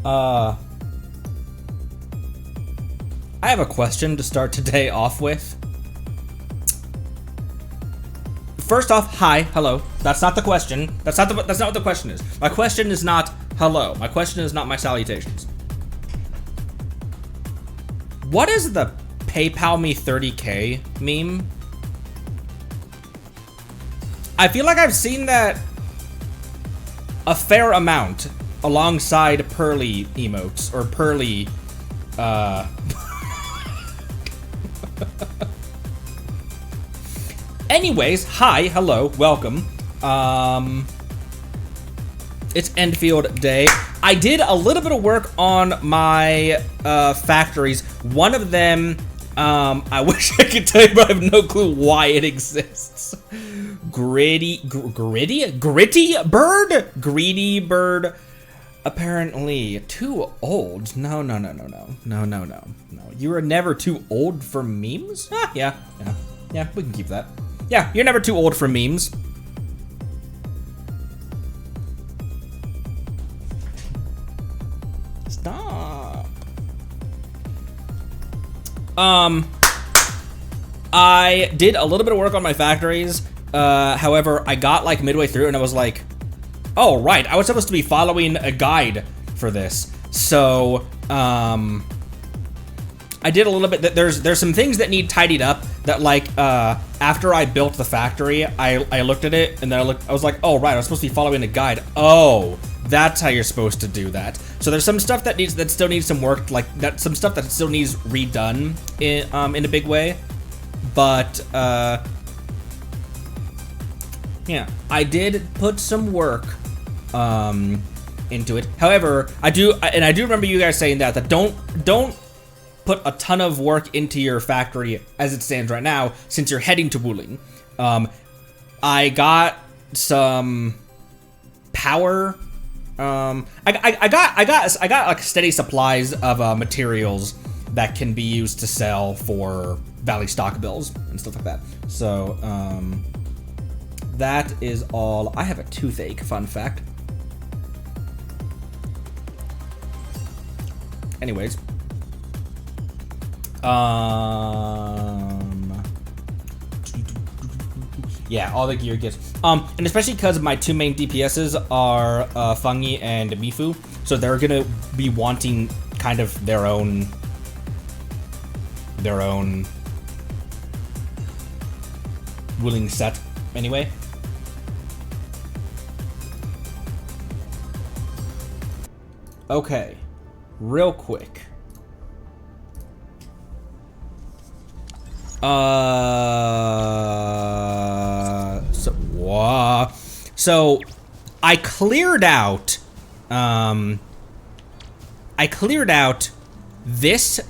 I have a question to start today off with. First off, hi, hello. That's not the question. That's not what the question is. My question is not hello. My question is not my salutations. What is the PayPal me 30K meme? I feel like I've seen that a fair amount alongside Pearly emotes or Pearly Anyways, hi, hello, welcome. It's Enfield Day. I did a little bit of work on my factories. One of them, I wish I could tell you, but I have no clue why it exists. Greedy bird. Apparently too old. No. You were never too old for memes? Yeah, we can keep that. Yeah, you're never too old for memes. Stop. I did a little bit of work on my factories. However, I got like midway through and I was like, oh, right, I was supposed to be following a guide for this. So, I did a little bit. There's some things that need tidied up that like, after I built the factory, I looked at it and then I was like, oh, right, I was supposed to be following a guide. Oh, that's how you're supposed to do that. So there's some stuff that still needs some work, like some stuff that still needs redone in a big way. But, yeah, I did put some work into it. However, I do remember you guys saying that don't put a ton of work into your factory as it stands right now, since you're heading to Wuling. I got some power. I got like steady supplies of materials that can be used to sell for Valley stock bills and stuff like that. So that is all. I have a toothache, fun fact. Anyways. Yeah, all the gear gets. And especially because my two main DPSs are Fangyi and Mifu, so they're gonna be wanting kind of their own Wuling set anyway. Okay, real quick. So I cleared out this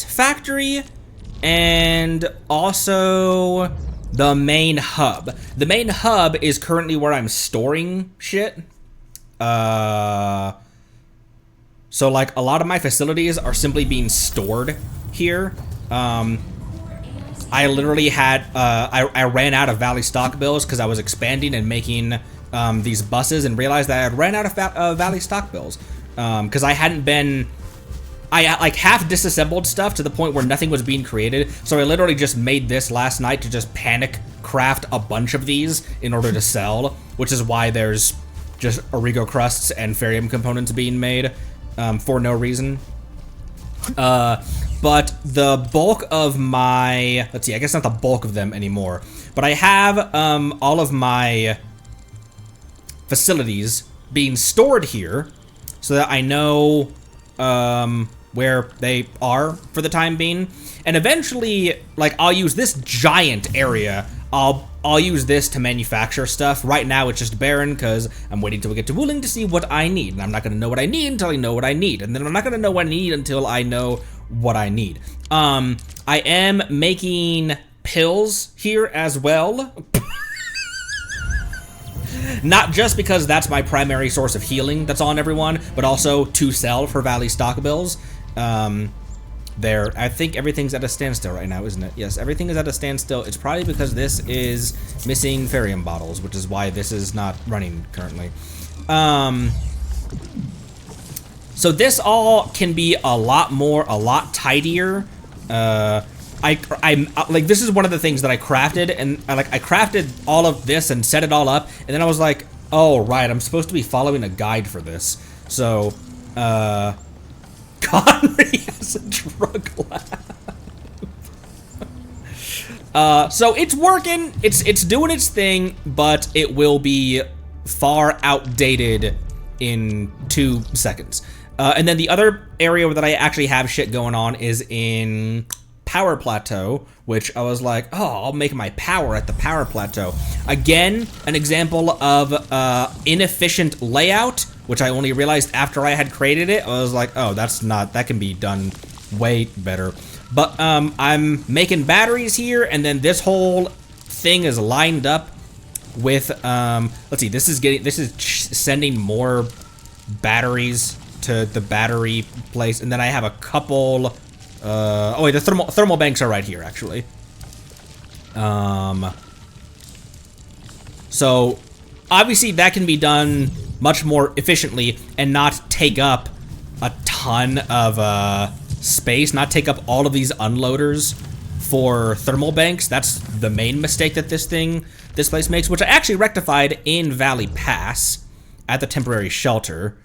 factory and also the main hub. The main hub is currently where I'm storing shit. So like a lot of my facilities are simply being stored here. I literally had, I ran out of Valley stock bills because I was expanding and making these buses and realized that I had ran out of Valley stock bills because I like half disassembled stuff to the point where nothing was being created. So I literally just made this last night to just panic craft a bunch of these in order to sell, which is why there's just Origo crusts and Ferium components being made for no reason. But the bulk of my, let's see, I guess not the bulk of them anymore, but I have all of my facilities being stored here so that I know where they are for the time being. And eventually, like, I'll use this giant area. I'll use this to manufacture stuff. Right now, it's just barren because I'm waiting till we get to Wuling to see what I need. And I'm not going to know what I need until I know what I need. And then I'm not going to know what I need until I know what I need. I am making pills here as well. Not just because that's my primary source of healing that's on everyone, but also to sell for Valley stock bills. I think everything's at a standstill right now, isn't it? Yes, everything is at a standstill. It's probably because this is missing Ferium bottles, which is why this is not running currently. So this all can be a lot tidier. I'm like, this is one of the things that I crafted, and I crafted all of this and set it all up, and then I was like, oh right, I'm supposed to be following a guide for this. So, Connery has a drug lab. So it's working, it's doing its thing, but it will be far outdated in 2 seconds. And then the other area that I actually have shit going on is in Power Plateau, which I was like, oh, I'll make my power at the Power Plateau. Again, an example of inefficient layout, which I only realized after I had created it. I was like, oh, that can be done way better. But I'm making batteries here, and then this whole thing is lined up with, let's see, this is sending more batteries to the battery place, and then I have a couple, oh wait, the thermal banks are right here, actually. So, obviously that can be done much more efficiently and not take up a ton of, space, not take up all of these unloaders for thermal banks. That's the main mistake that this place makes, which I actually rectified in Valley Pass at the temporary shelter.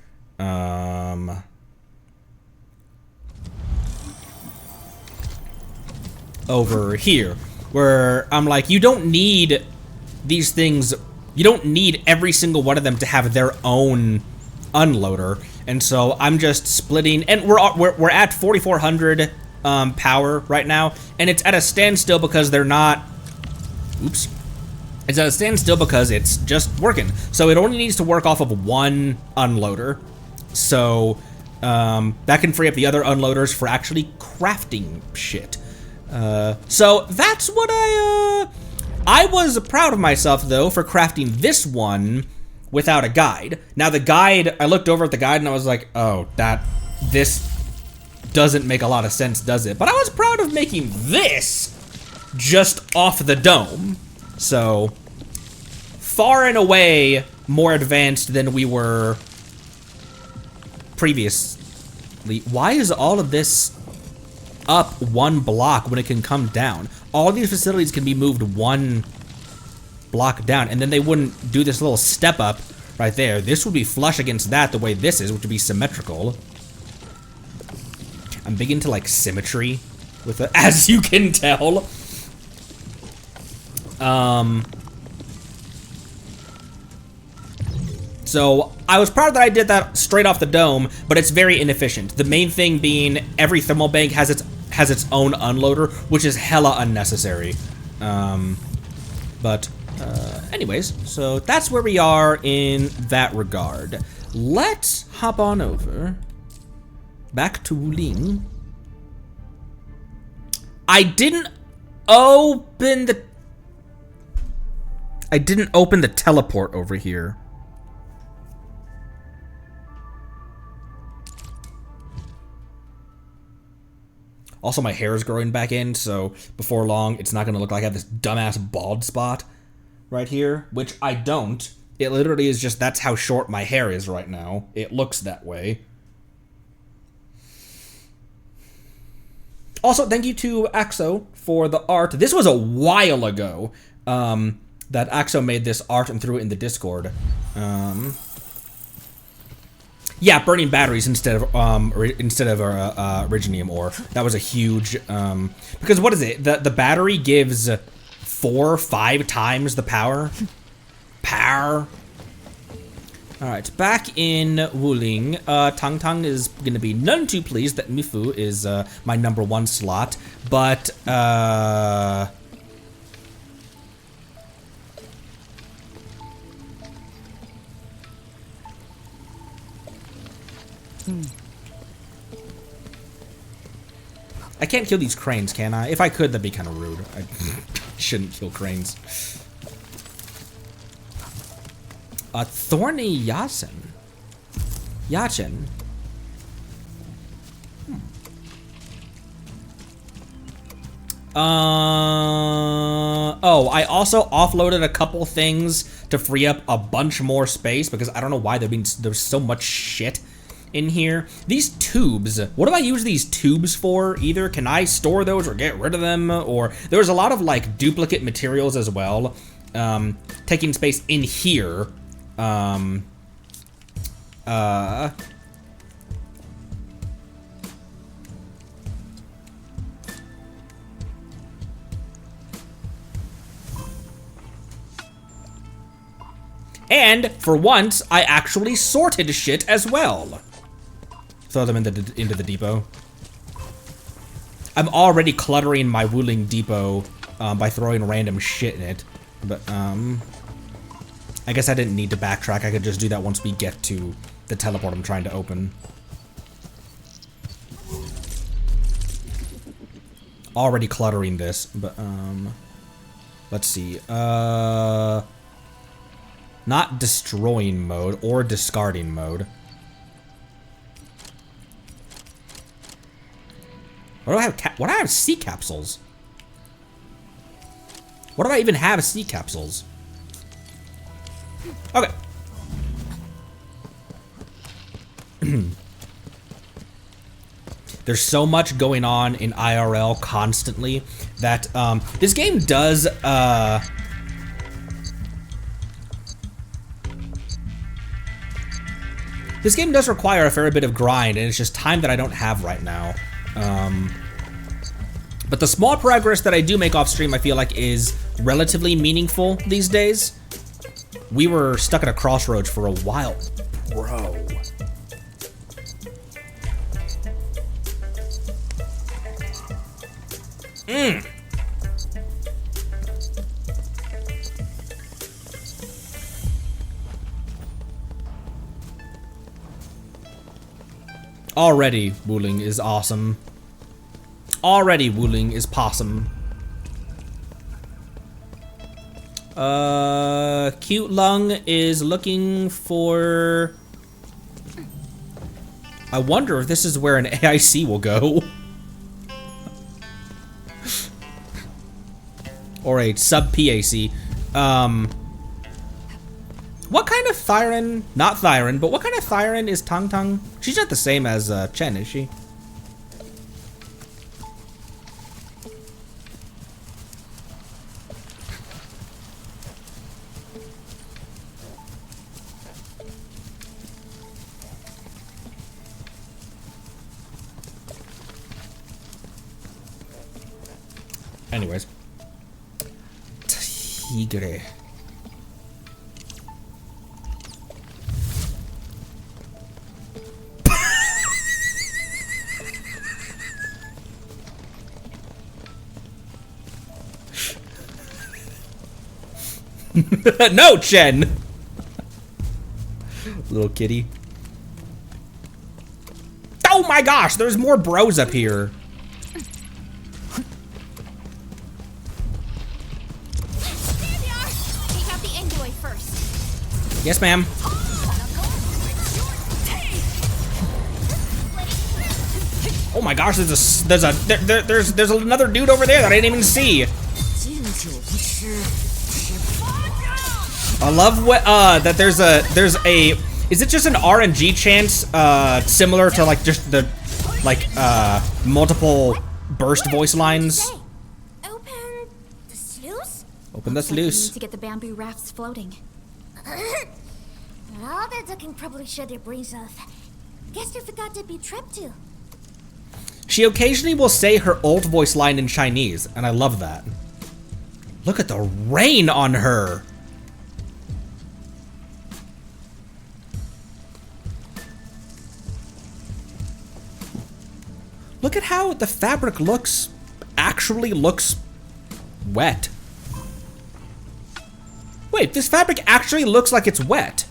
Over here, where I'm like, you don't need these things, you don't need every single one of them to have their own unloader, and so I'm just splitting, and we're at 4,400 power right now, and it's at a standstill because they're not, oops, it's at a standstill because it's just working, so it only needs to work off of one unloader. So that can free up the other unloaders for actually crafting shit. So that's what I was proud of myself though for crafting this one without a guide. Now the guide, I looked over at the guide and I was like, oh, this doesn't make a lot of sense, does it? But I was proud of making this just off the dome. So far and away more advanced than we were previously. Why is all of this up one block when it can come down? All these facilities can be moved one block down, and then they wouldn't do this little step up right there. This would be flush against that the way this is, which would be symmetrical. I'm big into like symmetry with it, as you can tell. So I was proud that I did that straight off the dome, but it's very inefficient. The main thing being every thermal bank has its own unloader, which is hella unnecessary. Anyways, so that's where we are in that regard. Let's hop on over back to Wuling. I didn't open the teleport over here. Also, my hair is growing back in, so before long, it's not going to look like I have this dumbass bald spot right here, which I don't. It literally is just, that's how short my hair is right now. It looks that way. Also, thank you to Axo for the art. This was a while ago that Axo made this art and threw it in the Discord. Yeah, burning batteries instead of originium ore. That was a huge because what is it? The battery gives 4 or 5 times the power. All right, back in Wuling, Tang Tang is gonna be none too pleased that Mifu is my #1 slot, but I can't kill these cranes, can I? If I could, that'd be kind of rude. I shouldn't kill cranes. A thorny Yasen. Yachen. Oh, I also offloaded a couple things to free up a bunch more space because I don't know why there's so much shit in here. These tubes, what do I use these tubes for? Either can I store those or get rid of them, or there's a lot of like duplicate materials as well, taking space in here. And for once, I actually sorted shit as well. Throw them into the depot. I'm already cluttering my Wuling depot by throwing random shit in it, but I guess I didn't need to backtrack. I could just do that once we get to the teleport I'm trying to open. Already cluttering this, but let's see. Not destroying mode or discarding mode. What do I have? What do I have? Sea capsules. What do I even have? Sea capsules. Okay. There's so much going on in IRL constantly that this game does. This game does require a fair bit of grind, and it's just time that I don't have right now. But the small progress that I do make off stream, I feel like, is relatively meaningful these days. We were stuck at a crossroads for a while, bro. Already, Wuling is awesome. Already, Wuling is possum. Cute Lung is looking for... I wonder if this is where an AIC will go. Or a sub-PAC. What kind of Thyron, not Thyron, but what kind of Thyron is Tang Tang? She's not the same as Chen, is she? Anyways. Tigre. No, Chen! Little kitty. Oh my gosh, there's more bros up here. Yes, ma'am. Oh my gosh, there's another dude over there that I didn't even see. I love what that there's a is it just an RNG chance similar to like just the multiple burst voice lines? Open the sluice? Open the sluice. Need to get the bamboo rafts floating. All that ducking probably shut their brains off. Guess they forgot to be trapped too. She occasionally will say her old voice line in Chinese, and I love that. Look at the rain on her. Look at how the fabric actually looks wet. Wait, this fabric actually looks like it's wet.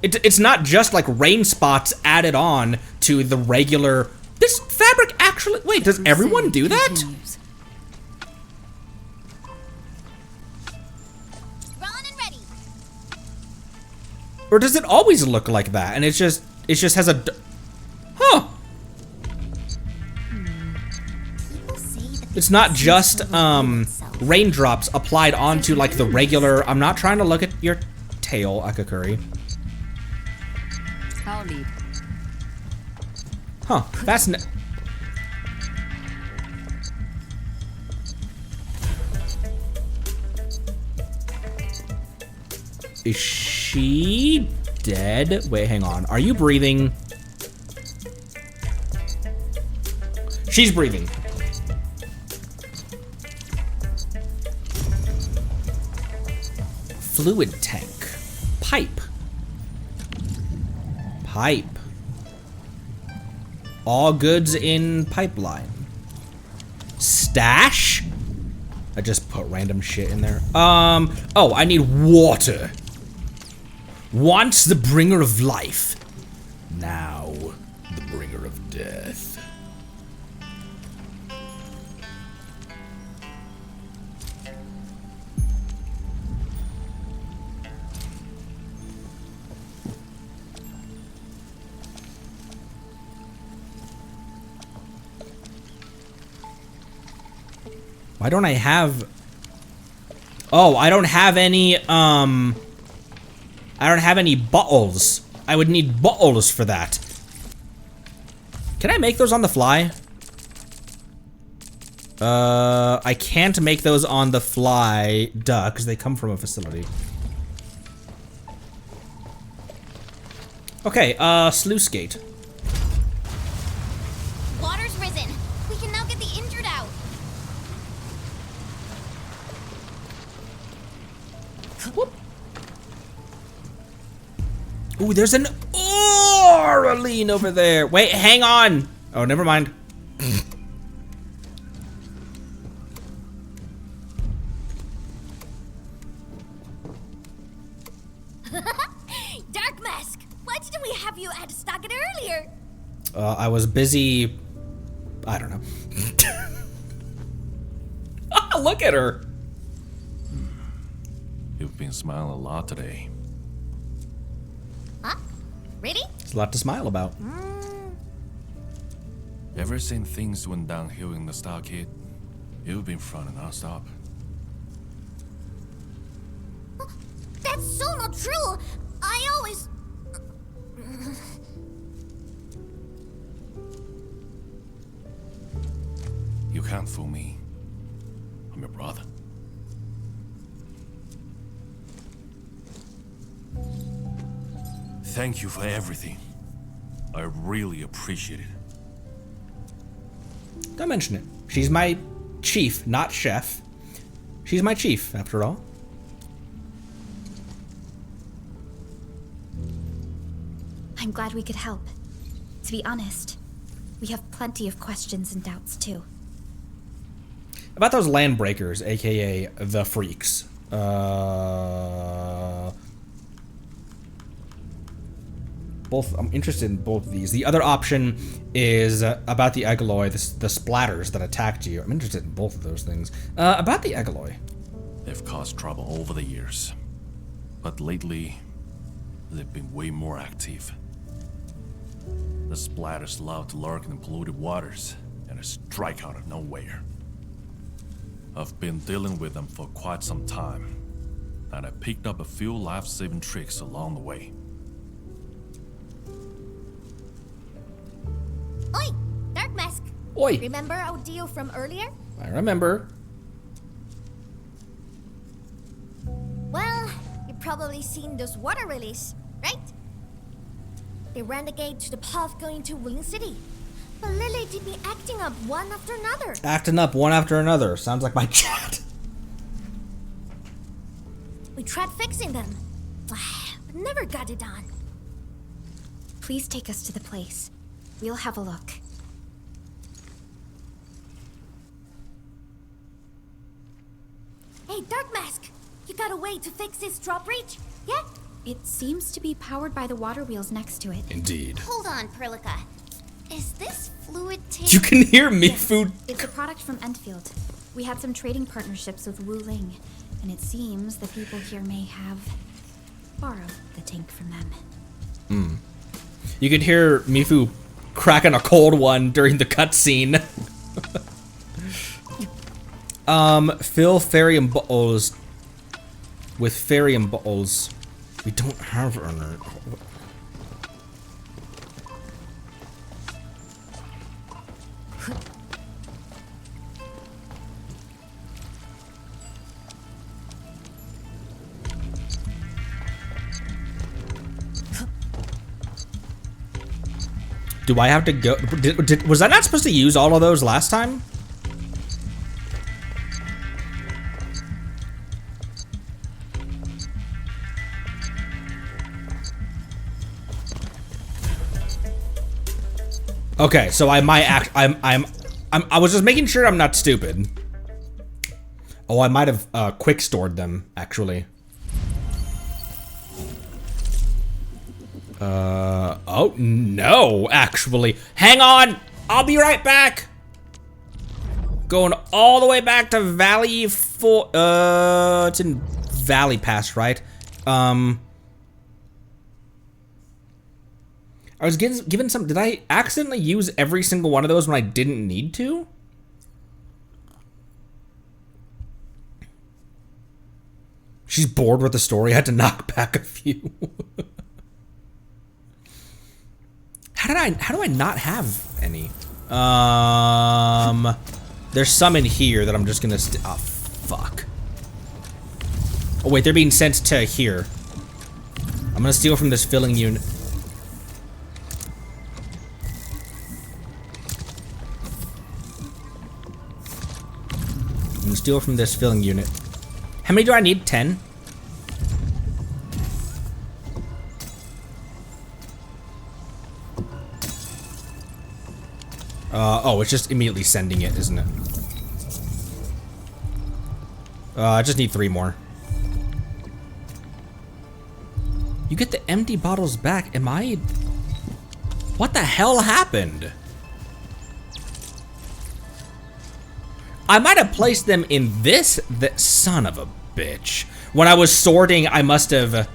It's not just like rain spots added on to the regular... This fabric actually... Wait, does everyone do that? Or does it always look like that? And it just has a... Huh. It's not just raindrops applied onto like the regular... I'm not trying to look at your tail, Akakuri. I'll lead. Huh, fascinating. Is she dead? Wait, hang on. Are you breathing? She's breathing. Fluid tank. Pipe. Pipe. All goods in pipeline. Stash? I just put random shit in there. Oh, I need water. Once the bringer of life. Now, the bringer of death. Why don't I have... Oh, I don't have any, I don't have any bottles. I would need bottles for that. Can I make those on the fly? I can't make those on the fly. Duh, because they come from a facility. Okay, sluice gate. Water's risen. We can now get the injured out. Whoop. Ooh, there's an Oraline over there. Wait, hang on. Oh, never mind. Dark Mask, why didn't we have you at Stockton earlier? I was busy. I don't know. Look at her. You've been smiling a lot today. Huh? Really? There's a lot to smile about. Ever since things went downhill in the stockade, you've been fronting non-stop. That's so not true. I always... You can't fool me. I'm your brother. Thank you for everything. I really appreciate it. Don't mention it. She's my chief, not chef. She's my chief, after all. I'm glad we could help. To be honest, we have plenty of questions and doubts too. About those land breakers, aka the freaks. Both. I'm interested in both of these. The other option is about the Egoloi, the splatters that attacked you. I'm interested in both of those things. About the Egoloi. They've caused trouble over the years, but lately, they've been way more active. The splatters love to lurk in polluted waters and strike out of nowhere. I've been dealing with them for quite some time, and I picked up a few life-saving tricks along the way. Oi, Dark Mask. Oi. Remember our deal from earlier? I remember. Well, you've probably seen those water release, right? They ran the gate to the path going to Wuling City. But Lily did be acting up one after another. Acting up one after another. Sounds like my chat. We tried fixing them, but never got it done. Please take us to the place. We'll have a look. Hey, Dark Mask, you got a way to fix this drawbridge? Yeah? It seems to be powered by the water wheels next to it. Indeed. Hold on, Perlica. Is this fluid tank? You can hear me food. It's a product from Enfield. We had some trading partnerships with Wuling, and it seems the people here may have borrowed the tank from them. You could hear Mifu cracking a cold one during the cutscene. Fill Farium bottles with Farium bottles. We don't have any. Do I have to go? Was I not supposed to use all of those last time? Okay, so I might act. I was just making sure I'm not stupid. Oh, I might have quick stored them actually. Oh no, actually. Hang on, I'll be right back. Going all the way back to Valley it's in Valley Pass, right? I was given some, did I accidentally use every single one of those when I didn't need to? She's bored with the story, I had to knock back a few. How do I not have any? There's some in here that I'm just gonna oh, fuck. Oh wait, they're being sent to here. I'm gonna steal from this filling unit. I'm gonna steal from this filling unit. How many do I need? 10? Oh, it's just immediately sending it, isn't it? I just need 3 more. You get the empty bottles back. Am I... What the hell happened? I might have placed them in this... Son of a bitch. When I was sorting, I must have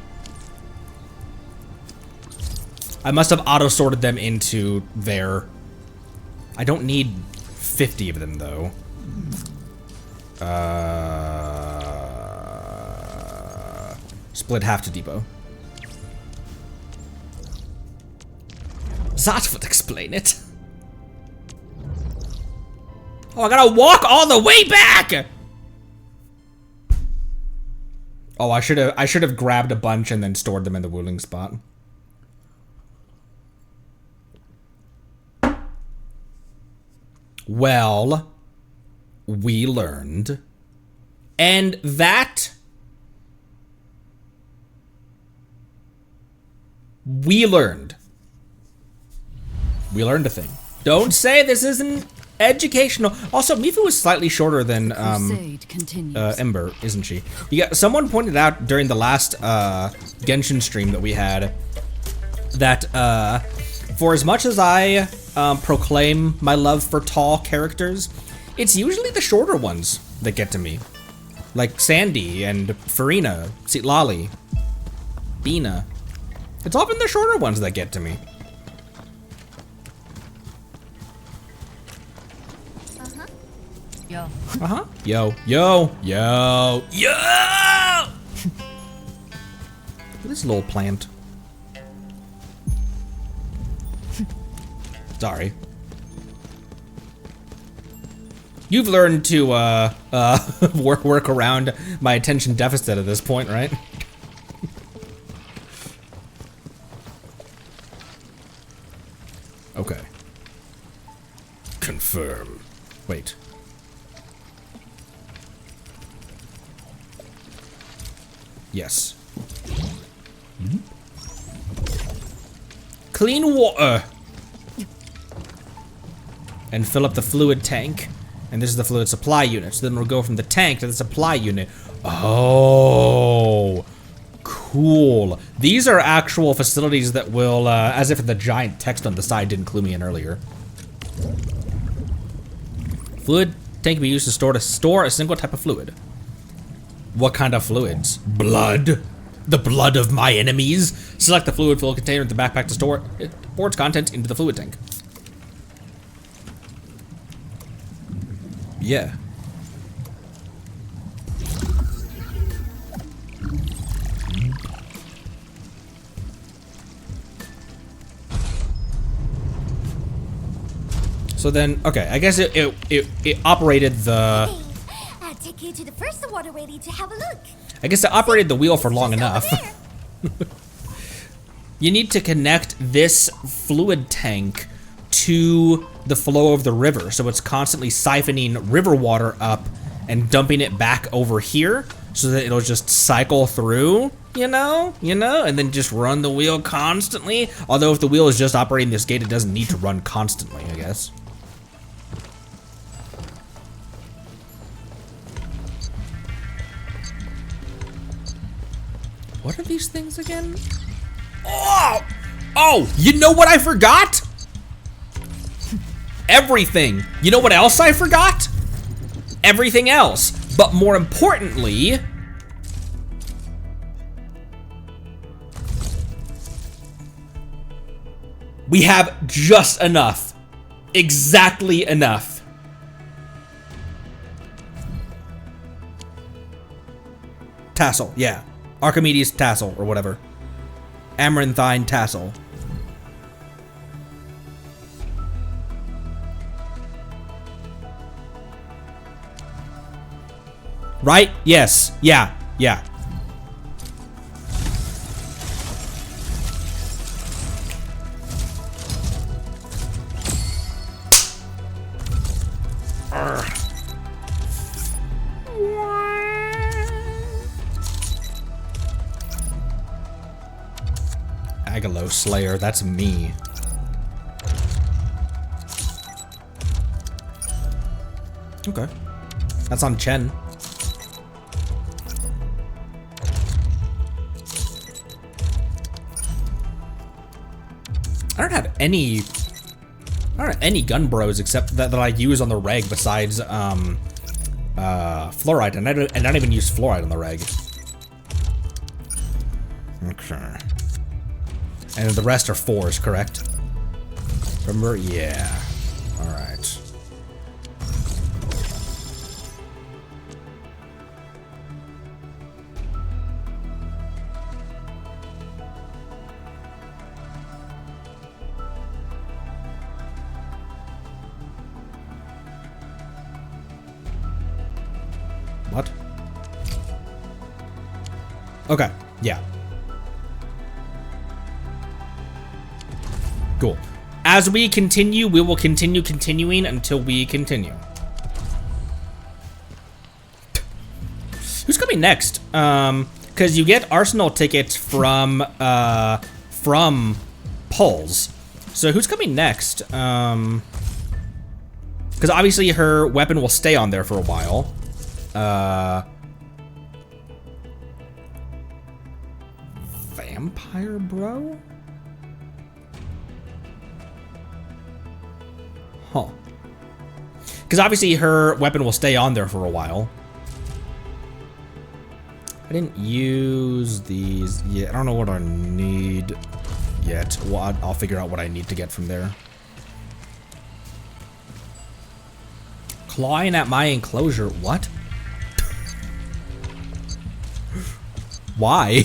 auto-sorted them into there. I don't need 50 of them, though. Split half to depot. That would explain it. Oh, I gotta walk all the way back! Oh, I should have grabbed a bunch and then stored them in the Wuling spot. Well, we learned. And that... We learned. We learned a thing. Don't say this isn't educational. Also, Mifu was slightly shorter than Ember, isn't she? Someone pointed out during the last Genshin stream that we had that for as much as I proclaim my love for tall characters, it's usually the shorter ones that get to me. Like Sandy and Farina, Citlali, Bina. It's often the shorter ones that get to me. Yo. Uh-huh. Yo, yo, yo, yo! Look at this little plant. Sorry. You've learned to work around my attention deficit at this point, right? Okay. Confirm. Wait. Yes. Mm-hmm. Clean water. And fill up the fluid tank. And this is the fluid supply unit. So then we'll go from the tank to the supply unit. Oh, cool. These are actual facilities that will, as if the giant text on the side didn't clue me in earlier. Fluid tank can be used to store a single type of fluid. What kind of fluids? Blood. The blood of my enemies. Select the fluid-filled container in the backpack to store it. Pour its contents into the fluid tank. Yeah. So then, okay, I guess it operated the... Hey, I'll take you to the first water ready to have a look. I guess it operated the wheel for long enough. You need to connect this fluid tank to the flow of the river. So it's constantly siphoning river water up and dumping it back over here so that it'll just cycle through, you know, and then just run the wheel constantly. Although if the wheel is just operating this gate, it doesn't need to run constantly, I guess. What are these things again? Oh, you know what I forgot? Everything. You know what else I forgot? Everything else. But more importantly, we have just enough. Exactly enough. Tassel, yeah. Archimedes tassel, or whatever. Amaranthine tassel. Right? Yes. Yeah. Yeah. Agalo Slayer, that's me. Okay. That's on Chen. I don't have any gun bros except that I use on the reg besides fluoride, and I don't even use fluoride on the reg. Okay. And the rest are 4s, correct? Remember? Yeah. All right. What? Okay, yeah. Cool. As we continue, we will continue continuing until we continue. Who's coming next? Because you get Arsenal tickets from Pulse. So who's coming next? Because obviously her weapon will stay on there for a while. Vampire bro? Huh. Because obviously her weapon will stay on there for a while. I didn't use these yet. I don't know what I need yet. Well, I'll figure out what I need to get from there. Clawing at my enclosure. What? Why?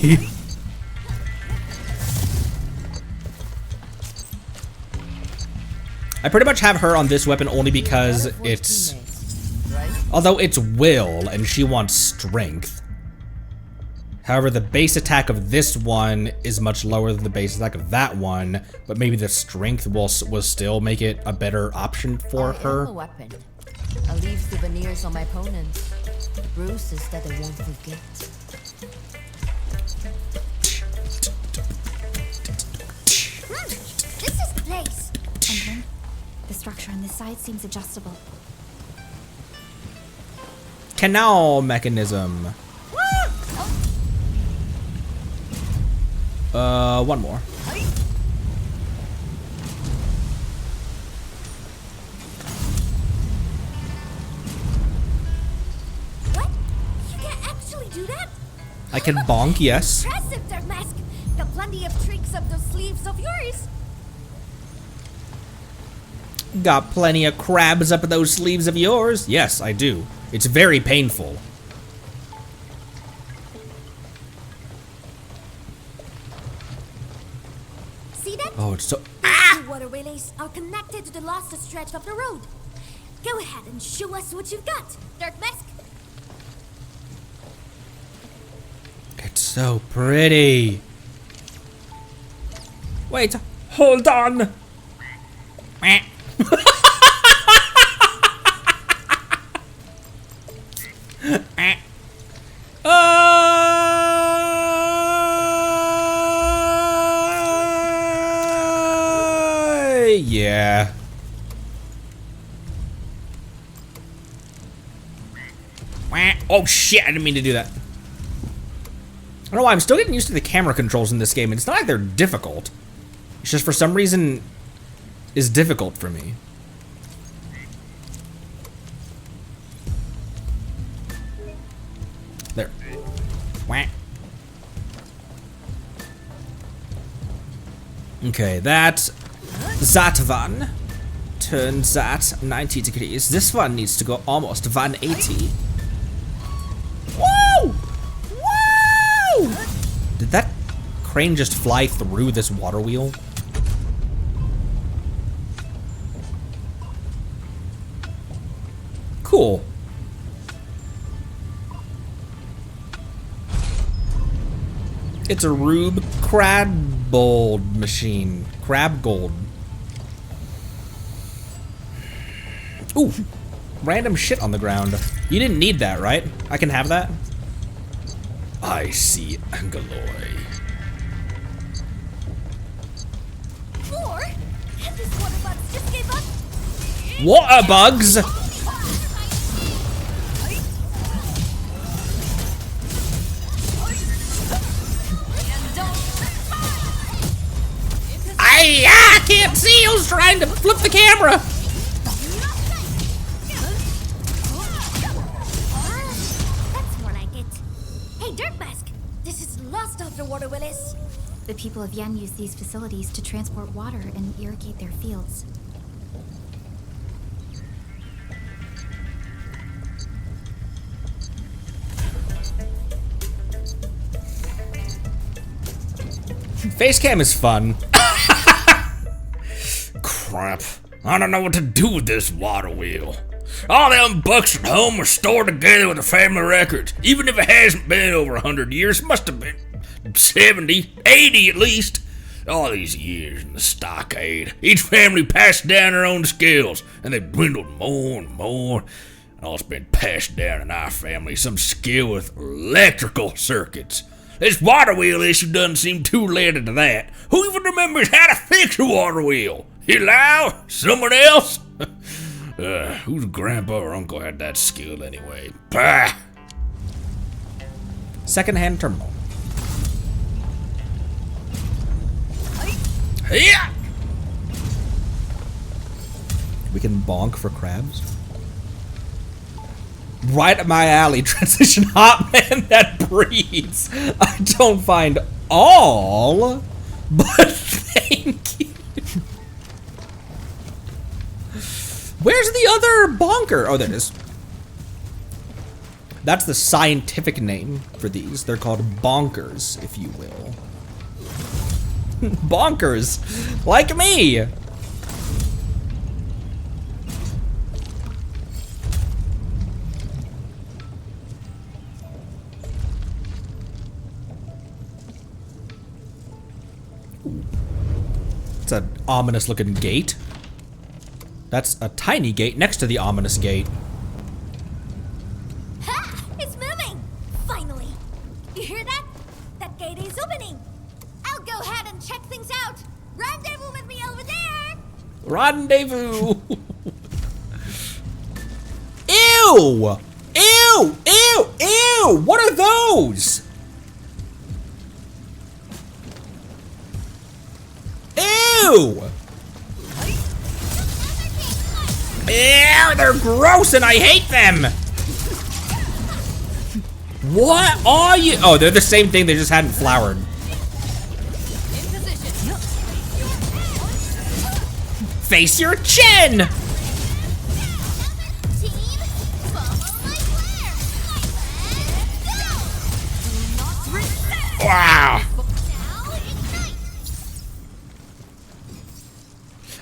I pretty much have her on this weapon only because it's... Although it's will, and she wants strength. However, the base attack of this one is much lower than the base attack of that one, but maybe the strength will still make it a better option for her. A weapon. I leave souvenirs on my opponents. Bruises that I won't forget. This is the place. And then, the structure on this side seems adjustable. Canal mechanism. One more. What? You can actually do that? I can bonk, yes. Impressive, Dark Mask. Got plenty of tricks up those sleeves of yours. Got plenty of crabs up those sleeves of yours. Yes, I do. It's very painful. See that? Oh, it's so... These two water relays are connected to the lost stretch of the road. Go ahead and show us what you've got, Dark Mask. It's so pretty. Wait, hold on. Yeah. Oh shit, I didn't mean to do that. I don't know why, I'm still getting used to the camera controls in this game, and it's not like they're difficult. It's just for some reason is difficult for me. There. Wah. Okay, that one turns at 90 degrees. This one needs to go almost 180. Woo! Woo! Did that crane just fly through this water wheel? Cool. It's a Rube Crabgold machine. Crabgold. Ooh, random shit on the ground. You didn't need that, right? I can have that? I see Angaloy. More? These water bugs just gave up. Water bugs? I can't see. I was trying to flip the camera. That's more like it. Hey, Dirtmask! This is lost after-water Willis. The people of Yen use these facilities to transport water and irrigate their fields. Facecam is fun. Crap. I don't know what to do with this water wheel. All them books at home were stored together with the family records. Even if it hasn't been over 100 years, it must have been 70, 80 at least. All these years in the stockade, each family passed down their own skills, and they've dwindled more and more. And all's been passed down in our family, some skill with electrical circuits. This water wheel issue doesn't seem too related to that. Who even remembers how to fix a water wheel? Hello? Someone else? Whose grandpa or uncle had that skill anyway? Bah! Second-hand terminal. Yeah! We can bonk for crabs. Right up my alley, transition hot man that breathes. I don't find all, but thank you. Where's the other bonker? Oh, there it is. That's the scientific name for these. They're called bonkers, if you will. Bonkers, like me. It's an ominous looking gate. That's a tiny gate next to the ominous gate. Ha! It's moving! Finally! You hear that? That gate is opening! I'll go ahead and check things out! Rendezvous with me over there! Rendezvous! Ew! Ew! Ew! Ew! What are those? Ew! Ew, they're gross and I hate them! What are you? Oh, they're the same thing, they just hadn't flowered. Face your chin! Wow!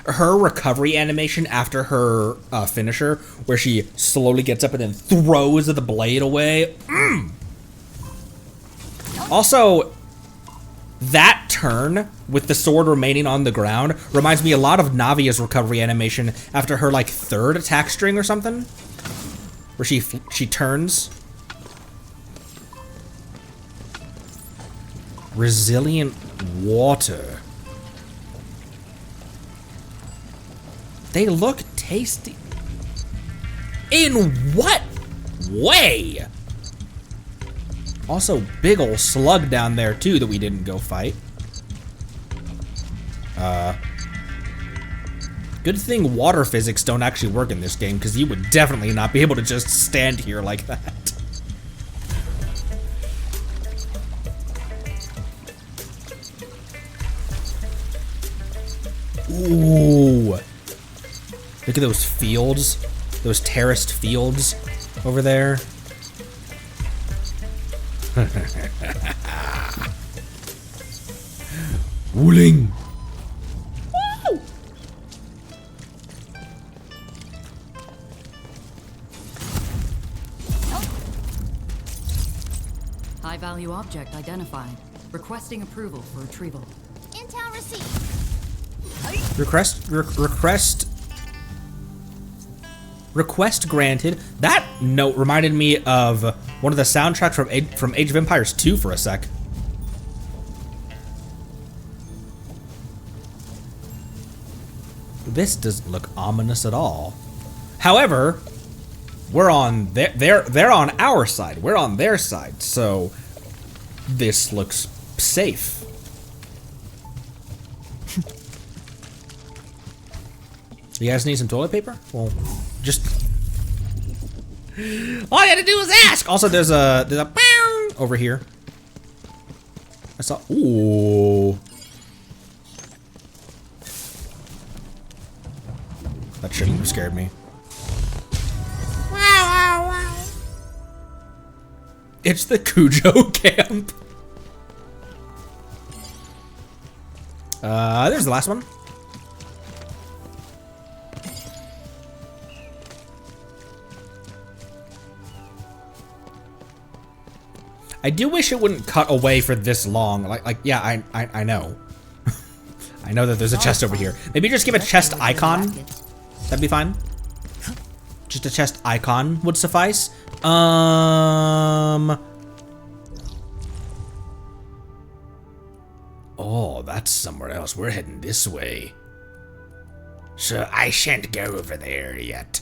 Her recovery animation after her finisher, where she slowly gets up and then throws the blade away. Also, that turn with the sword remaining on the ground reminds me a lot of Navia's recovery animation after her like 3rd attack string or something, where she turns. Resilient water. They look tasty. In what way? Also, big ol' slug down there too that we didn't go fight. Good thing water physics don't actually work in this game, because you would definitely not be able to just stand here like that. Ooh. Look at those fields. Those terraced fields over there. Wuling. Woo! High value object identified. Requesting approval for retrieval. Intel received. Request granted. That note reminded me of one of the soundtracks from Age of Empires 2 for a sec. This doesn't look ominous at all. However, we're on they're on our side. We're on their side, so this looks safe. You guys need some toilet paper? Well, just all you had to do was ask. Also, there's a bang over here. I saw. Ooh, that shouldn't have scared me. It's the Cujo camp. There's the last one. I do wish it wouldn't cut away for this long. Yeah, I know. I know that there's a chest over here. Maybe just give a chest icon. That'd be fine. Just a chest icon would suffice. Oh, that's somewhere else. We're heading this way. So I shan't go over there yet.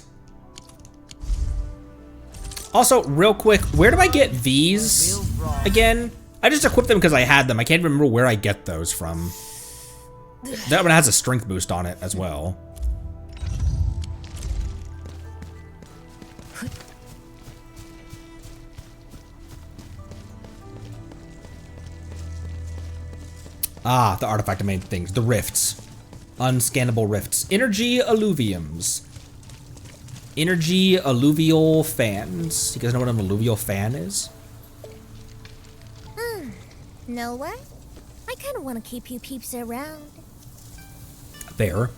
Also, real quick, where do I get these again? I just equipped them because I had them. I can't remember where I get those from. That one has a strength boost on it as well. Ah, the artifact domain things, the rifts. Unscannable rifts. Energy alluviums. Energy alluvial fans. You guys know what an alluvial fan is? Know what? I kind of want to keep you peeps around. There.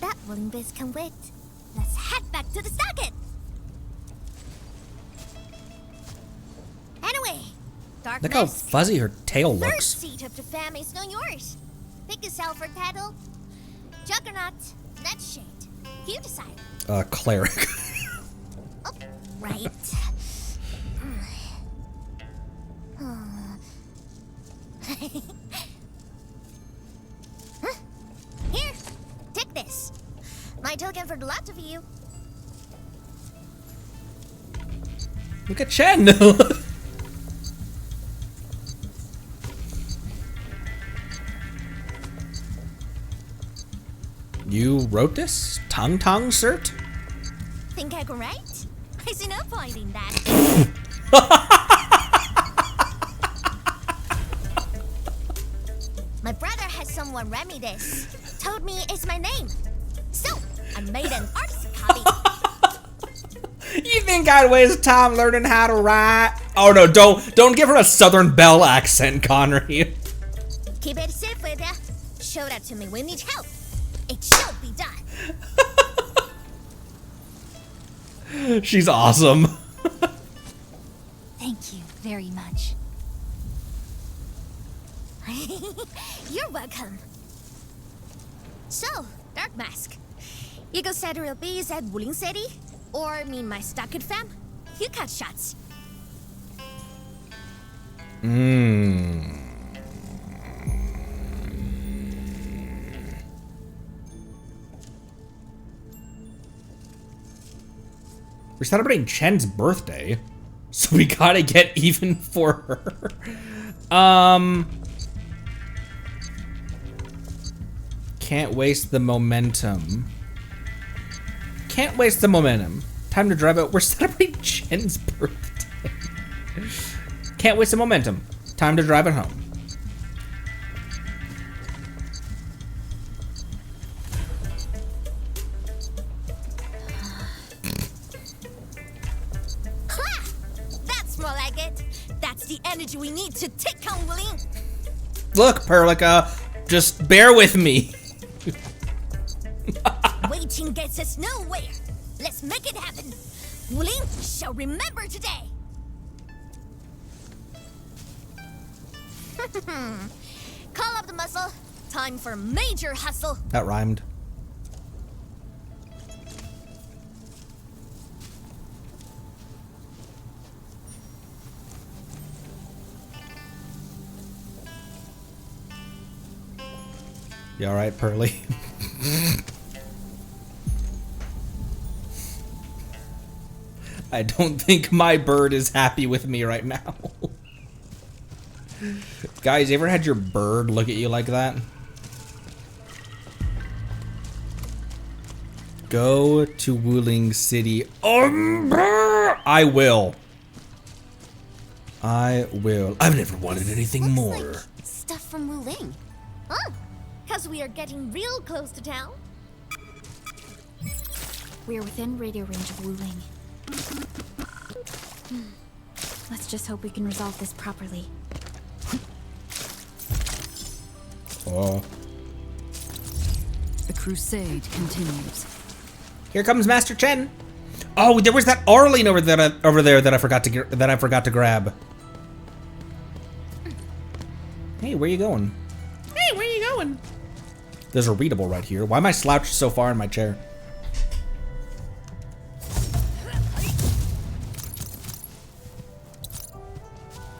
That Wuling biz can wait. Let's head back to the socket. Anyway, darkness. Look how fuzzy her tail Third looks. seat of the family's not yours. Pick yourself for title. Juggernaut, Nightshade. You decide. Cleric. Oh, right. Huh? Here, take this. My token for the lot of you. Look at Chen. You wrote this? Tongue cert? Think I can write? I see no point in that. My brother has someone read me this. Told me it's my name. So, I made an artist copy. You think I'd waste time learning how to write? Oh no, don't give her a Southern Belle accent, Connery. Keep it safe with ya. Show that to me when you need help. It shall be done. She's awesome. Thank you very much. You're welcome. So, Dark Mask. You go set real base at Wuling City? Or mean my Stockade fam? You cut shots. We're celebrating Chen's birthday, so we gotta get even for her. Can't waste the momentum. Can't waste the momentum. Time to drive out. We're celebrating Chen's birthday. Can't waste the momentum. Time to drive it home. Ha! That's more like it. That's the energy we need to take on Wuling. Look, Perlica, just bear with me. Waiting gets us nowhere. Let's make it happen. Wuling shall remember today. Call up the muscle. Time for major hustle. That rhymed. You alright, Pearly? I don't think my bird is happy with me right now. Guys, you ever had your bird look at you like that? Go to Wuling City. I will. I will. I've never wanted anything more. Like stuff from Wuling. Oh, because we are getting real close to town. We're within radio range of Wuling. Let's just hope we can resolve this properly. Oh. The crusade continues. Here comes Master Chen. Oh, there was that Arlene over there that I forgot to grab. Hey, where you going? Hey, where you going? There's a readable right here. Why am I slouched so far in my chair?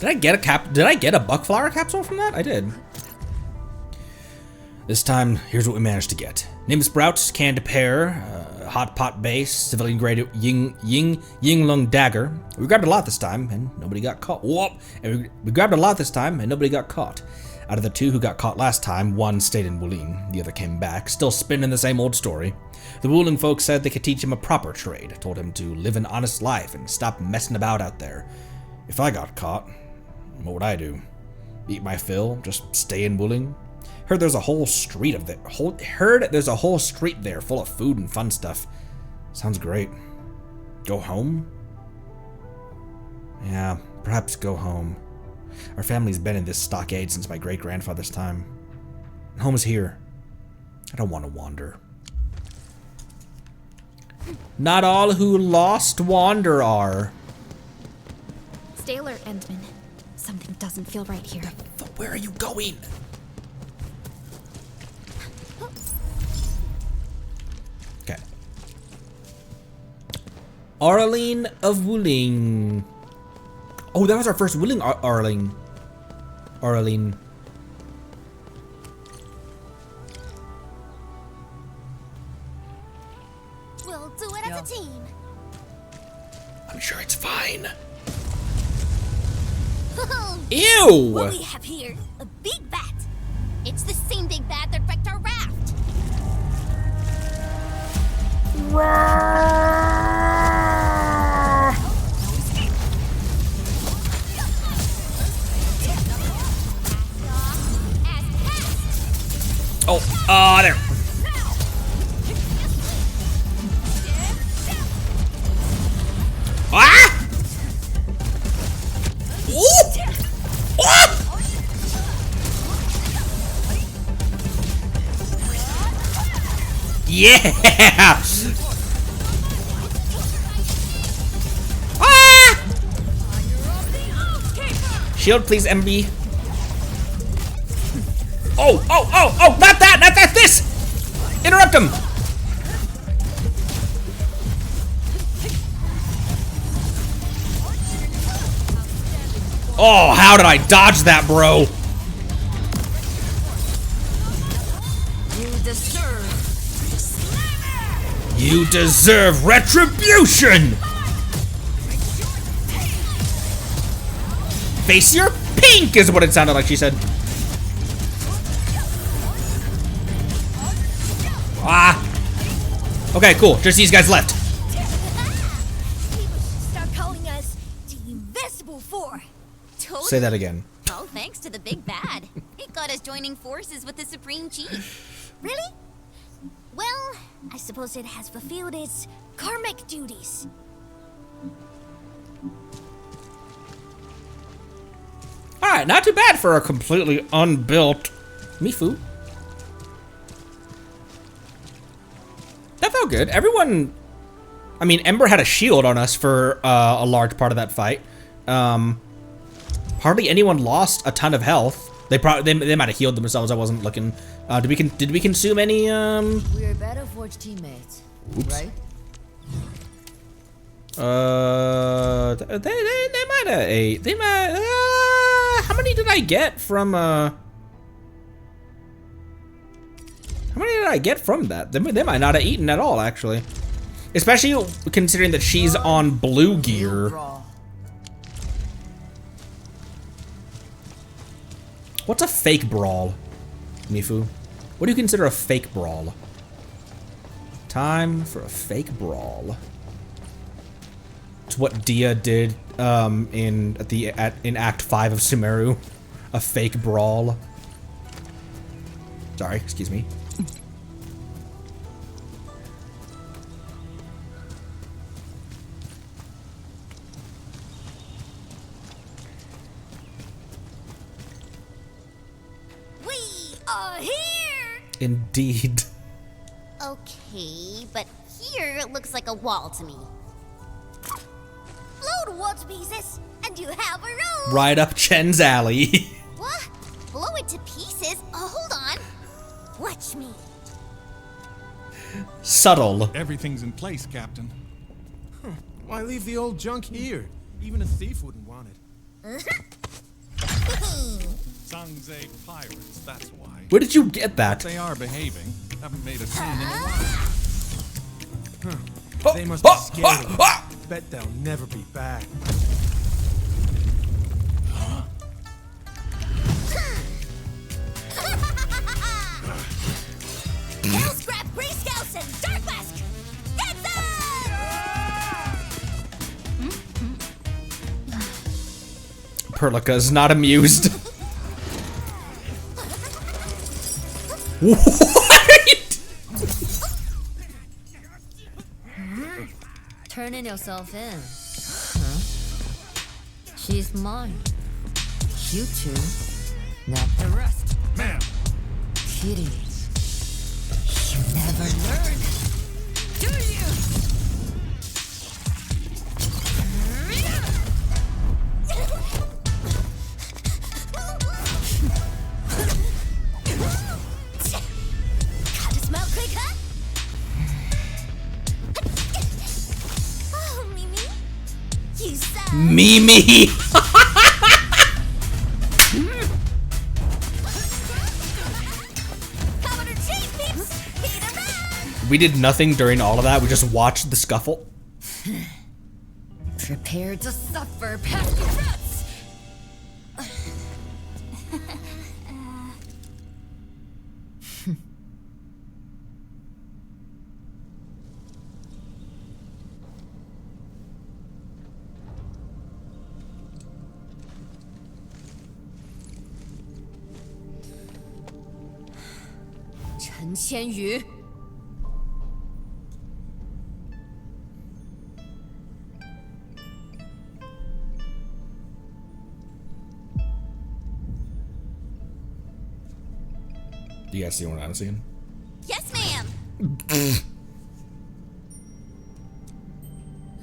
Did I get a buckflower capsule from that? I did. This time, here's what we managed to get. Nim sprouts, canned pear, hot pot base, civilian grade Yinglung dagger. We grabbed a lot this time, and nobody got caught. Whoop! And we grabbed a lot this time, and nobody got caught. Out of the two who got caught last time, one stayed in Wuling, the other came back, still spinning the same old story. The Wuling folks said they could teach him a proper trade, told him to live an honest life and stop messing about out there. If I got caught, what would I do? Eat my fill? Just stay in Wuling? Heard there's a whole street of there's a whole street there full of food and fun stuff. Sounds great. Go home? Yeah, perhaps go home. Our family's been in this stockade since my great-grandfather's time. Home is here. I don't want to wander. Not all who lost wander are. Stay alert, Endman. Something doesn't feel right here. Where are you going? Okay. Arlene of Wuling. Oh, that was our first Wuling Arlene. Arlene. We'll do it as a team. I'm sure it's fine. Ew! Ew! What we have here, a big bat. It's the same big bat that wrecked our raft. Oh, there. Ah! Ooh! Ah! Yeah! Ah! Shield, please, MB. Oh, oh, oh, oh, not that, not that, this! Interrupt him! Oh, how did I dodge that, bro? You deserve retribution! Face your pink is what it sounded like she said. Ah. Okay, cool. Just these guys left. People should start calling us the Invisible Four. Say that again. All thanks to the big bad. It got us joining forces with the Supreme Chief. Really? Well, I suppose it has fulfilled its karmic duties. Alright, not too bad for a completely unbuilt Mifu. That felt good. Everyone... I mean, Ember had a shield on us for a large part of that fight. Hardly anyone lost a ton of health. They probably they might have healed themselves. I wasn't looking. Did we consume any? We're better forged teammates, right? They might have ate. They might. How many did I get from? How many did I get from that? They might not have eaten at all, actually. Especially considering that she's on blue gear. What's a fake brawl, Mifu? What do you consider a fake brawl? Time for a fake brawl. It's what Dia did in Act 5 of Sumeru. A fake brawl. Sorry, excuse me. Indeed. Okay, but here it looks like a wall to me. Blow the wall to pieces, and you have a room. Right up Chen's alley. What? Blow it to pieces? Hold on. Watch me. Subtle. Everything's in place, Captain. Why leave the old junk here? Even a thief wouldn't want it. Sangze pirates, that's why. Where did you get that? They are behaving. Haven't made a scene in a while. They must be scared. Bet they'll never be back. Let's grab Grey Scouts and Dark Mask. Get them! Perlica's not amused. What? Turning yourself in. Huh? She's mine. You two. Not the rest. Ma'am. Kitty. You never learn. Do you? Got a smell quick, huh? Oh, Mimi. You suck. Mimi. Commander Chief, peeps. Peter Pan. We did nothing during all of that. We just watched the scuffle. Prepare to suffer past your threats. Chen Qianyu. Do you guys see what I'm seeing? Yes, ma'am.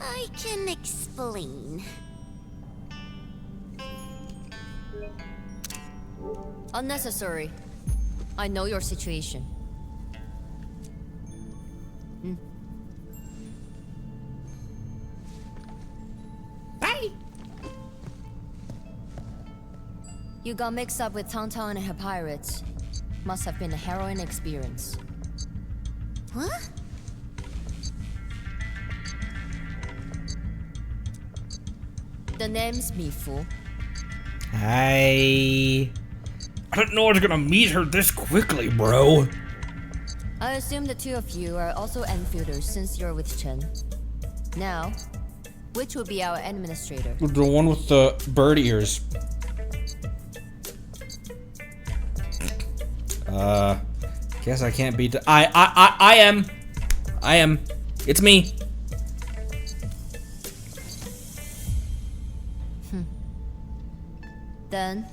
I can explain. Unnecessary. I know your situation. Bye. You got mixed up with Tang and her pirates. Must have been a harrowing experience. What? The name's Mifu. I didn't know I was gonna meet her this quickly, bro. I assume the two of you are also Enfielders since you're with Chen. Now, which will be our administrator? The one with the bird ears. Guess I can't beat. I am. It's me. Then,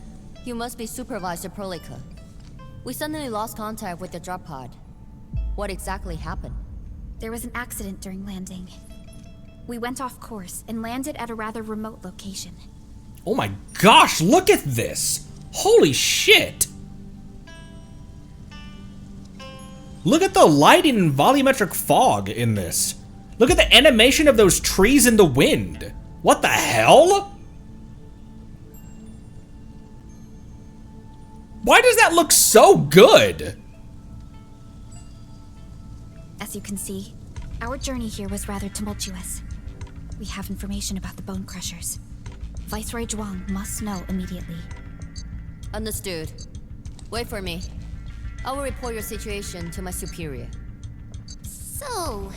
you must be Supervisor Prolika. We suddenly lost contact with the drop pod. What exactly happened? There was an accident during landing. We went off course and landed at a rather remote location. Oh my gosh, look at this. Holy shit. Look at the lighting and volumetric fog in this. Look at the animation of those trees in the wind. What the hell? Why does that look so good? As you can see, our journey here was rather tumultuous. We have information about the Bone Crushers. Viceroy Zhuang must know immediately. Understood. Wait for me. I will report your situation to my superior. So,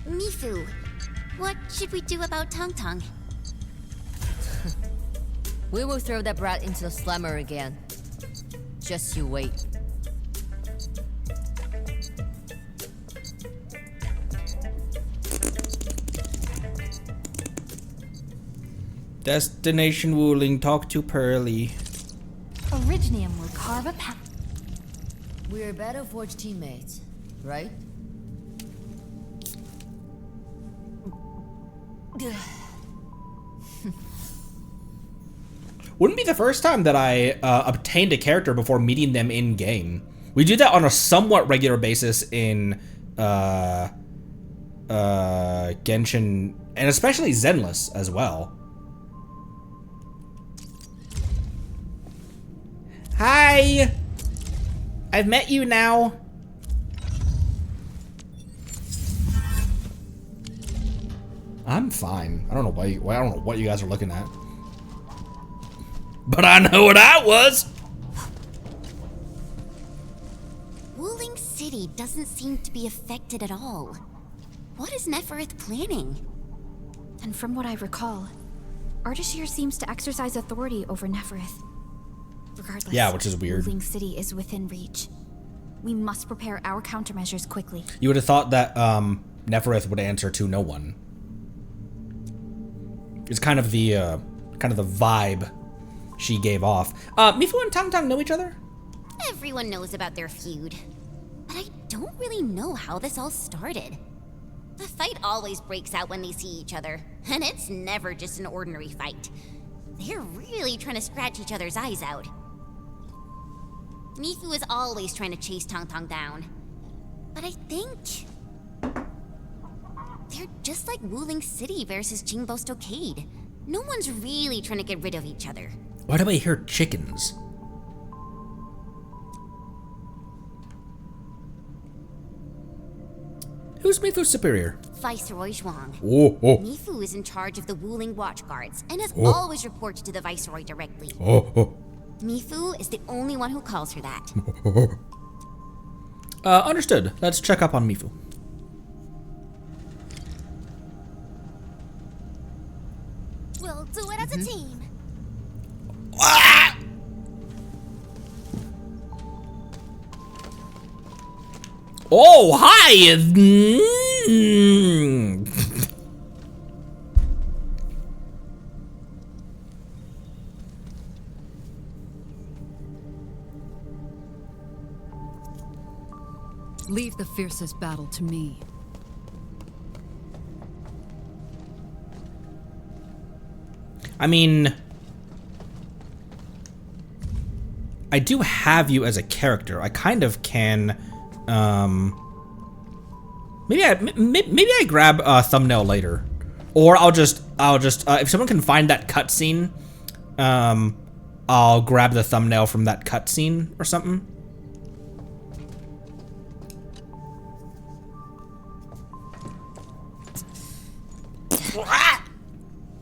Mifu, what should we do about Tang? We will throw that brat into the slammer again. Just you wait. Destination Wuling, talk to Pearly. Originium will carve a path. We're Battle Forge teammates, right? Wouldn't be the first time that I obtained a character before meeting them in game. We do that on a somewhat regular basis in Genshin, and especially Zenless as well. Hi! I've met you now. I'm fine. I don't know what you guys are looking at. But I know what I was! Wuling City doesn't seem to be affected at all. What is Neferith planning? And from what I recall, Ardashir seems to exercise authority over Neferith. Regardless, Yeah, which is weird. Wuling City is within reach. We must prepare our countermeasures quickly. You would have thought that Neferith would answer to no one. It's kind of the vibe she gave off. Mifu and Tang know each other? Everyone knows about their feud. But I don't really know how this all started. The fight always breaks out when they see each other, and it's never just an ordinary fight. They're really trying to scratch each other's eyes out. Mifu is always trying to chase Tang down. But I think they're just like Wuling City versus Jingbo Stockade. No one's really trying to get rid of each other. Why do I hear chickens? Who's Mifu's superior? Viceroy Zhuang. Oh, oh, Mifu is in charge of the Wuling Watch Guards and has always reported to the Viceroy directly. oh. Mifu is the only one who calls her that. Understood. Let's check up on Mifu. We'll do it as a team. Ah! Oh, hi! Leave the fiercest battle to me. I mean, I do have you as a character. I kind of can, maybe I grab a thumbnail later, or I'll just if someone can find that cutscene, I'll grab the thumbnail from that cutscene or something.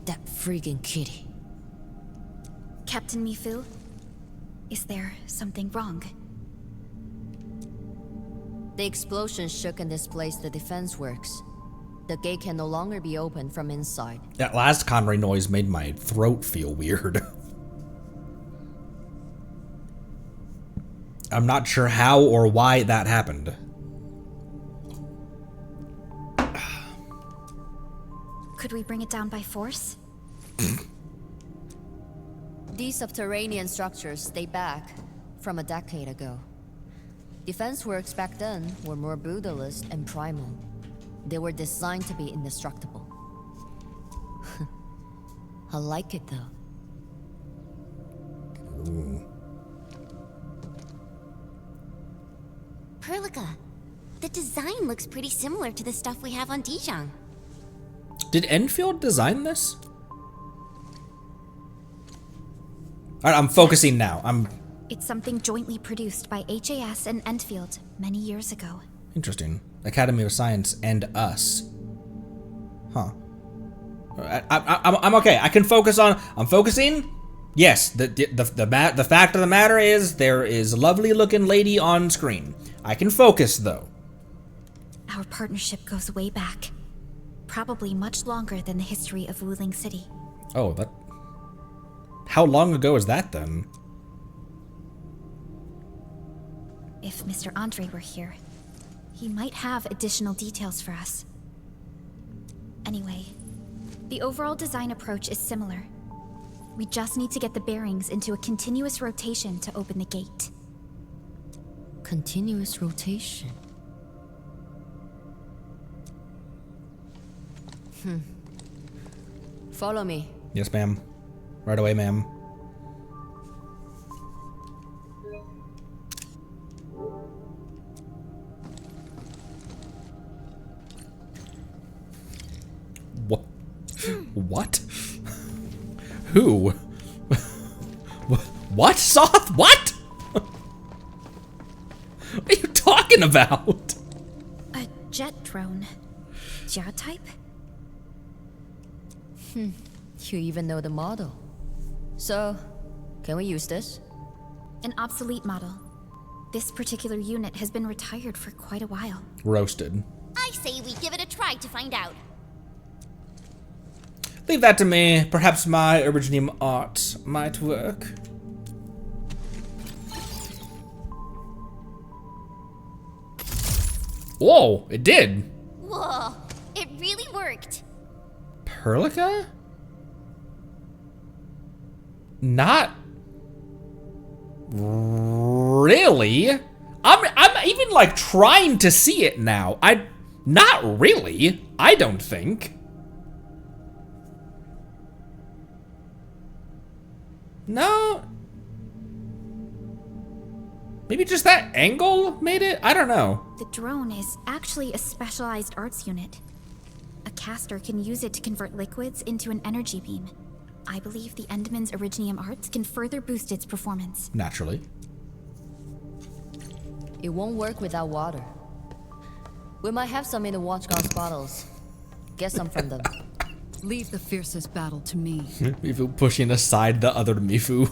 That freaking kitty. Captain Mifu, is there something wrong? The explosion shook and displaced the defense works. The gate can no longer be opened from inside. That last Conray noise made my throat feel weird. I'm not sure how or why that happened. Could we bring it down by force? These subterranean structures date back from a decade ago. Defense works back then were more brutalist and primal. They were designed to be indestructible. I like it though. Ooh. Perlica, the design looks pretty similar to the stuff we have on Dijon. Did Enfield design this? Alright, I'm focusing now. It's something jointly produced by HAS and Enfield many years ago. Interesting. Academy of Science and us. Huh. I'm okay. I can focus on. I'm focusing. Yes. The fact of the matter is there is a lovely looking lady on screen. I can focus though. Our partnership goes way back. Probably much longer than the history of Wuling City. Oh, that. How long ago is that then? If Mr. Andre were here, he might have additional details for us. Anyway, the overall design approach is similar. We just need to get the bearings into a continuous rotation to open the gate. Continuous rotation. Follow me. Yes, ma'am. Right away, ma'am. What? What? Who? What? Soth? What? What are you talking about? A jet drone. Jia type? You even know the model. So, can we use this? An obsolete model. This particular unit has been retired for quite a while. Roasted. I say we give it a try to find out. Leave that to me. Perhaps my original art might work. Whoa, it did. Whoa, it really worked. Perlica? Not really. I'm even like trying to see it now. Not really. I don't think. No. Maybe just that angle made it? I don't know. The drone is actually a specialized arts unit. A caster can use it to convert liquids into an energy beam. I believe the Endman's Originium arts can further boost its performance. Naturally. It won't work without water. We might have some in the Watchguard's bottles. Get some from them. Leave the fiercest battle to me. Mifu pushing aside the other Mifu.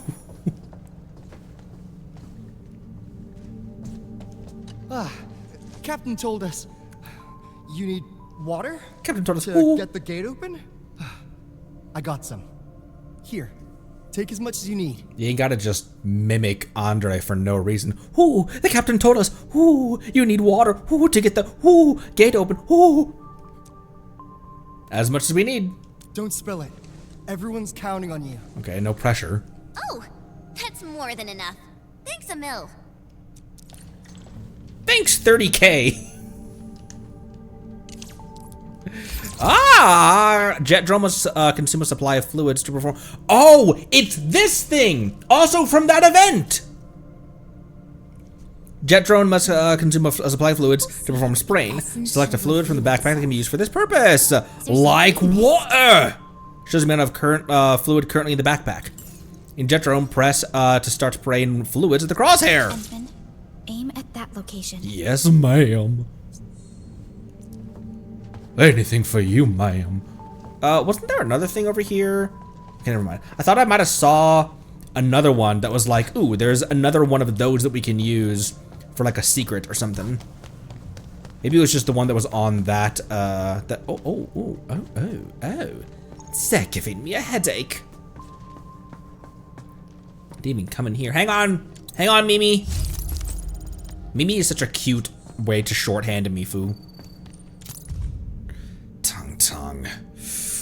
Captain told us. You need water? Captain told us to get the gate open? I got some. Here, take as much as you need. You ain't gotta just mimic Andre for no reason. Ooh, the captain told us. Ooh, you need water. Ooh, to get the gate open. Ooh. As much as we need. Don't spill it. Everyone's counting on you. Okay, no pressure. Oh, that's more than enough. Thanks, Emil. Thanks, 30K. Jet drone must consume a supply of fluids to perform. Oh, it's this thing. Also from that event. Jet drone must consume a supply of fluids to perform spraying. Select a fluid from the backpack that can be used for this purpose. Like water! Shows the amount of current fluid currently in the backpack. In jet drone, press to start spraying fluids at the crosshair. Husband, aim at that location. Yes, ma'am. Anything for you, ma'am. Wasn't there another thing over here? Okay, never mind. I thought I might have saw another one that was like, ooh, there's another one of those that we can use for like a secret or something. Maybe it was just the one that was on that, oh. It's giving me a headache. Didn't even come in here. Hang on, Mimi. Mimi is such a cute way to shorthand a Mifu. Tongue.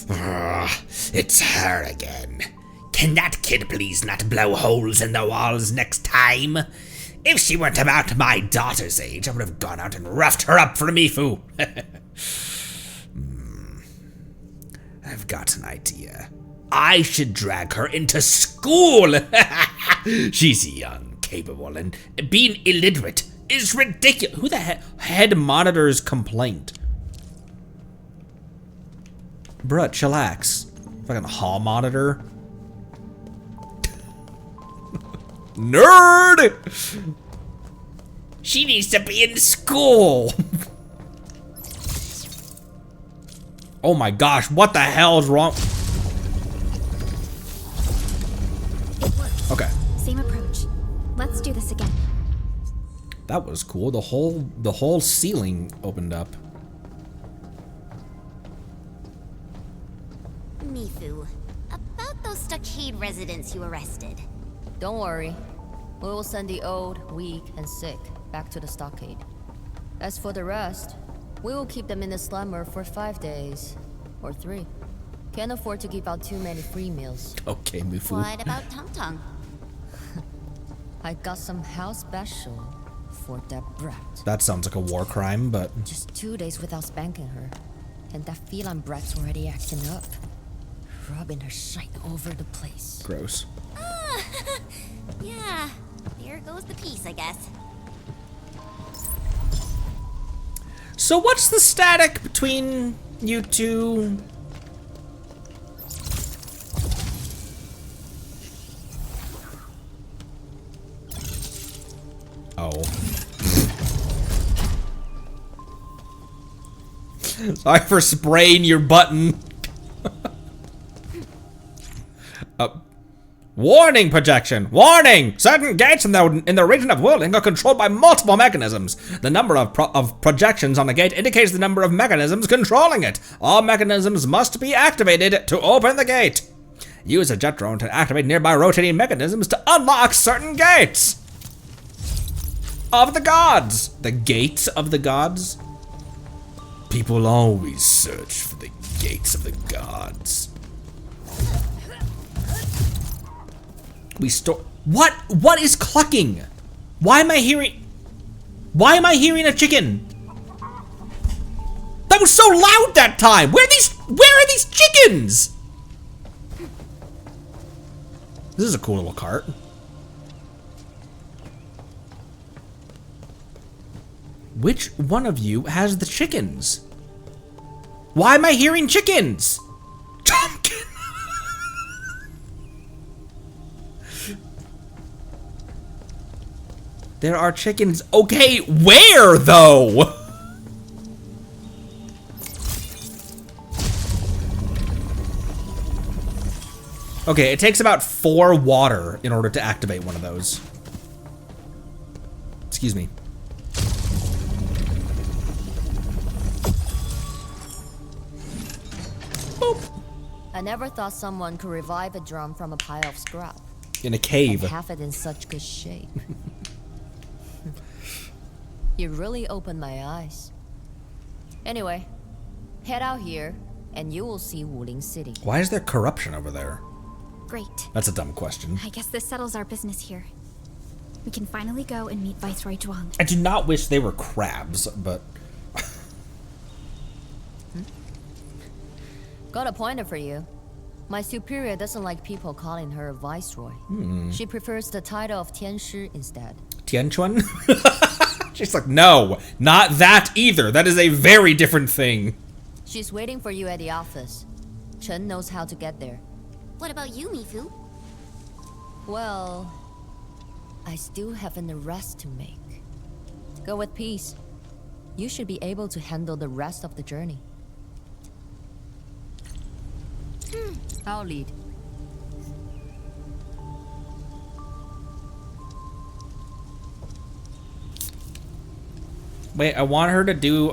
It's her again. Can that kid please not blow holes in the walls next time? If she weren't about my daughter's age, I would have gone out and roughed her up for a Mifu. I've got an idea. I should drag her into school. She's young, capable, and being illiterate is ridiculous. Who the head monitor's complaint? Bruh, chillax. Fucking hall monitor. Nerd! She needs to be in school. Oh my gosh, what the hell is wrong? It worked. Okay. Same approach. Let's do this again. That was cool. The whole ceiling opened up. Mifu, about those stockade residents you arrested. Don't worry. We will send the old, weak, and sick back to the stockade. As for the rest, we will keep them in the slumber for 5 days. Or 3. Can't afford to give out too many free meals. Okay, Mifu. What about Tung Tung? I got some house special for that brat. That sounds like a war crime, but... Just 2 days without spanking her. And that feline brat's already acting up. Rubbing her shite over the place. Gross. Yeah, there goes the piece, I guess. So what's the static between you two? Oh. Sorry for spraying your button. Warning projection! Warning! Certain gates in the region of Wuling are controlled by multiple mechanisms. The number of projections on a gate indicates the number of mechanisms controlling it. All mechanisms must be activated to open the gate. Use a jet drone to activate nearby rotating mechanisms to unlock certain gates of the gods. The gates of the gods? People always search for the gates of the gods. We store. What is clucking? Why am I hearing a chicken? That was so loud that time. Where are these chickens? This is a cool little cart. Which one of you has the chickens? Why am I hearing chickens? Pumpkin. There are chickens. Okay, where though? Okay, it takes about 4 water in order to activate one of those. Excuse me. Boop. I never thought someone could revive a drum from a pile of scrap. In a cave. And have it in such good shape. You really opened my eyes. Anyway, head out here, and you will see Wuling City. Why is there corruption over there? Great. That's a dumb question. I guess this settles our business here. We can finally go and meet Viceroy Zhuang. I do not wish they were crabs, but... Got a pointer for you. My superior doesn't like people calling her Viceroy. She prefers the title of Tianshi instead. Tianchuan? She's like, no, not that either. That is a very different thing. She's waiting for you at the office. Chen knows how to get there. What about you, Mifu? Well, I still have an arrest to make. Go with peace. You should be able to handle the rest of the journey. I'll lead. Wait, I want her to do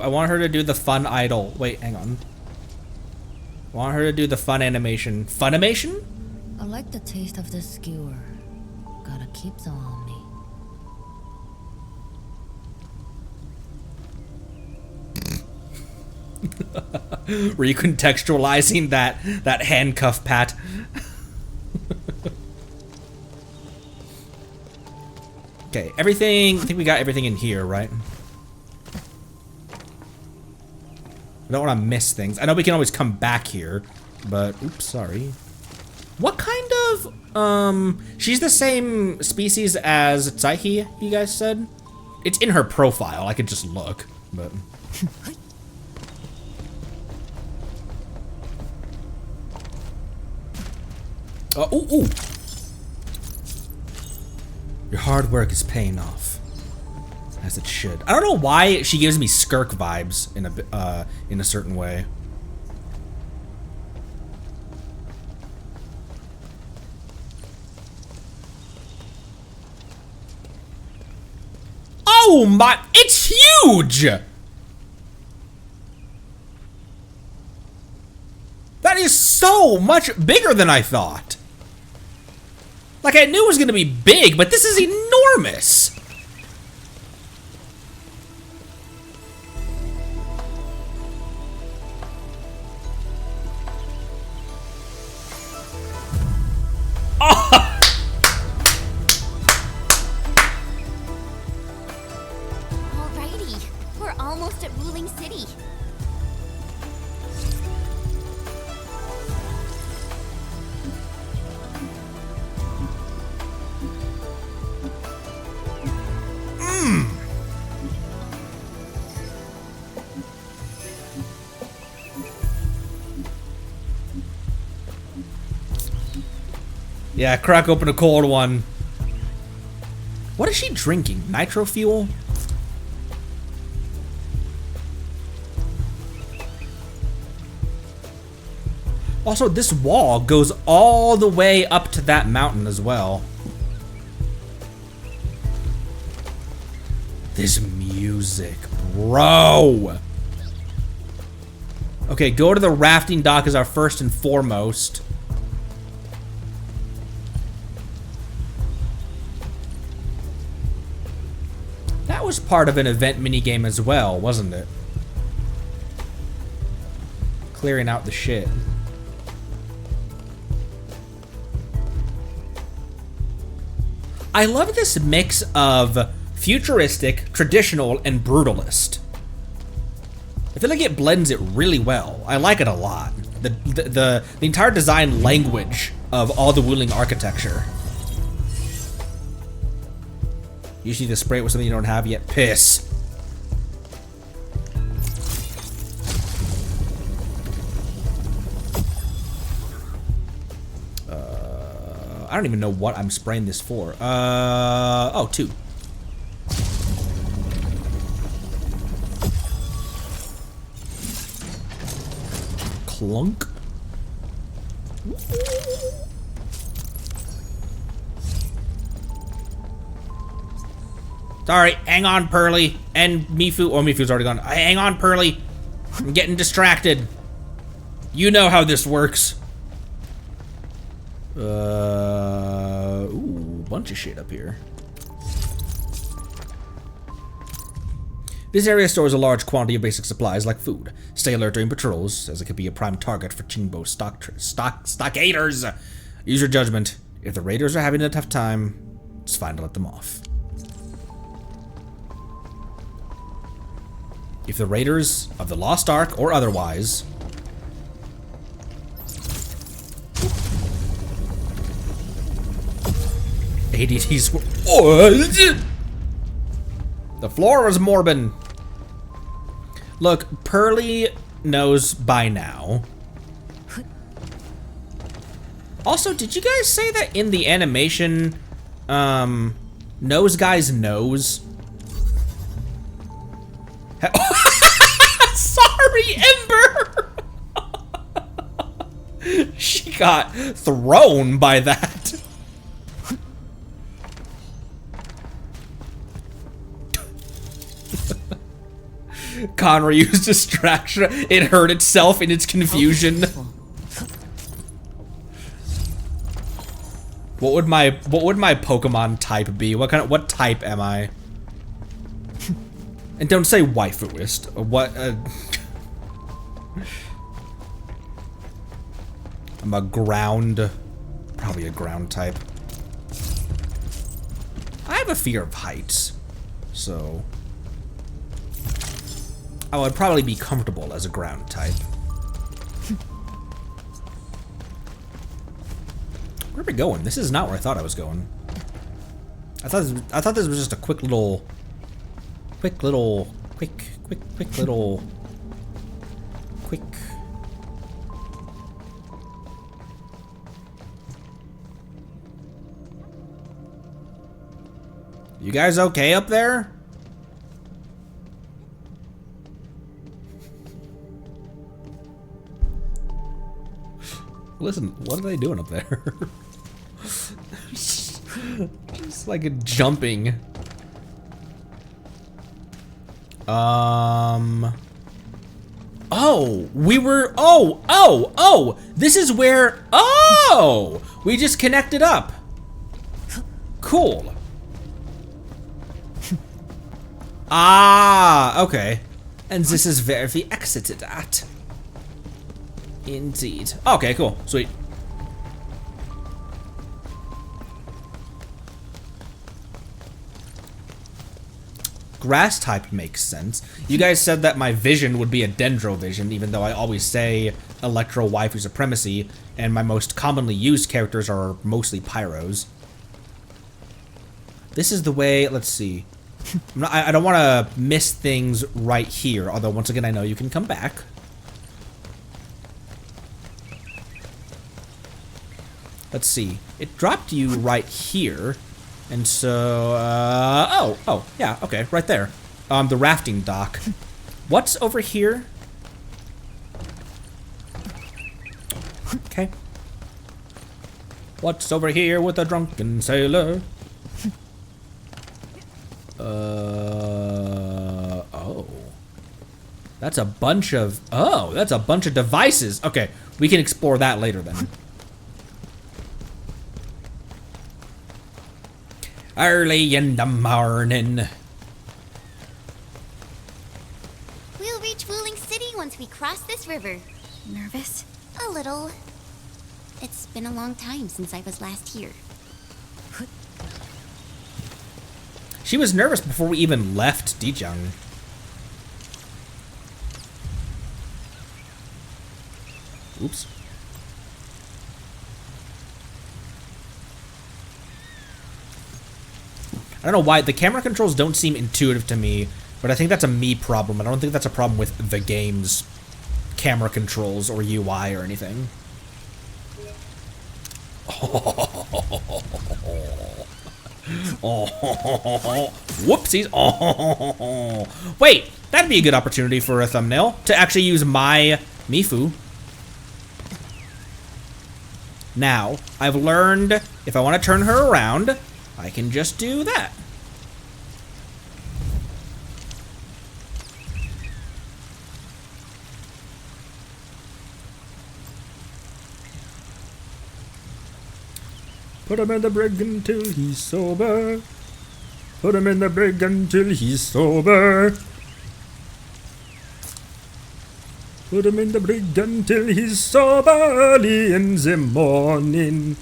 the fun idol. Wait, hang on. I want her to do the fun animation. Funimation? I like the taste of this skewer. Gotta keep some on me. Recontextualizing that handcuff pat. Okay, everything. I think we got everything in here, right? I don't want to miss things. I know we can always come back here, but oops, sorry. What kind of she's the same species as Tsaihi, you guys said? It's in her profile. I could just look, but ooh. Your hard work is paying off. As it should. I don't know why she gives me Skirk vibes in a certain way. Oh my, it's huge! That is so much bigger than I thought. Like, I knew it was gonna be big, but this is enormous. Alrighty, we're almost at Wuling City. Yeah, crack open a cold one. What is she drinking? Nitro fuel? Also, this wall goes all the way up to that mountain as well. This music, bro. Okay, go to the rafting dock as our first and foremost. That was part of an event minigame as well, wasn't it? Clearing out the shit. I love this mix of futuristic, traditional, and brutalist. I feel like it blends it really well. I like it a lot. The entire design language of all the Wuling architecture. Usually the spray it with something you don't have yet. Piss. I don't even know what I'm spraying this for. Oh, 2. Clunk. Sorry, hang on, Pearly. And Mifu. Oh, Mifu's already gone. Hang on, Pearly. I'm getting distracted. You know how this works. Ooh, bunch of shit up here. This area stores a large quantity of basic supplies like food. Stay alert during patrols, as it could be a prime target for Qingbo stockaders. Use your judgment. If the raiders are having a tough time, it's fine to let them off. If the raiders of the Lost Ark or otherwise ADTs were The floor was Morbin. Look, Pearly knows by now. Also, did you guys say that in the animation, Nose Guy's nose? Sorry, Ember! She got thrown by that. Conroy used distraction. It hurt itself in its confusion. What would my Pokemon type be? What type am I? And don't say waifuist. What? I'm a ground, probably a ground type. I have a fear of heights, so I would probably be comfortable as a ground type. Where are we going? This is not where I thought I was going. I thought this was just a quick little. You guys okay up there? Listen, what are they doing up there? Just like a jumping. Oh, we were, oh, this is where, we just connected up. Cool. Okay. And this is where we exited at. Indeed. Okay, cool. Sweet. Grass type makes sense. You guys said that my vision would be a Dendro vision, even though I always say Electro Waifu Supremacy, and my most commonly used characters are mostly Pyros. This is the way, let's see. I don't want to miss things right here, although once again I know you can come back. Let's see. It dropped you right here. And so, yeah, okay, right there. The rafting dock. What's over here? Okay. What's over here with a drunken sailor? Oh. That's a bunch of, that's a bunch of devices. Okay, we can explore that later then. Early in the morning. We'll reach Wuling City once we cross this river. Nervous? A little. It's been a long time since I was last here. She was nervous before we even left Dijang. Oops. I don't know why, the camera controls don't seem intuitive to me, but I think that's a me problem. I don't think that's a problem with the game's camera controls or UI or anything. Whoopsies. Wait, that'd be a good opportunity for a thumbnail, to actually use my Mifu. Now, I've learned if I want to turn her around, I can just do that. Put him in the brig until he's sober. Put him in the brig until he's sober. Put him in the brig until he's sober early in the morning.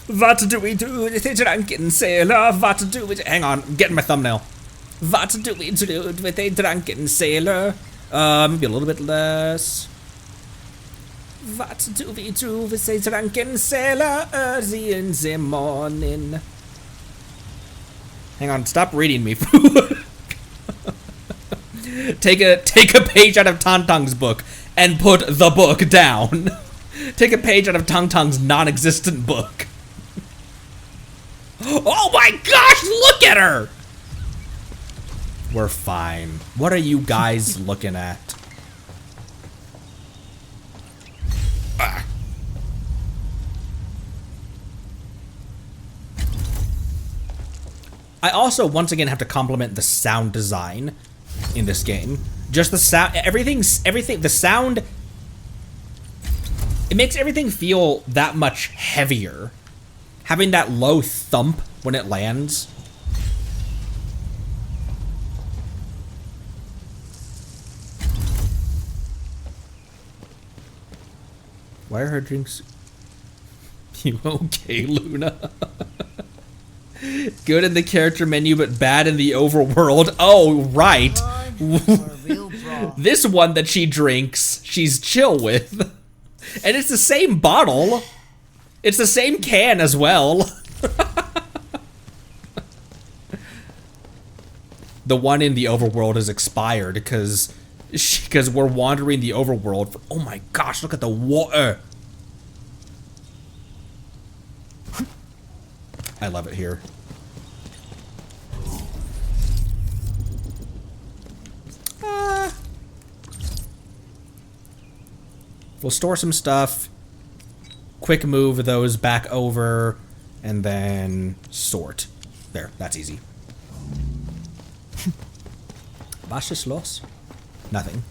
What do we do with a drunken sailor? What do we do? Hang on, I'm getting my thumbnail. What do we do with a drunken sailor? Maybe a little bit less. What do we do with a drunken sailor early in the morning? Hang on, stop reading me. Take a page out of Tantang's book and put the book down. Take a page out of Tantang's non-existent book. Oh my gosh, look at her! We're fine. What are you guys looking at? Ah. I also, once again, have to compliment the sound design in this game. Just the sound, everything, the sound, it makes everything feel that much heavier. Having that low thump when it lands. Why are her drinks? You okay, Luna? Good in the character menu, but bad in the overworld. Oh, right. This one that she drinks, she's chill with. And it's the same bottle. It's the same can as well. The one in the overworld is expired because we're wandering the overworld. Oh my gosh, look at the water. I love it here. We'll store some stuff. Quick move those back over. And then sort. There, that's easy. Was ist los? Nothing.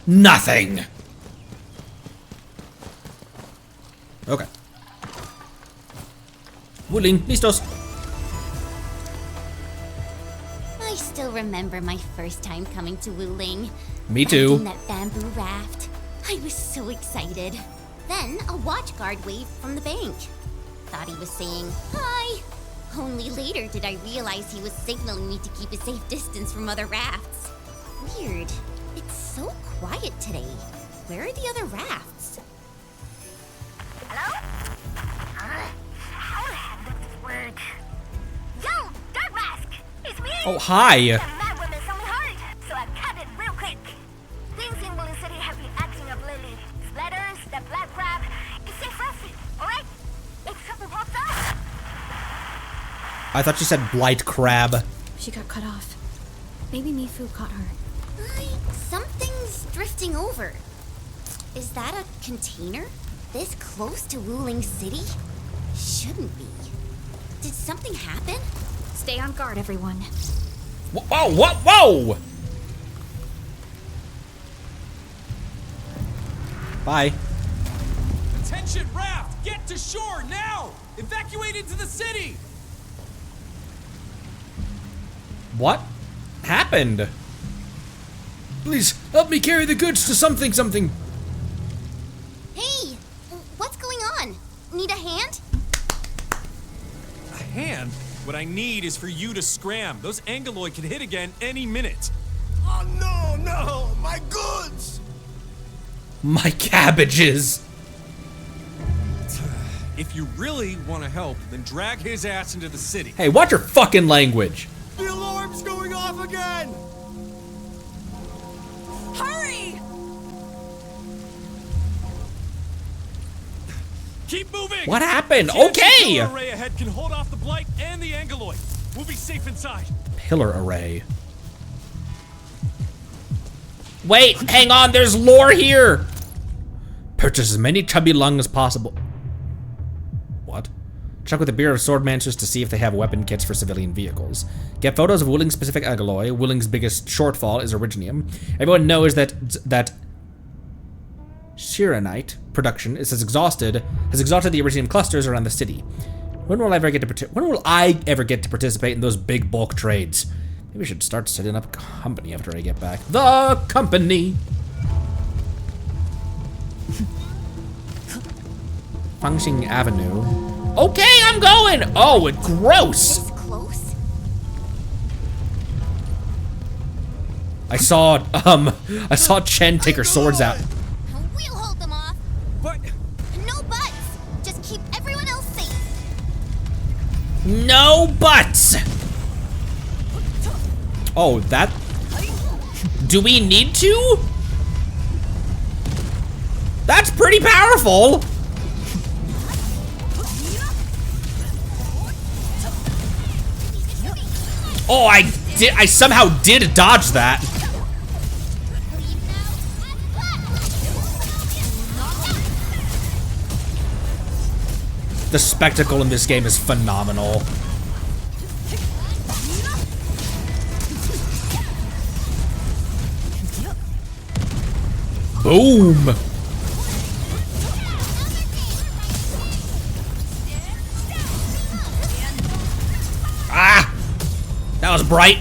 Nothing! Okay. Wuling, listos. I still remember my first time coming to Wuling. Me Back too. in that bamboo raft. I was so excited. Then a watch guard waved from the bank. Thought he was saying, hi. Only later did I realize he was signaling me to keep a safe distance from other rafts. Weird. It's so quiet today. Where are the other rafts? Hello? How the hell does this work? Yo, Dark Mask! It's me! Oh, hi. The mad woman sounded hard, so I cut it real quick. Things in Wuling City have been acting up lately. Splatters, the black crab. It's safe for us, alright? If something pops up. I thought you said blight crab. She got cut off. Maybe Mifu caught her. Something's drifting over. Is that a container? This close to Wuling City? Shouldn't be. Did something happen? Stay on guard, everyone. Whoa, whoa, whoa! Bye. Attention, raft! Get to shore now! Evacuate into the city! What happened? Please, help me carry the goods to something. Hey! What's going on? Need a hand? A hand? What I need is for you to scram. Those Angeloid could hit again any minute. Oh no, my goods! My cabbages. If you really want to help, then drag his ass into the city. Hey, watch your fucking language. The alarm's going off again! Hurry! Keep moving! What happened? The Okay! pillar array ahead can hold off the blight and the Angeloid. We'll be safe inside. Pillar array. Wait, hang on, there's lore here! Purchase as many chubby lung as possible. What? Check with the Bureau of Swordmasters to see if they have weapon kits for civilian vehicles. Get photos of Wuling's specific alloy. Wuling's biggest shortfall is Originium. Everyone knows that Shiranite production has exhausted the Originium clusters around the city. When will I ever get to participate in those big bulk trades? Maybe we should start setting up a company after I get back. The company. Fangyi Avenue. Okay, I'm going. Oh, it's gross. This close? I saw Chen take her swords out. We'll hold them off. But No buts. Just keep everyone else safe. No buts. Oh, that... Do we need to? That's pretty powerful. Oh, I somehow did dodge that. The spectacle in this game is phenomenal. Boom! Ah! That was bright.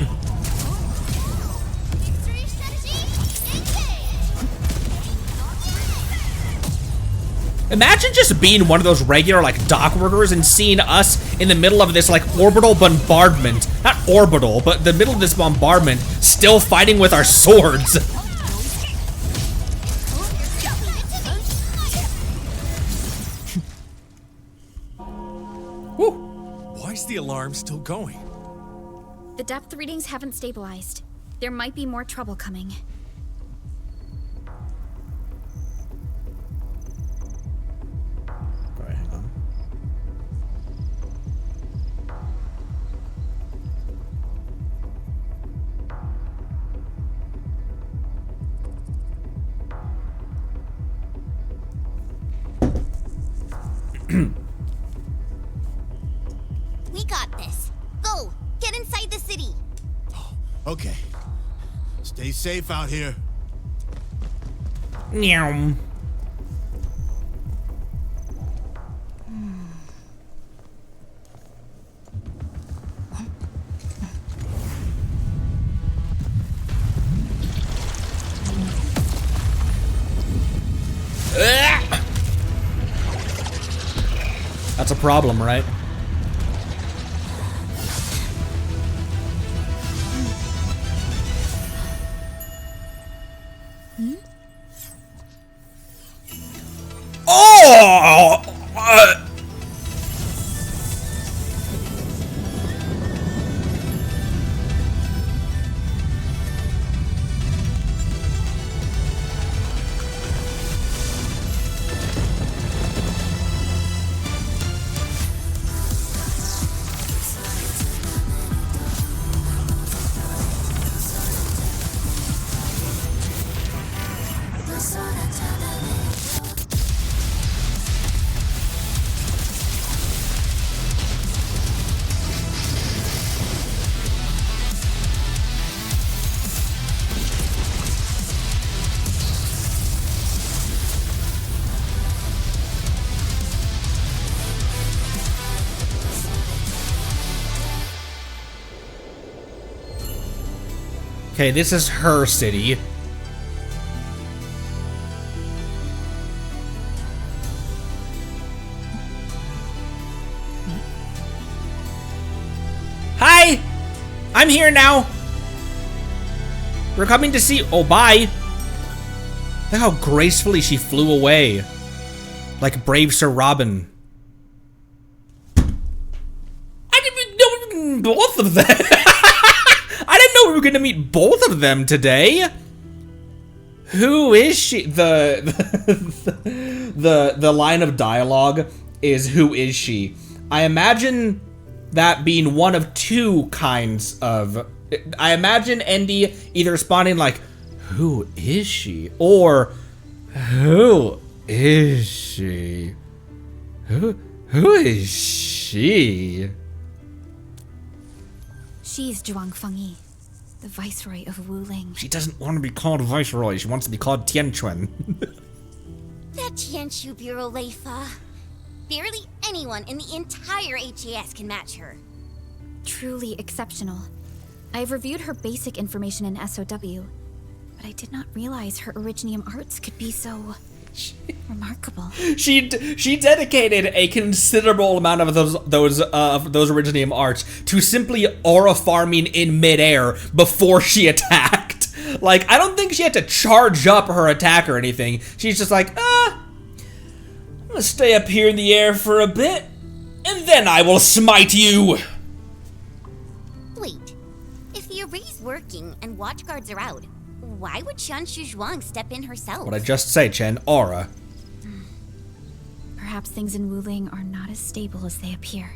Imagine just being one of those regular, like, dock workers and seeing us in the middle of this, like, orbital bombardment. Not orbital, but the middle of this bombardment, still fighting with our swords. Why is the alarm still going? The depth readings haven't stabilized. There might be more trouble coming. Alright, hang on. We got this. Go! Get inside the city! Okay. Stay safe out here. Meow. That's a problem, right? Oh! Okay, this is her city. Hi! I'm here now. We're coming to see. Oh, bye. Look how gracefully she flew away. Like brave Sir Robin. I didn't know both of them. I didn't know we were gonna meet both of them today. Who is she? The line of dialogue is who is she? I imagine that being one of two kinds of. I imagine Endy either responding like, "Who is she?" or "Who is she? Who is she?" She's Zhuang Fangyi, the Viceroy of Wuling. She doesn't want to be called Viceroy. She wants to be called Tianquan. That Tianshu Bureau Leifa. Barely anyone in the entire HAS can match her. Truly exceptional. I've reviewed her basic information in SOW, but I did not realize her Originium arts could be so remarkable. She dedicated a considerable amount of those Originium arts to simply aura farming in midair before she attacked. Like, I don't think she had to charge up her attack or anything. She's just like, I'm gonna stay up here in the air for a bit, and then I will smite you. Wait, if If the array's working and watchguards are out, why would Qianshu Zhuang step in herself? What I just say, Chen, aura. Perhaps things in Wuling are not as stable as they appear.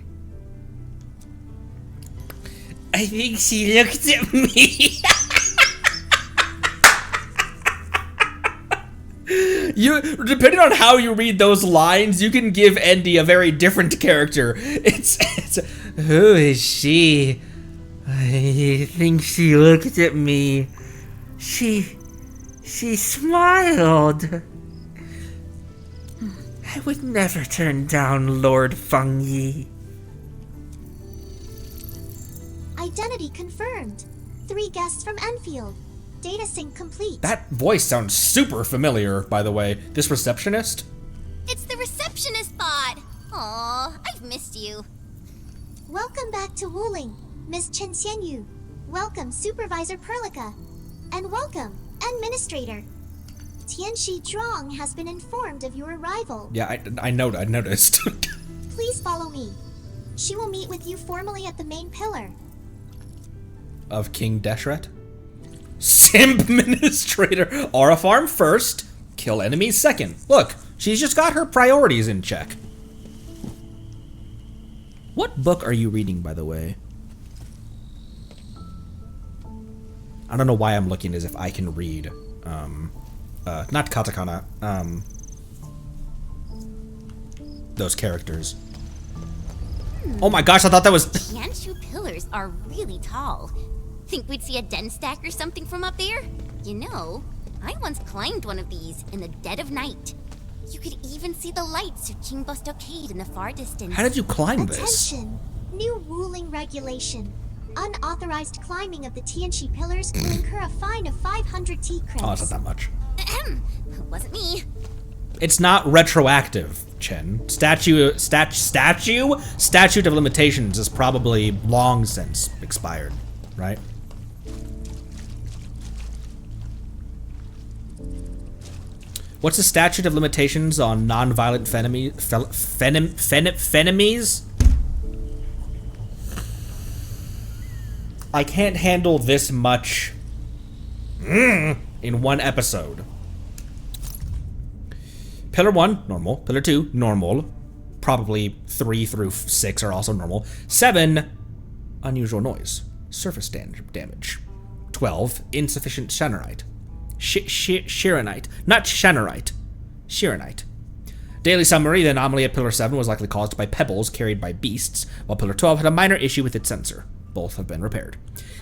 I think she looked at me. You, depending on how you read those lines, you can give Endy a very different character. It's who is she? I think she looked at me. She smiled. I would never turn down Lord Fangyi. Identity confirmed. 3 guests from Enfield. Data sync complete. That voice sounds super familiar, by the way. This receptionist? It's the receptionist bot. Aw, I've missed you. Welcome back to Wuling, Miss Chen Xianyu. Welcome, Supervisor Perlica. And welcome, Administrator. Tianshi Zhuang has been informed of your arrival. Yeah, I noticed. Please follow me. She will meet with you formally at the main pillar. Of King Deshret? Simp Administrator. Aura farm first, kill enemies second. Look, she's just got her priorities in check. What book are you reading, by the way? I don't know why I'm looking as if I can read. Not katakana. Those characters. Oh my gosh, I thought that was... Qianshu pillars are really tall. Think we'd see a den stack or something from up there? You know, I once climbed one of these in the dead of night. You could even see the lights of Qingbo Stockade in the far distance. How did you climb this? Attention! New ruling regulation. Unauthorized climbing of the Tianshi pillars will incur a fine of 500 T credits. Oh, it's not that much. Wasn't me. It's not retroactive, Chen. Statute of limitations is probably long since expired, right? What's the statute of limitations on non-violent phenemies? I can't handle this much in one episode. Pillar 1, normal. Pillar 2, normal. Probably 3 through 6 are also normal. 7, unusual noise. Surface damage. 12, insufficient Shanarite. Shiranite. Not Shanarite. Shiranite. Daily summary, the anomaly at Pillar 7 was likely caused by pebbles carried by beasts, while Pillar 12 had a minor issue with its sensor. Both have been repaired.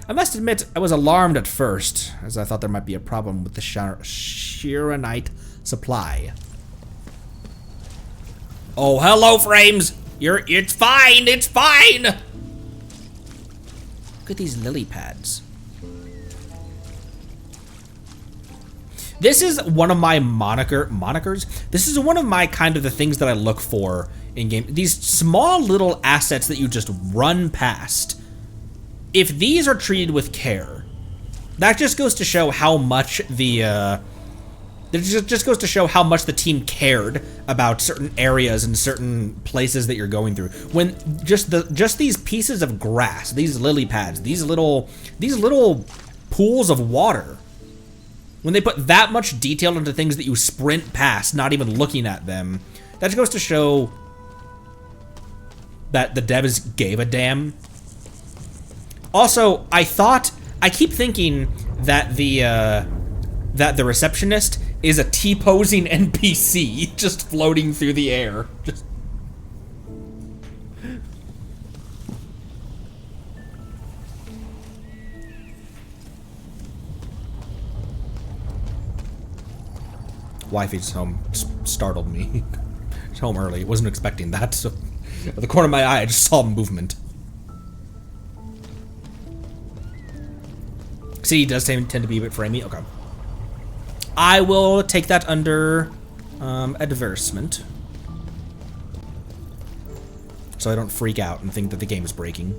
I must admit, I was alarmed at first, as I thought there might be a problem with the Shiranite supply. Oh, hello, Frames! It's fine! It's fine! Look at these lily pads. This is one of my monikers. This is one of my kind of the things that I look for in game. These small little assets that you just run past. If these are treated with care, that just goes to show how much the just goes to show how much the team cared about certain areas and certain places that you're going through. When just these pieces of grass, these lily pads, these little pools of water. When they put that much detail into things that you sprint past, not even looking at them, that just goes to show that the devs gave a damn. Also, I keep thinking that the receptionist is a T-posing NPC just floating through the air. Just... Wifey's home startled me. She's home early. Wasn't expecting that, so at the corner of my eye, I just saw movement. See, he does tend to be a bit framey. Okay. I will take that under adversement, so I don't freak out and think that the game is breaking.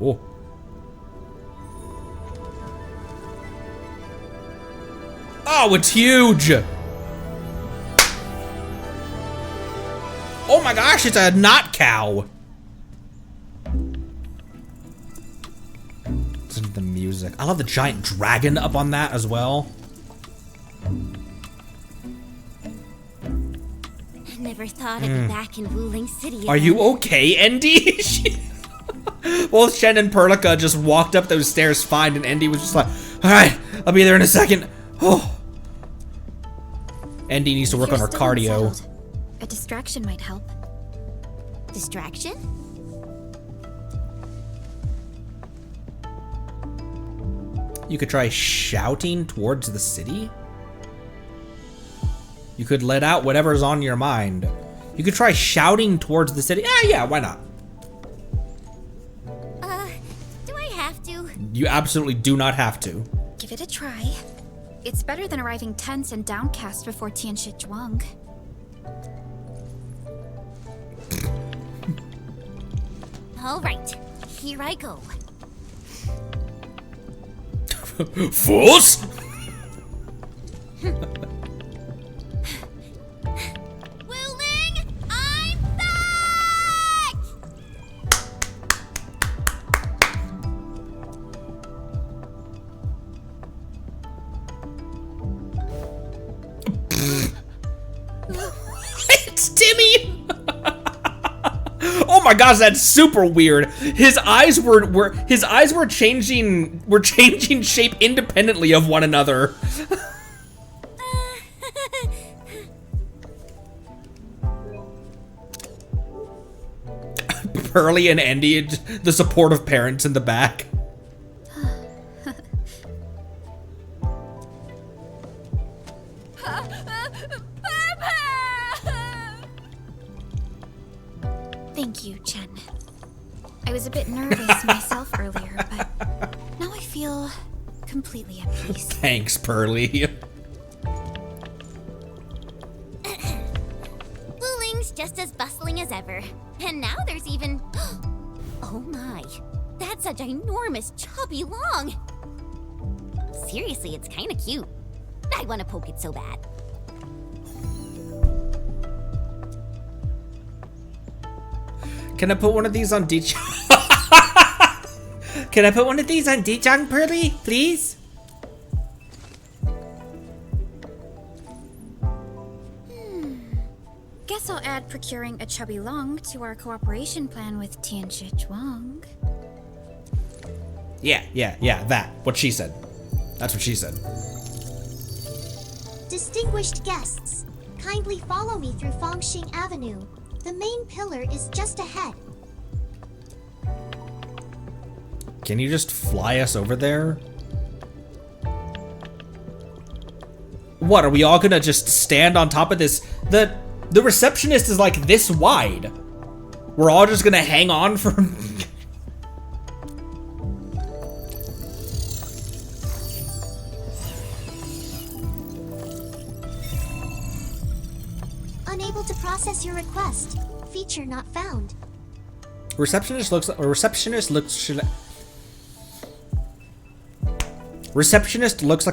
Oh. Oh, it's huge! Oh my gosh, it's a not cow. Listen to the music. I love the giant dragon up on that as well. I never thought I'd be back in Wuling City. Are you okay, Andy? Both Shen and Perlica just walked up those stairs fine, and Andy was just like, alright, I'll be there in a second. Oh. Andy needs to work on her cardio. Unsettled, a distraction might help. Distraction? You could try shouting towards the city. You could let out whatever's on your mind. You could try shouting towards the city. Yeah, why not? Do I have to? You absolutely do not have to. Give it a try. It's better than arriving tense and downcast before Tianshi Zhuang. All right, here I go. Fools! Wuling, I'm back! It's Timmy! Oh my gosh, that's super weird. His eyes were changing shape independently of one another. Pearly and Andy, the supportive parents in the back. Thank you, Chen. I was a bit nervous myself earlier, but now I feel completely at peace. Thanks, Pearly. Wuling's just as bustling as ever. And now there's even... Oh my, that's a ginormous chubby long. Seriously, it's kinda cute. I wanna poke it so bad. Can I put one of these on Dichang? Can I put one of these on Dichang, Pearly, please? Guess I'll add procuring a chubby long to our cooperation plan with Tianshi Zhuang. Yeah, that. What she said. That's what she said. Distinguished guests, kindly follow me through Fangxing Avenue. The main pillar is just ahead. Can you just fly us over there? What, are we all gonna just stand on top of this? The receptionist is like this wide. We're all just gonna hang on for... Unable to process your request. Feature not found. Receptionist looks like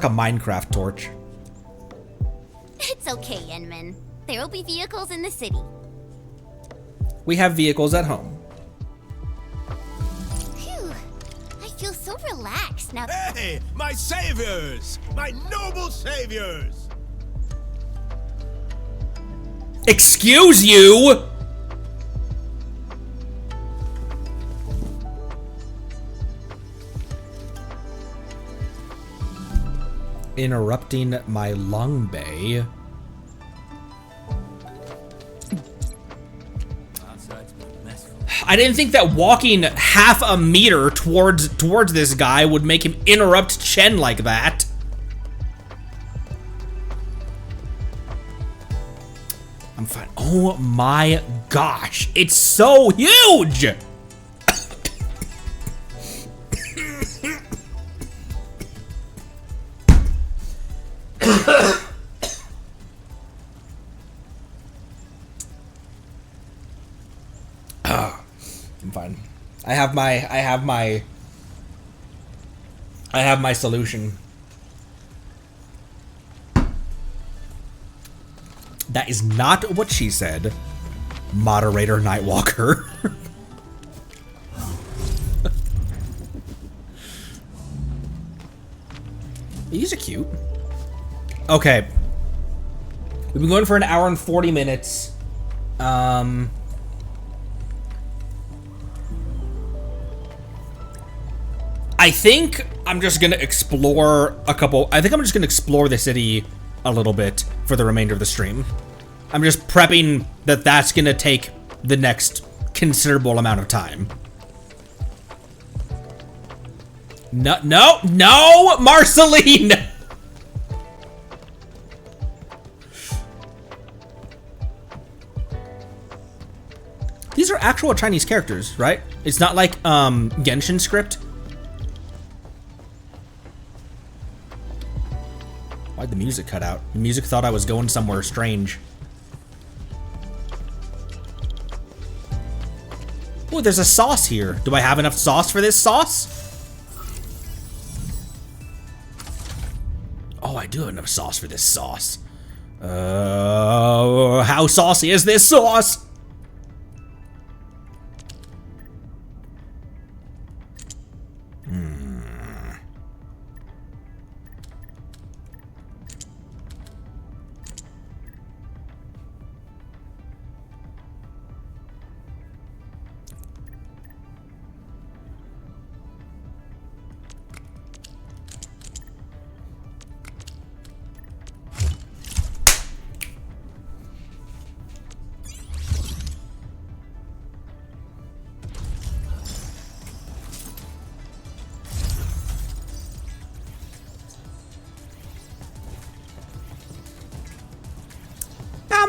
a Minecraft torch. It's okay, Inman. There will be vehicles in the city. We have vehicles at home. Phew. I feel so relaxed now. Hey, my saviors! My noble saviors! Excuse you! Interrupting my lung bay. I didn't think that walking half a meter towards this guy would make him interrupt Chen like that. I'm fine. Oh my gosh, it's so huge! I'm fine. I have my solution. That is not what she said. Moderator Nightwalker. These are cute. Okay. We've been going for an hour and 40 minutes. I think I'm just gonna explore I think I'm just gonna explore the city a little bit for the remainder of the stream. I'm just prepping that that's gonna take the next considerable amount of time. No, Marceline! These are actual Chinese characters, right? It's not like, Genshin script. Why'd the music cut out? The music thought I was going somewhere strange. Oh, there's a sauce here. Do I have enough sauce for this sauce? Oh, I do have enough sauce for this sauce. How saucy is this sauce?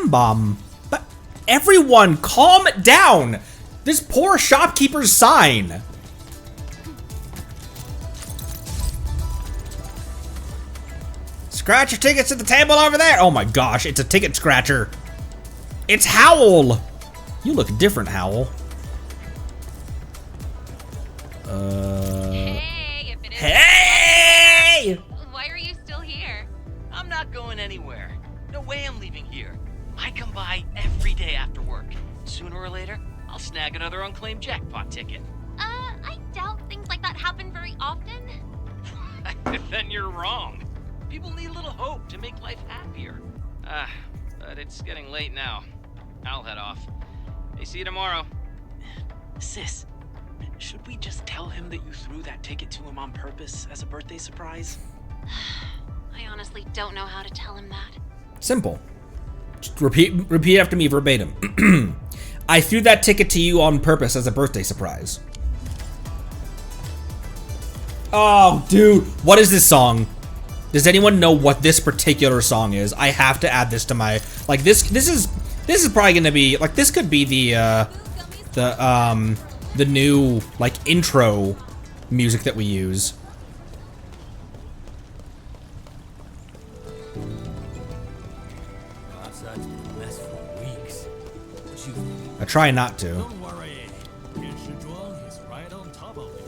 Bomb. But everyone, calm down. This poor shopkeeper's sign. Scratch your tickets at the table over there. Oh my gosh, it's a ticket scratcher. It's Howl. You look different, Howl. Hey, if it is. Hey! Why are you still here? I'm not going anywhere. No way I'm leaving here. I come by every day after work. Sooner or later, I'll snag another unclaimed jackpot ticket. I doubt things like that happen very often. Then you're wrong. People need a little hope to make life happier. But it's getting late now. I'll head off. Hey, see you tomorrow. Sis, should we just tell him that you threw that ticket to him on purpose as a birthday surprise? I honestly don't know how to tell him that. Simple. Just repeat after me verbatim. I threw that ticket to you on purpose as a birthday surprise. Oh, dude. What is this song? Does anyone know what this particular song is? I have to add this to my, like, this is probably gonna be, like, this could be the new, like, intro music that we use. I try not to. Don't worry. Is right on top of it.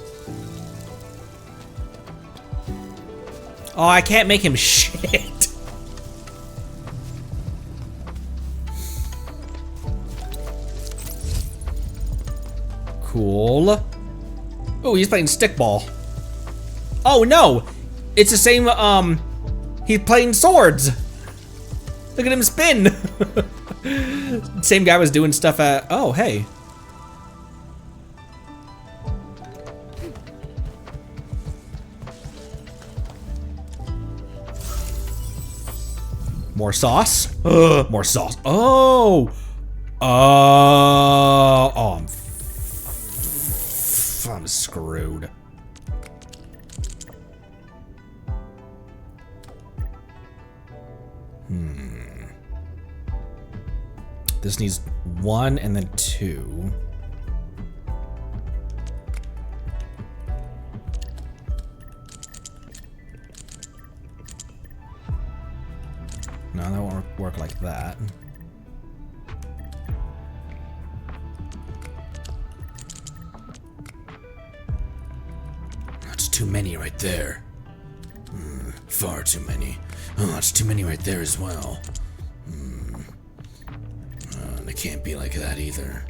Oh, I can't make him shit. Cool. Oh, he's playing stickball. Oh no, it's the same. He's playing swords. Look at him spin. Same guy was doing stuff at. Oh, hey. More sauce. More sauce. Oh. Oh, I'm screwed. This needs 1 and then 2. No, that won't work like that. That's too many right there. Far too many. Oh, that's too many right there as well. can't be like that either.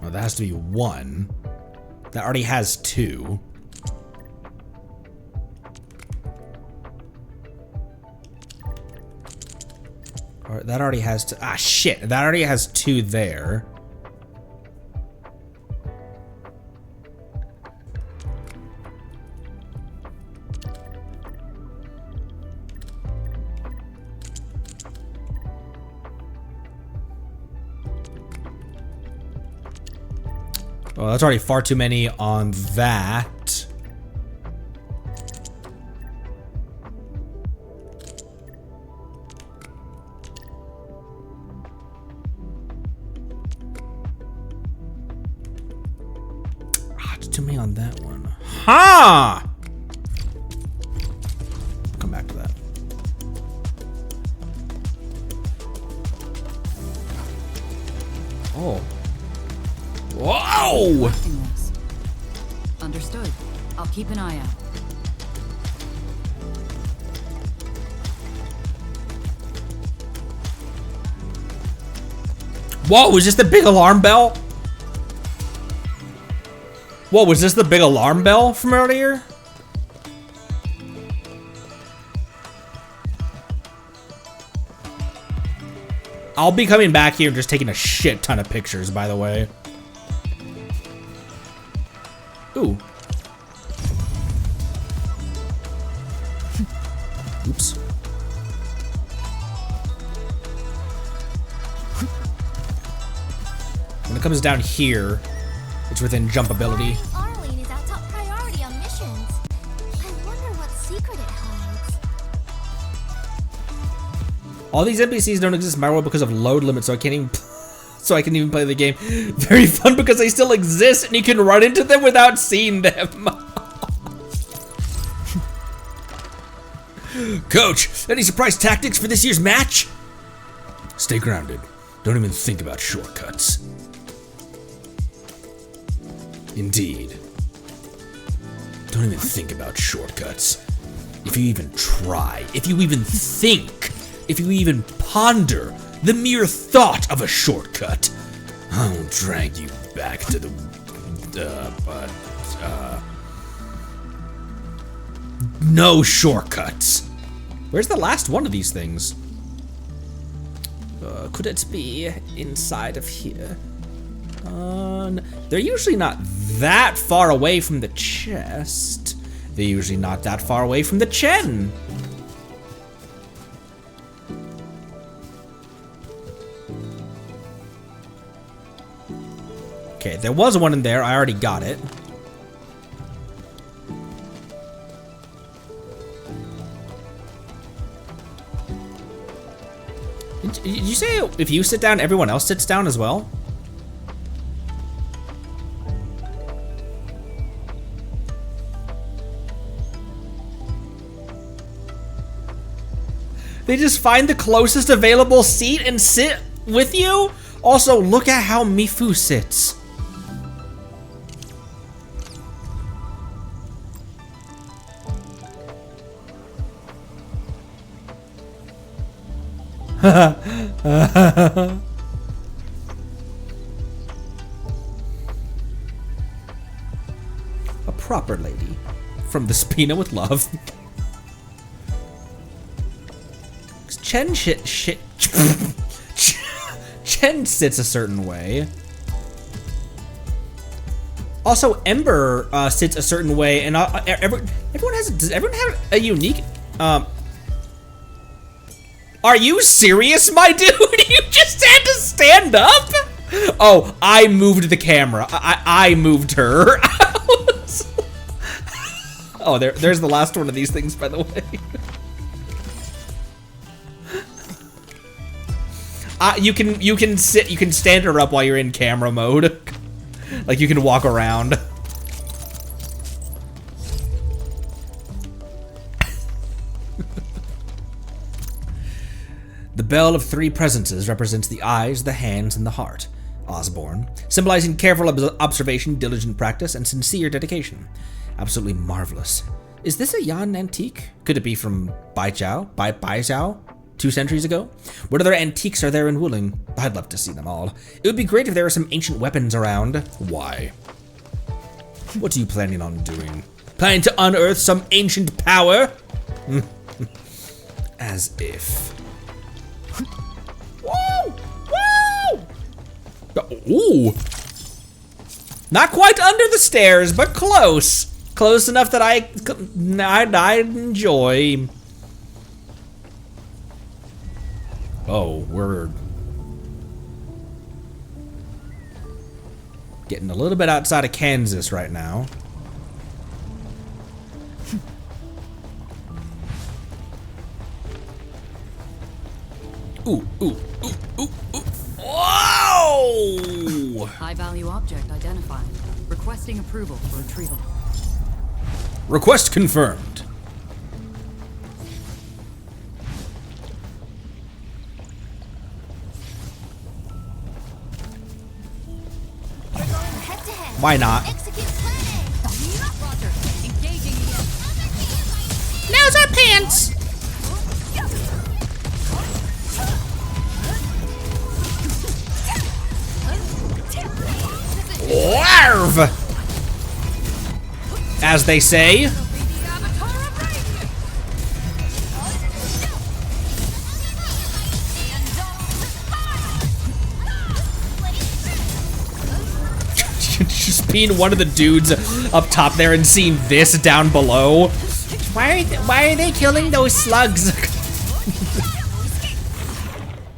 Well, that has to be one. That already has two. Or that already has two. Ah, shit. That already has two there. Well, that's already far too many on that. Ah, it's too many on that one. Ha! Come back to that. Oh. Whoa! Collecting this. Understood. I'll keep an eye out. Whoa, was this the big alarm bell? Whoa, was this the big alarm bell from earlier? I'll be coming back here and just taking a shit ton of pictures, by the way. Ooh. Oops. When it comes down here, it's within jump ability. Arlene is our top priority on missions. I wonder what secret it hides. All these NPCs don't exist in my world because of load limits, so I can't even play the game. Very fun because they still exist and you can run into them without seeing them. Coach, any surprise tactics for this year's match? Stay grounded. Don't even think about shortcuts. Indeed. Don't even think about shortcuts. If you even try, if you even think, if you even ponder the mere thought of a shortcut, I will drag you back to the... no shortcuts. Where's the last one of these things? Could it be inside of here? They're usually not that far away from the chest. They're usually not that far away from the Chen. Okay, there was one in there. I already got it. Did you say if you sit down, everyone else sits down as well? They just find the closest available seat and sit with you? Also, look at how Mifu sits. A proper lady. From the Spina with love. Chen Chen sits a certain way. Also, Ember sits a certain way, and everyone has. Does everyone have a unique? Are you serious, my dude? You just had to stand up? Oh, I moved the camera. I moved her. Oh, there's the last one of these things, by the way. You can sit, you can stand her up while you're in camera mode. Like you can walk around. The bell of three presences represents the eyes, the hands, and the heart. Osborne, symbolizing careful observation, diligent practice, and sincere dedication. Absolutely marvelous. Is this a Yan antique? Could it be from Baijiao? 2 centuries ago? What other antiques are there in Wuling? I'd love to see them all. It would be great if there were some ancient weapons around. Why? What are you planning on doing? Planning to unearth some ancient power? As if. Whoa! Whoa! Ooh! Not quite under the stairs, but close. Close enough that I'd enjoy. Oh, we're getting a little bit outside of Kansas right now. Ooh, ooh, ooh, ooh, ooh. Whoa! High-value object identified. Requesting approval for retrieval. Request confirmed. We're going head to head. Why not? Execute plan. Roger. Engaging the Now's our pants! Larv! As they say. Just being one of the dudes up top there and seeing this down below. Why are they killing those slugs?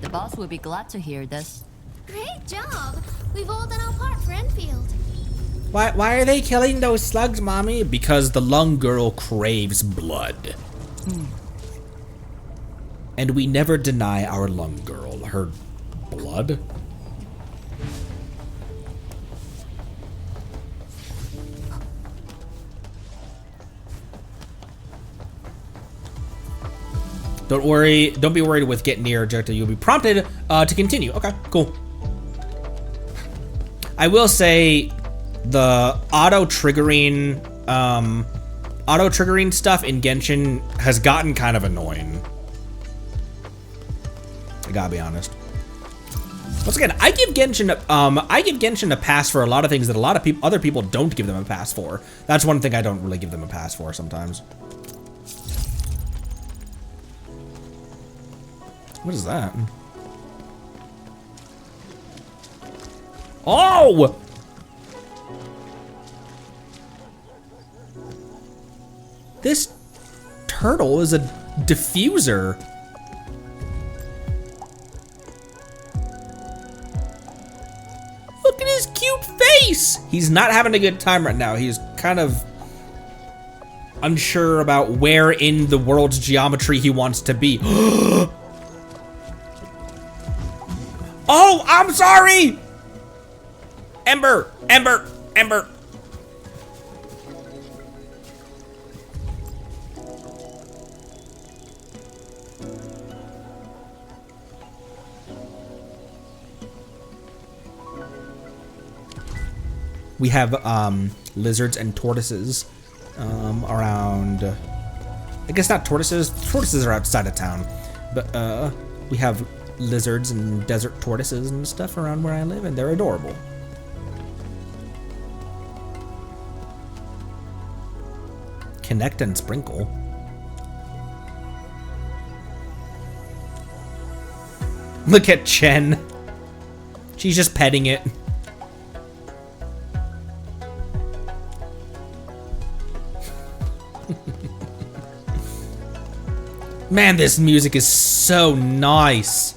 The boss will be glad to hear this. Great job. We've all done our part for Enfield. Why are they killing those slugs, Mommy? Because the lung girl craves blood. And we never deny our lung girl her blood. Don't worry, don't be worried with getting near objective. You'll be prompted to continue. Okay, cool. I will say the auto-triggering stuff in Genshin has gotten kind of annoying. I gotta be honest. Once again, I give Genshin a pass for a lot of things that a lot of other people don't give them a pass for. That's one thing I don't really give them a pass for sometimes. What is that? Oh! This turtle is a diffuser. Look at his cute face! He's not having a good time right now. He's kind of unsure about where in the world's geometry he wants to be. Oh, I'm sorry! Ember, Ember, Ember. We have lizards and tortoises around. I guess not tortoises. Tortoises are outside of town, but we have lizards and desert tortoises and stuff around where I live, and they're adorable. Connect and sprinkle. Look at Chen. She's just petting it. Man, this music is so nice.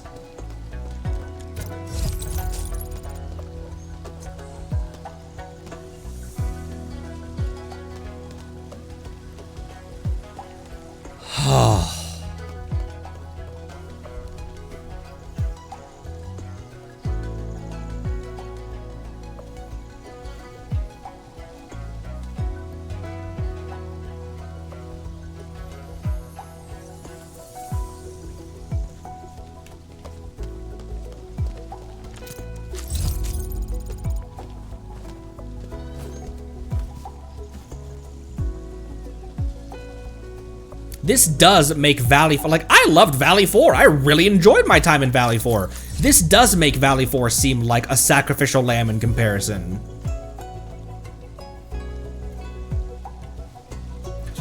this does make Valley 4, like, I loved Valley 4. I really enjoyed my time in Valley 4. This does make Valley 4 seem like a sacrificial lamb in comparison.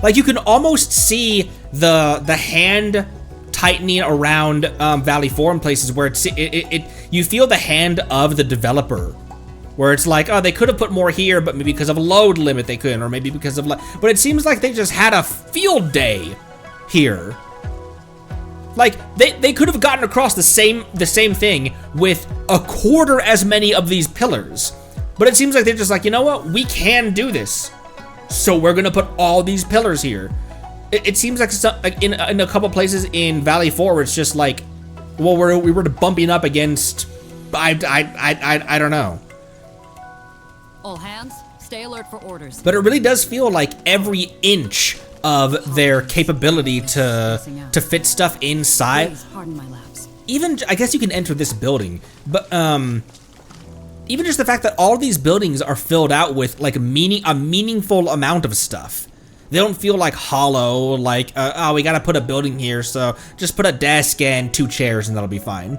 Like, you can almost see the hand tightening around Valley 4 in places where you feel the hand of the developer, where it's like, oh, they could have put more here, but maybe because of a load limit they couldn't, or maybe because of, but it seems like they just had a field day here. Like, they could have gotten across the same thing with a quarter as many of these pillars, but it seems like they're just like, you know what, we can do this, so we're gonna put all these pillars here. It seems like in a couple places in Valley 4 where it's just like, well, we were bumping up against, I don't know. All hands, stay alert for orders. But it really does feel like every inch of their capability to fit stuff inside. Please pardon my lapse. Even, I guess you can enter this building, but even just the fact that all these buildings are filled out with like a meaningful amount of stuff. They don't feel like hollow, like, oh, we gotta put a building here, so just put a desk and 2 chairs and that'll be fine.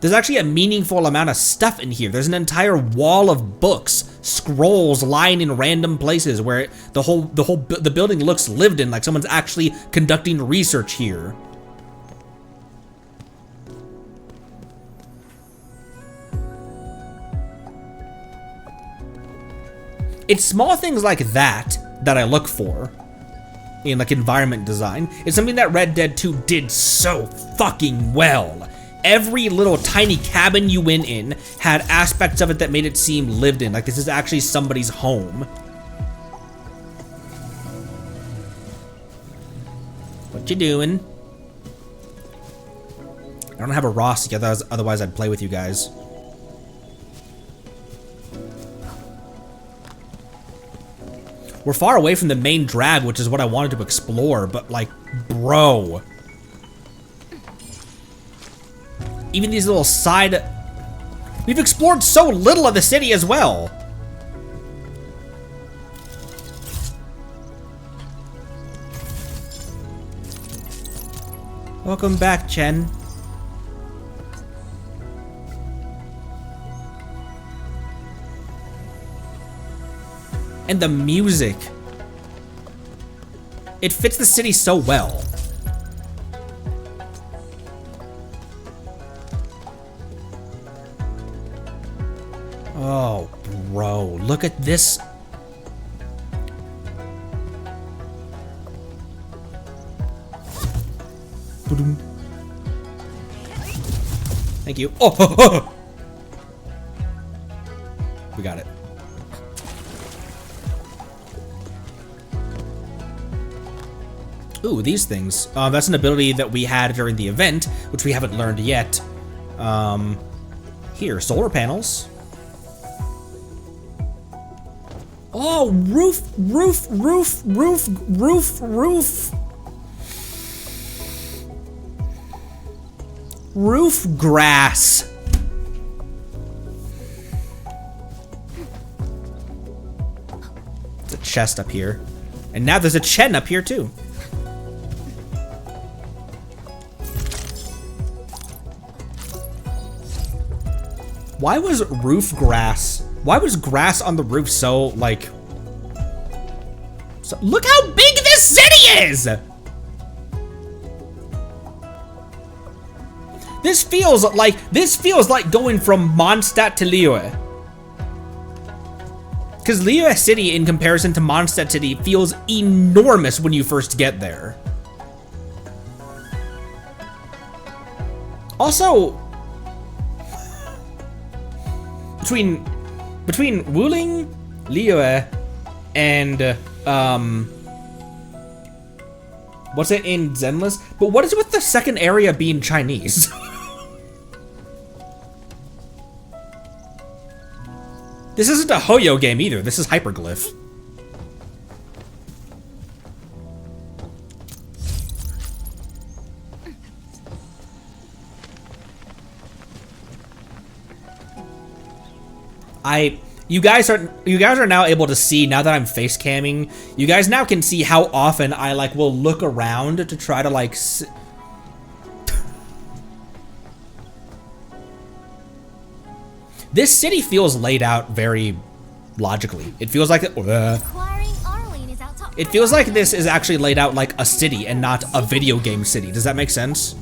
There's actually a meaningful amount of stuff in here. There's an entire wall of books, scrolls lying in random places where the building looks lived in, like someone's actually conducting research here. It's small things like that I look for in like environment design. It's something that Red Dead 2 did so fucking well. Every little tiny cabin you went in had aspects of it that made it seem lived in, like this is actually somebody's home. What you doing? I don't have a Ross yet, otherwise I'd play with you guys. We're far away from the main drag, which is what I wanted to explore, but like, bro. Even these little side... We've explored so little of the city as well. Welcome back, Chen. And the music. It fits the city so well. Oh, bro, look at this. Thank you. Oh, we got it. Ooh, these things. That's an ability that we had during the event, which we haven't learned yet. Here, solar panels. Oh, roof. Roof grass. There's a chest up here. And now there's a Chen up here too. Why was why was grass on the roof so, like... So, look how big this city is! This feels like going from Mondstadt to Liyue. Because Liyue City, in comparison to Mondstadt City, feels enormous when you first get there. Also... Between Wuling, Liyue, and what's it in Zenless? But what is it with the second area being Chinese? This isn't a Hoyo game either. This is Hyperglyph. You guys are now able to see, now that I'm face camming, you guys now can see how often I like will look around to try to like This city feels laid out very logically. It feels like it feels like this is actually laid out like a city and not a video game city. Does that make sense?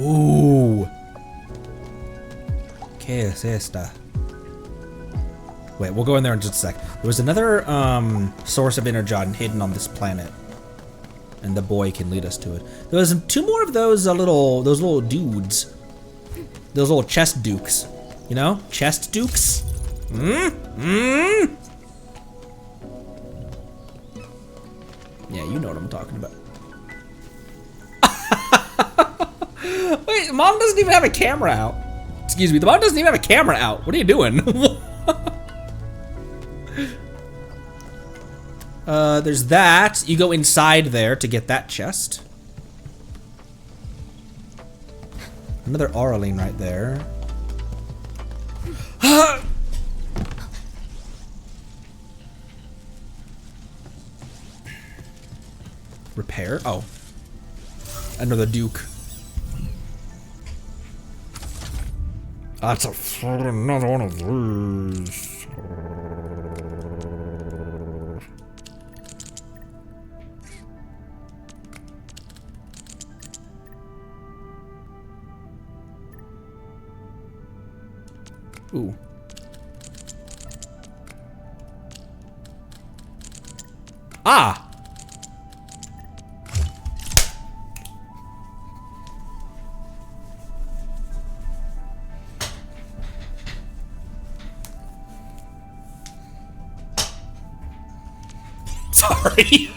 Ooh. ¿Qué es esta? Wait, we'll go in there in just a sec. There was another source of energon hidden on this planet, and the boy can lead us to it. There was 2 more of those little dudes, those little chest dukes, you know, chest dukes. Yeah, you know what I'm talking about. Wait, Mom doesn't even have a camera out. Excuse me, the mom doesn't even have a camera out. What are you doing? There's that. You go inside there to get that chest. Another Auraline right there. Repair? Oh. Another Duke. That's another one of these. Ooh. Ah! Sorry.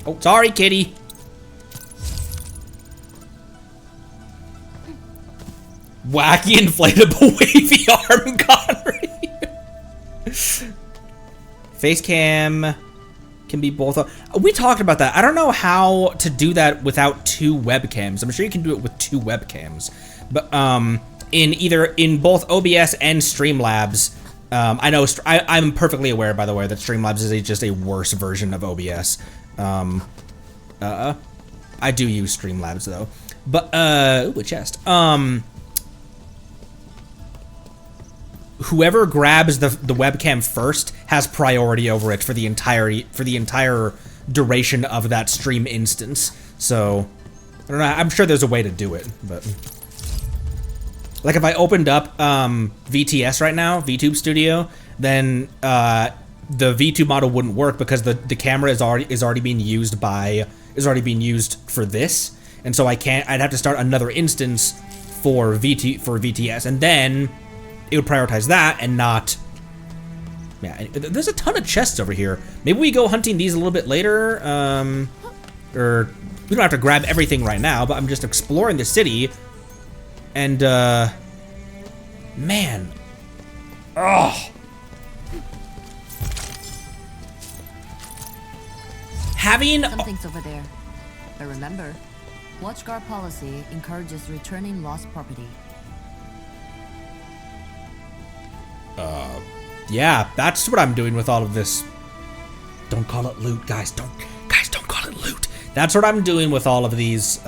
Oh, sorry, kitty. Wacky inflatable wavy arm Connery. Face cam can be both. We talked about that. I don't know how to do that without 2 webcams. I'm sure you can do it with 2 webcams. But in both OBS and Streamlabs, I know I'm perfectly aware, by the way, that Streamlabs is just a worse version of OBS. I do use Streamlabs though, but ooh, a chest. Whoever grabs the webcam first has priority over it for the entire duration of that stream instance. So I don't know. I'm sure there's a way to do it, but. Like if I opened up VTS right now, VTube Studio, then the VTube model wouldn't work because the camera is already being used for this, and so I'd have to start another instance for VTS, and then it would prioritize that and not. Yeah, there's a ton of chests over here. Maybe we go hunting these a little bit later, or we don't have to grab everything right now. But I'm just exploring the city. And, man. Oh. Something's over there. But remember, Watchguard policy encourages returning lost property. Yeah, that's what I'm doing with all of this. Don't call it loot, guys. Don't call it loot. That's what I'm doing with all of these,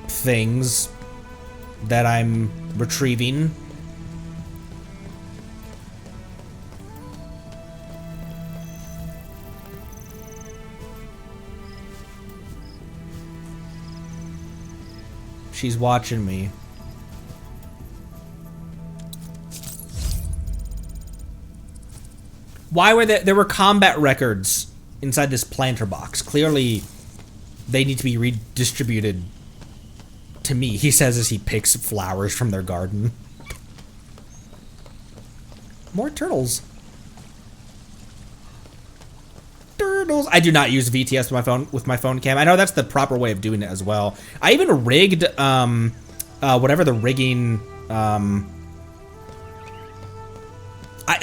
things that I'm retrieving. She's watching me. Why were there were combat records inside this planter box? Clearly they need to be redistributed to me, he says as he picks flowers from their garden. More turtles. Turtles. I do not use VTS with my phone cam. I know that's the proper way of doing it as well. I even rigged whatever the rigging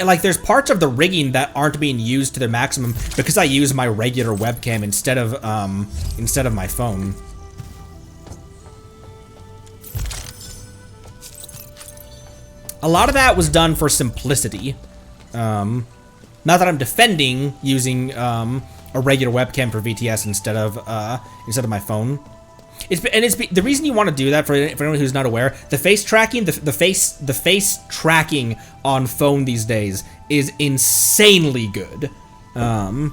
like there's parts of the rigging that aren't being used to their maximum because I use my regular webcam instead of my phone. A lot of that was done for simplicity. Not that I'm defending using a regular webcam for VTS instead of my phone. The reason you want to do that, for anyone who's not aware, the face tracking, the face tracking on phone these days is insanely good. Oh,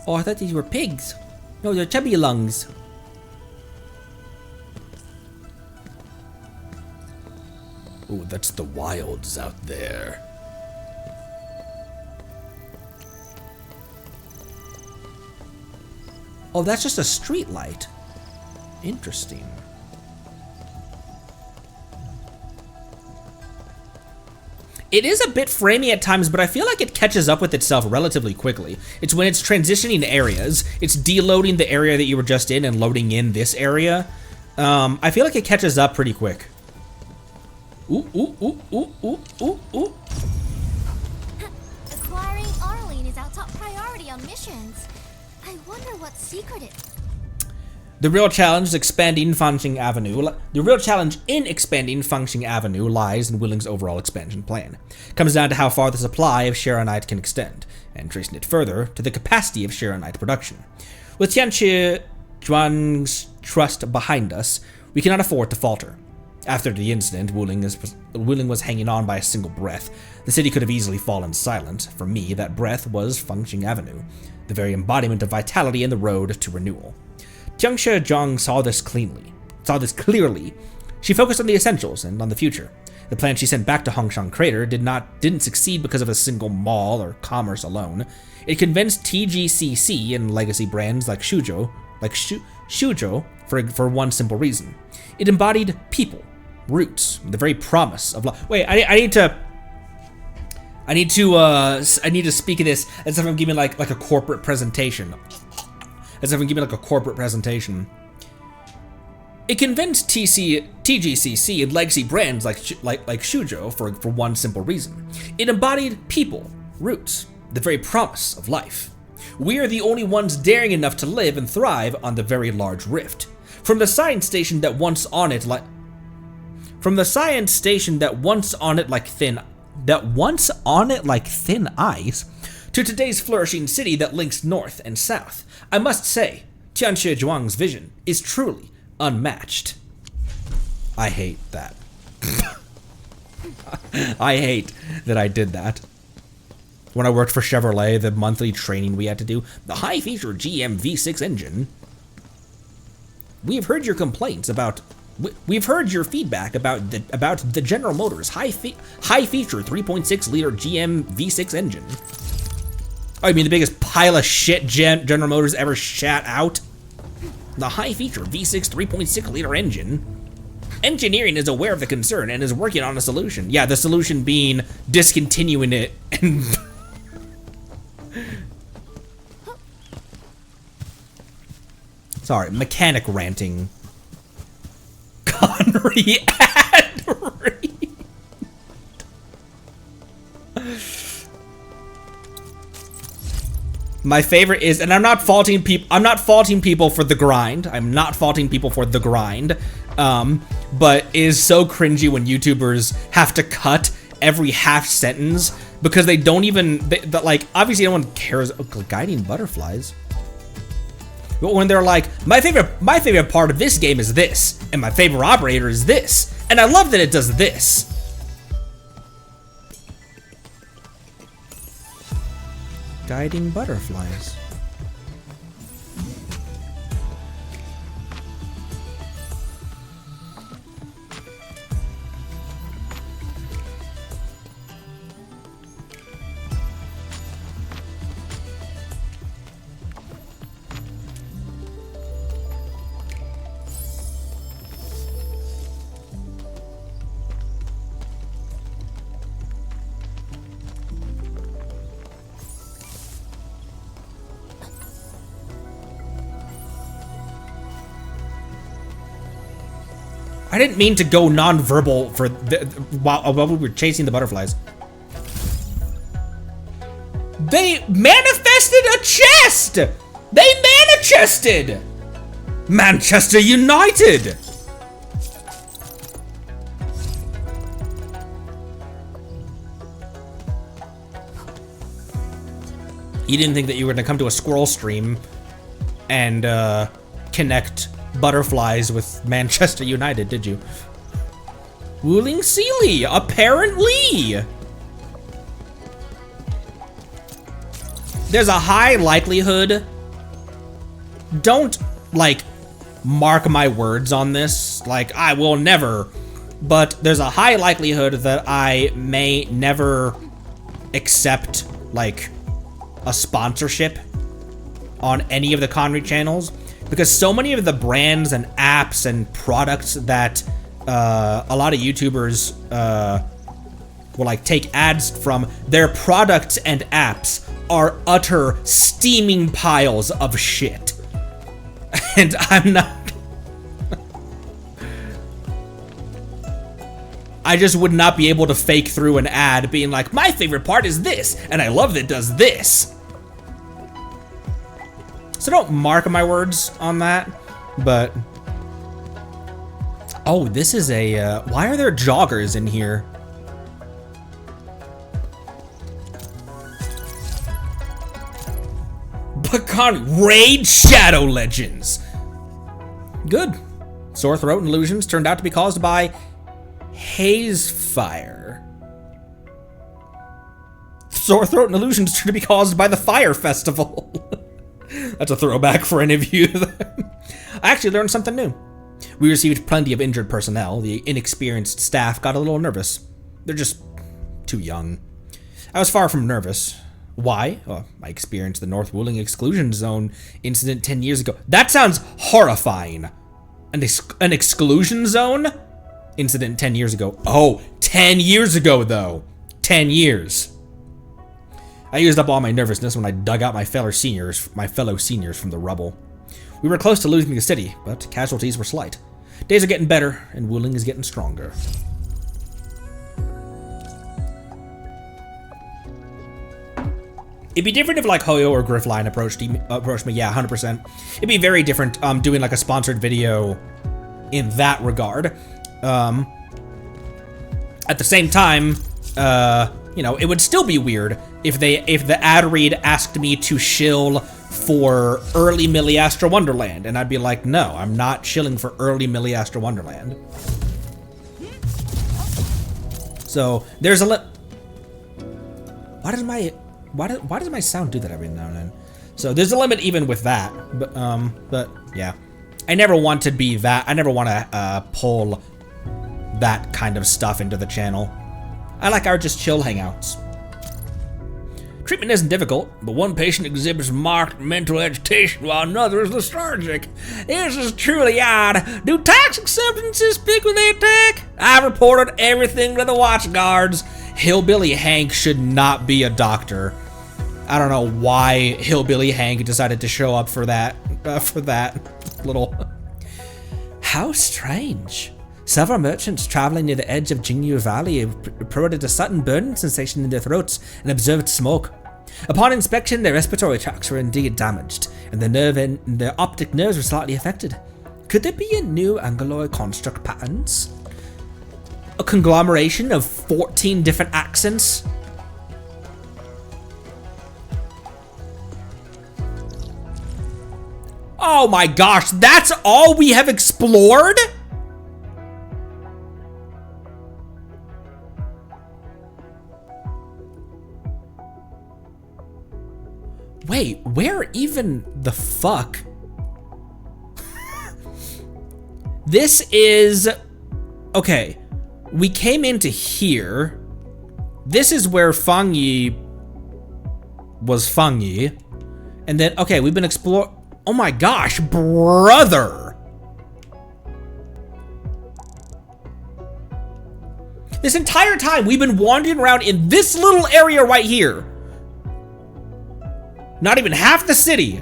I thought these were pigs. No, they're chubby lungs. Oh, that's the wilds out there. Oh, that's just a street light. Interesting. It is a bit framey at times, but I feel like it catches up with itself relatively quickly. It's when it's transitioning areas, it's deloading the area that you were just in and loading in this area. I feel like it catches up pretty quick. Ooh, ooh, ooh, ooh, ooh, ooh, ooh. Acquiring Arlene is our top priority on missions. I wonder what secret it. The real challenge in expanding Fangyi Avenue lies in Wuling's overall expansion plan. It comes down to how far the supply of Sharonite can extend, and tracing it further to the capacity of Sharonite production. With Tianchi Zhuang's trust behind us, we cannot afford to falter. After the incident, Wuling was hanging on by a single breath. The city could have easily fallen silent. For me, that breath was Fangyi Avenue, the very embodiment of vitality and the road to renewal. Tianxia Zhang saw this clearly. She focused on the essentials and on the future. The plan she sent back to Hongshan Crater didn't succeed because of a single mall or commerce alone. It convinced TGCC and legacy brands like Shuzhou for one simple reason. It embodied people, roots, the very promise of life. Wait, I need to speak of this as if I'm giving like a corporate presentation. As if I'm giving like a corporate presentation. It convinced TGCC and legacy brands like Shuzhou for one simple reason. It embodied people, roots, the very promise of life. We are the only ones daring enough to live and thrive on the very large rift. From the science station that once on it like thin ice, to today's flourishing city that links north and south, I must say, Tianxia Zhuang's vision is truly unmatched. I hate that. I hate that I did that. When I worked for Chevrolet, the monthly training we had to do, the high-feature GM V6 engine. We've heard your complaints about. We've heard your feedback about the General Motors high-feature 3.6-liter GM V6 engine. I mean, the biggest pile of shit General Motors ever shat out. The high-feature V6 3.6-liter engine. Engineering is aware of the concern and is working on a solution. Yeah, the solution being discontinuing it and. Sorry, mechanic ranting. Connery ad read. My favorite is, and I'm not faulting people for the grind. I'm not faulting people for the grind. But it is so cringy when YouTubers have to cut every half sentence because they don't even, like, obviously no one cares. Oh, guiding butterflies. But when they're like, my favorite part of this game is this, and my favorite operator is this, and I love that it does this. Guiding butterflies. I didn't mean to go non-verbal for while we were chasing the butterflies. They manifested a chest! They manifested! Manchester United! You didn't think that you were gonna come to a squirrel stream and connect butterflies with Manchester United, did you? Wuling Sealy, apparently! There's a high likelihood, don't, like, mark my words on this, like, I will never, but there's a high likelihood that I may never accept, like, a sponsorship on any of the Connery channels, because so many of the brands and apps and products that a lot of YouTubers will, like, take ads from, their products and apps are utter steaming piles of shit. And I'm not... I just would not be able to fake through an ad being like, my favorite part is this, and I love that it does this. So don't mark my words on that, but... Oh, this is a, why are there joggers in here? Pecan Raid Shadow Legends. Good. Sore throat and illusions turned out to be caused by haze fire. Sore throat and illusions turned to be caused by the fire festival. That's a throwback for any of you. I actually learned something new. We received plenty of injured personnel. The inexperienced staff got a little nervous. They're just too young. I was far from nervous. Why? Well, I experienced the North Wuling exclusion zone incident 10 years ago. That sounds horrifying. An exclusion zone incident 10 years ago. Oh, 10 years ago though. 10 years. I used up all my nervousness when I dug out my fellow seniors from the rubble. We were close to losing the city, but casualties were slight. Days are getting better, and Wuling is getting stronger. It'd be different if, like, Hoyo or Griffline approached me, yeah, 100%. It'd be very different doing, like, a sponsored video in that regard. At the same time, you know, it would still be weird if the ad read asked me to shill for early Milliastra Wonderland, and I'd be like, no, I'm not shilling for early Milliastra Wonderland. So there's a why does my sound do that every now and then? So there's a limit even with that, but yeah, I never want to be that. I never want to pull that kind of stuff into the channel. I like our just chill hangouts. Treatment isn't difficult, but one patient exhibits marked mental agitation while another is lethargic. This is truly odd. Do toxic substances peak when they attack? I've reported everything to the watchguards. Hillbilly Hank should not be a doctor. I don't know why Hillbilly Hank decided to show up for that little... How strange. Several merchants traveling near the edge of Jingyu Valley reported a sudden burning sensation in their throats and observed smoke. Upon inspection, their respiratory tracts were indeed damaged, and their optic nerves were slightly affected. Could there be a new Anguloid construct patterns? A conglomeration of 14 different accents? Oh my gosh, that's all we have explored? Wait, where even the fuck? This is... Okay, we came into here. This is where Fangyi was Fangyi. And then, okay, we've been exploring... Oh my gosh, brother! This entire time, we've been wandering around in this little area right here. Not even half the city.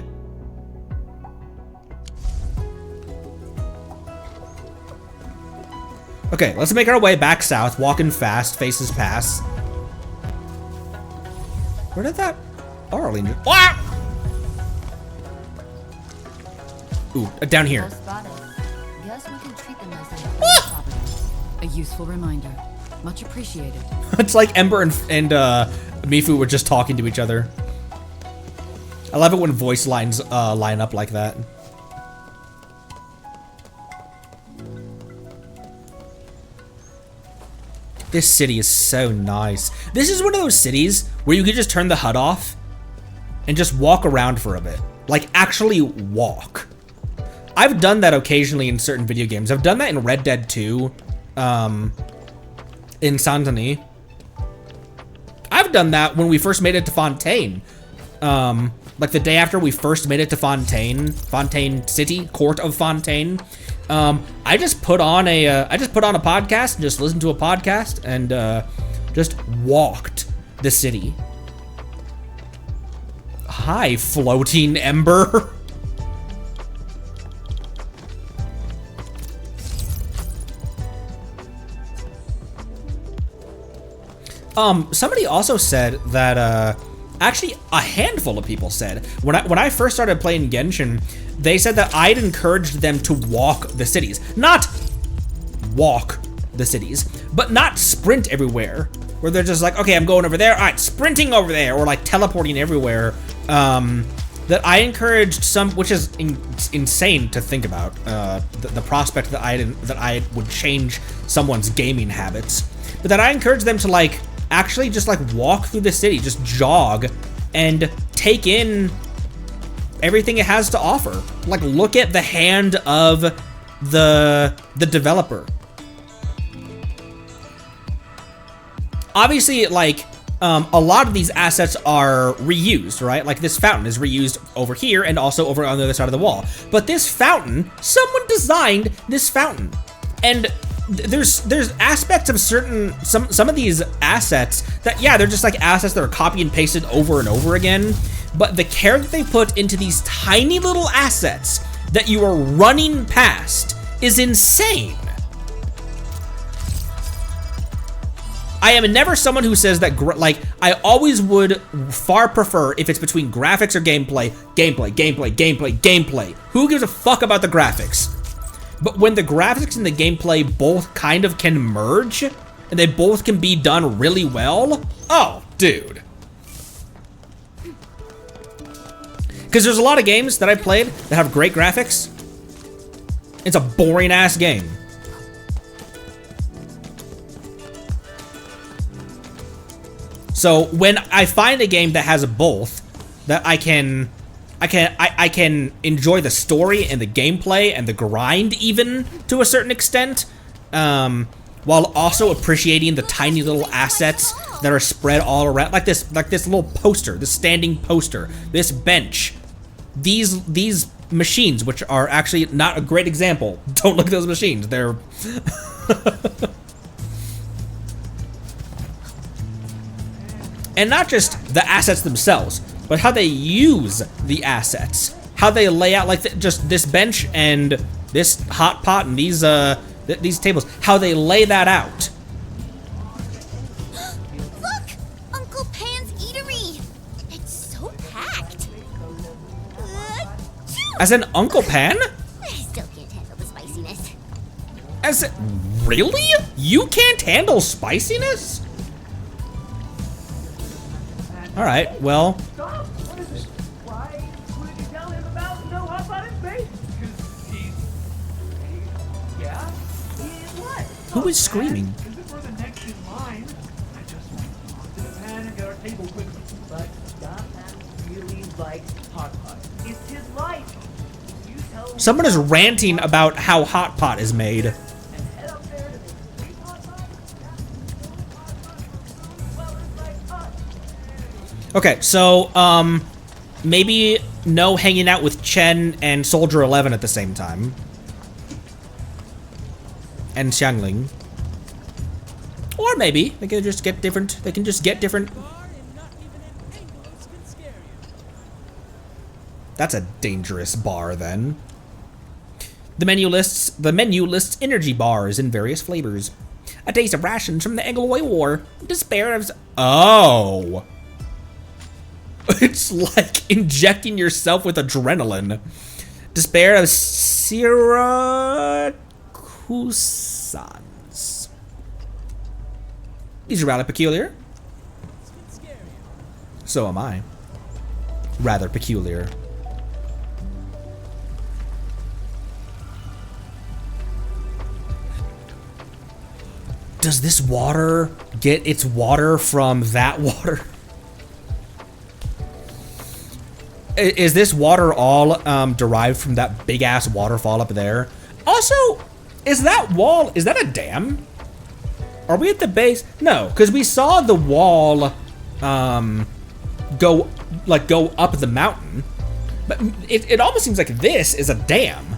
Okay, let's make our way back south, walking fast, faces pass. Where did that Arlene just... Ah! Ooh, down here. Well spotted. Guess we can treat them as property. A useful reminder. Much appreciated. It's like Ember and Mifu were just talking to each other. I love it when voice lines line up like that. This city is so nice. This is one of those cities where you could just turn the HUD off and just walk around for a bit. Like, actually walk. I've done that occasionally in certain video games. I've done that in Red Dead 2, in Saint-Denis. I've done that when we first made it to Fontaine. Like the day after we first made it to Fontaine City, Court of Fontaine. I just put on a podcast, just listened to a podcast, and just walked the city. Hi, floating Ember. Somebody also said that, actually a handful of people said, when I first started playing Genshin, they said that I'd encouraged them to walk the cities. Not walk the cities, but not sprint everywhere. Where they're just like, okay, I'm going over there, all right, sprinting over there, or like teleporting everywhere. That I encouraged some, which is insane to think about, the prospect that I would change someone's gaming habits. But that I encouraged them to like, actually just like walk through the city, just jog and take in everything it has to offer. Like look at the hand of the developer. Obviously, like, a lot of these assets are reused, right? Like this fountain is reused over here and also over on the other side of the wall. But this fountain, someone designed this fountain. And there's aspects of some of these assets that, yeah, they're just like assets that are copy and pasted over and over again. But the care that they put into these tiny little assets that you are running past is insane. I am never someone who says that, like, I always would far prefer if it's between graphics or gameplay. Who gives a fuck about the graphics? But when the graphics and the gameplay both kind of can merge, and they both can be done really well, oh, dude. Because there's a lot of games that I've played that have great graphics. It's a boring ass game. So when I find a game that has both, that I can enjoy the story and the gameplay and the grind even to a certain extent, while also appreciating the tiny little assets that are spread all around, like this little poster, this standing poster, this bench, these machines, which are actually not a great example. Don't look at those machines. They're and not just the assets themselves, but how they use the assets, how they lay out, like just this bench and this hot pot and these tables, how they lay that out. Look! Uncle Pan's Eatery! It's so packed. As an Uncle Pan? I still can't handle the spiciness. Really? You can't handle spiciness? All right, well. What is it? Why would you tell him about no hot pot in space? Because yeah? He is what? Who is screaming? Is it for the next in line? I just want to talk to the pan and get our table quickly. But Godman really likes hot pot. It's his life. You tell him. Someone is ranting about how hot pot is made. And head up there to make hot pot. Well, it's like us. Okay, so, maybe no hanging out with Chen and Soldier 11 at the same time. And Xiangling. Or maybe they can just get different, That's a dangerous bar, then. The menu lists energy bars in various flavors. A taste of rations from the Angloy War. Despair of... Oh. It's like injecting yourself with adrenaline. Despair of Syracusans. These are rather peculiar. So am I. Rather peculiar. Does this water get its water from that water? Is this water all derived from that big ass waterfall up there? Also, is that wall, is that a dam? Are we at the base? No, because we saw the wall go up the mountain. But it almost seems like this is a dam.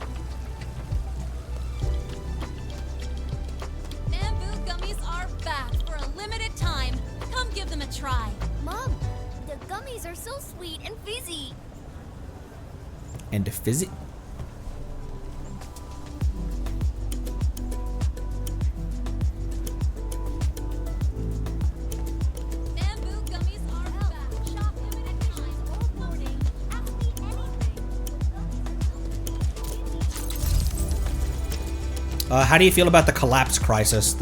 Bamboo gummies are back for a limited time. Come give them a try. Mom, the gummies are so sweet and fizzy. And fizzy. Bamboo gummies are back. Shop limited time all morning. Ask me anything. How do you feel about the collapse crisis?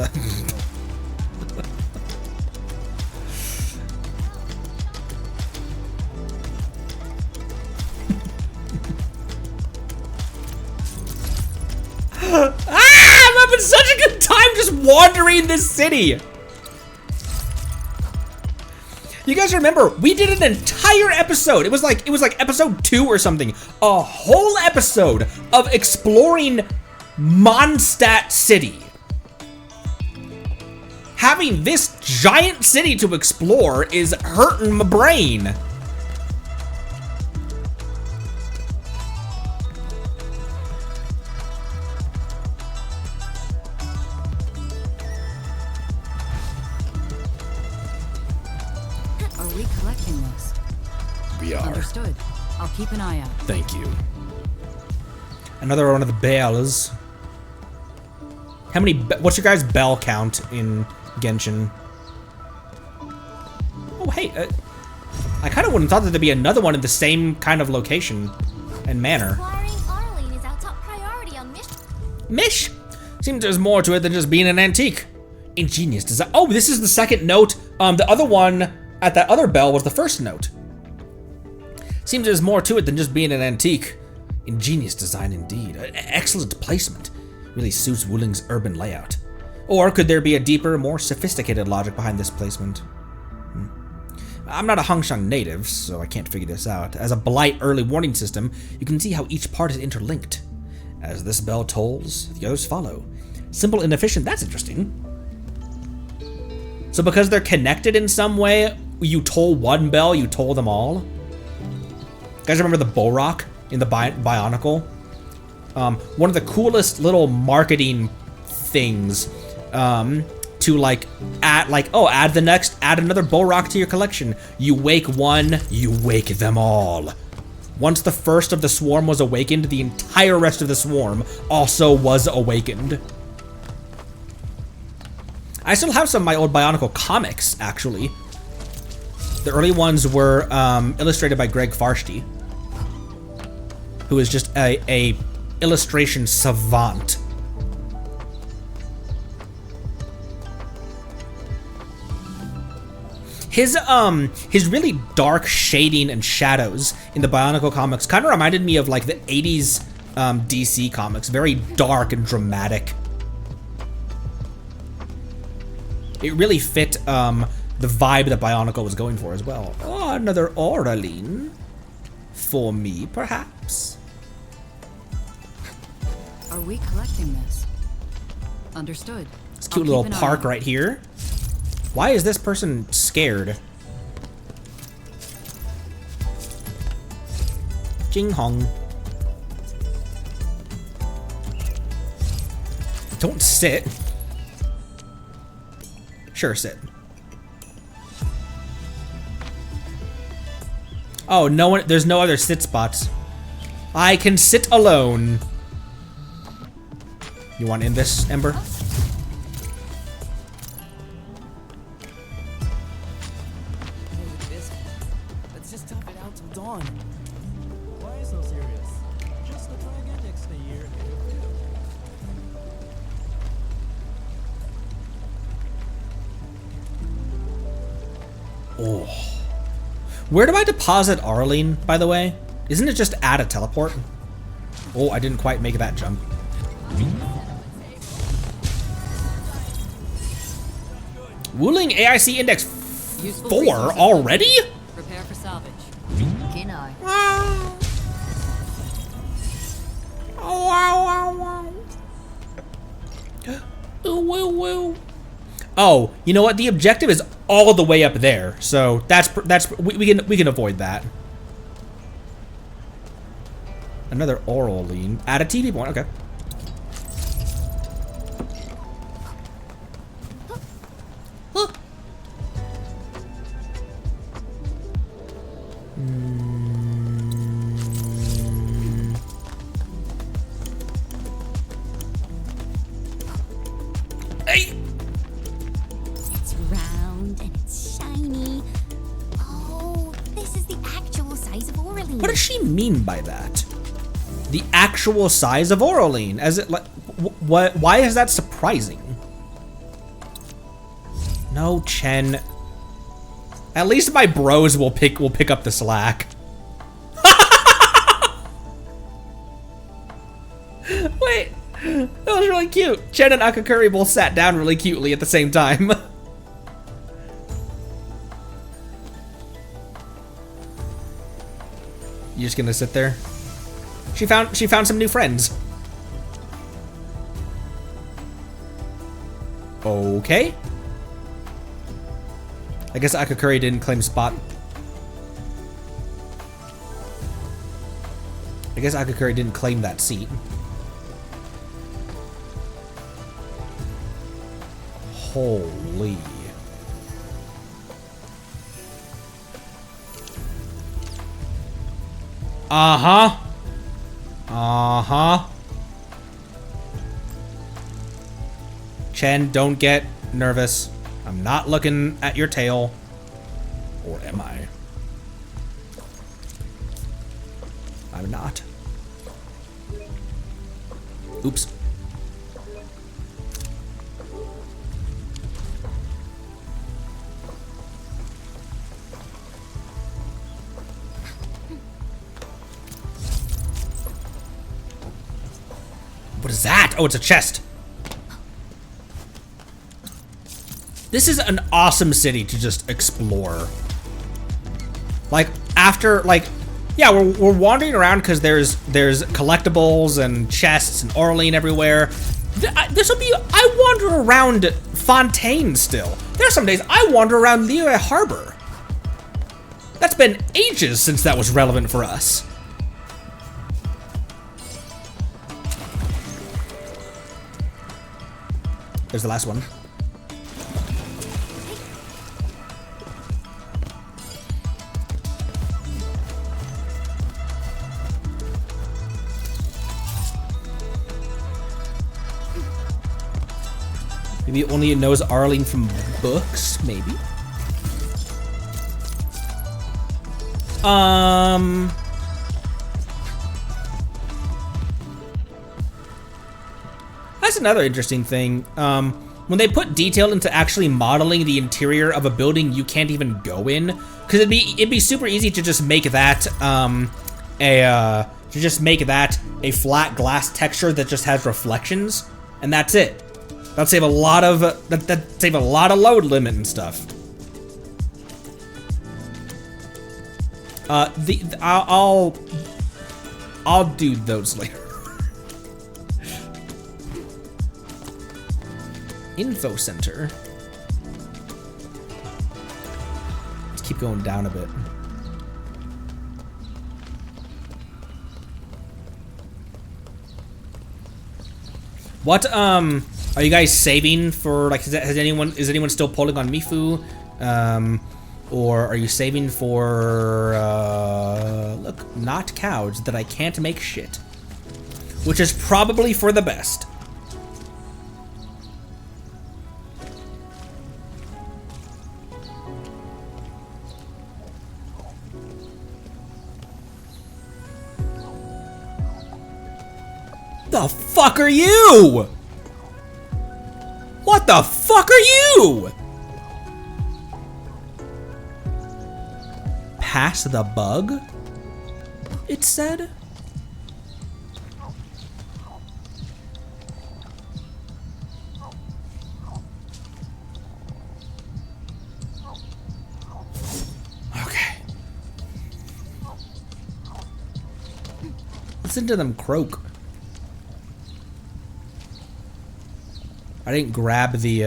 I'm having such a good time just wandering this city. You guys remember, we did an entire episode. It was like episode 2 or something. A whole episode of exploring Mondstadt City. Having this giant city to explore is hurting my brain. Are we collecting this? We are. Understood. I'll keep an eye out. Thank you. Another one of the bells. How many? What's your guys' bell count in Genshin? Oh, hey. I kind of wouldn't have thought that there'd be another one in the same kind of location and manner. Acquiring Arlene is our top priority on mission. Mish? Seems there's more to it than just being an antique. Ingenious design. Oh, this is the second note. The other one at that other bell was the first note. Seems there's more to it than just being an antique. Ingenious design indeed. Excellent placement. Really suits Wuling's urban layout. Or could there be a deeper, more sophisticated logic behind this placement? I'm not a Hongshang native, so I can't figure this out. As a Blight early warning system, you can see how each part is interlinked. As this bell tolls, the others follow. Simple and efficient, that's interesting. So because they're connected in some way, you toll one bell, you toll them all? You guys remember the Borok in the Bionicle? One of the coolest little marketing things to add another Borok to your collection. You wake one, you wake them all. Once the first of the swarm was awakened, the entire rest of the swarm also was awakened. I still have some of my old Bionicle comics, actually. The early ones were illustrated by Greg Farshty, who is just a illustration savant. His really dark shading and shadows in the Bionicle comics kind of reminded me of like the 80s DC comics, very dark and dramatic. It really fit the vibe that Bionicle was going for as well. Oh, another Oraline for me, perhaps. Are we collecting this? Understood. This cute little park right here. Why is this person scared? Jing Hong. Don't sit. Sure, sit. Oh, no one. There's no other sit spots. I can sit alone. You want in this, Ember? Let's just tough it out till dawn. Why so serious? Just a try again next year. Oh. Where do I deposit Arlene, by the way? Isn't it just add a teleport? Oh, I didn't quite make that jump. Wuling AIC index 4 already? Prepare for salvage. Kenai. Oh, you know what? The objective is all the way up there, so we can avoid that. Another oral lean. Add a TV point. Okay. Hey. It's round and it's shiny. Oh, this is the actual size of Aureline. What does she mean by that? The actual size of Aureline, as it like, what? Why is that surprising? No, Chen. At least my bros will pick up the slack. Wait, that was really cute. Chen and Akakuri both sat down really cutely at the same time. You just gonna sit there? She found some new friends. Okay. I guess Akakuri didn't claim spot. I guess Akakuri didn't claim that seat. Holy. Uh-huh. Uh-huh. Chen, don't get nervous. I'm not looking at your tail. Or am I? I'm not. Oops. What is that? Oh, it's a chest. This is an awesome city to just explore. Like, after, like, yeah, we're wandering around because there's collectibles and chests and Orlean everywhere. This will be, I wander around Fontaine still. There are some days I wander around Liyue Harbor. That's been ages since that was relevant for us. There's the last one. Maybe only it knows Arlene from books, maybe? That's another interesting thing. When they put detail into actually modeling the interior of a building you can't even go in, because it'd be super easy to just make that a flat glass texture that just has reflections, and that's it. That'd save a lot of load limit and stuff. I'll do those later. Info center. Let's keep going down a bit. What are you guys saving for? Like, is anyone still pulling on Mifu? Or are you saving for look, not cows that I can't make shit, which is probably for the best. fuck are you? What the fuck are you? Pass the bug? It said. Okay. Listen to them croak. I didn't grab the,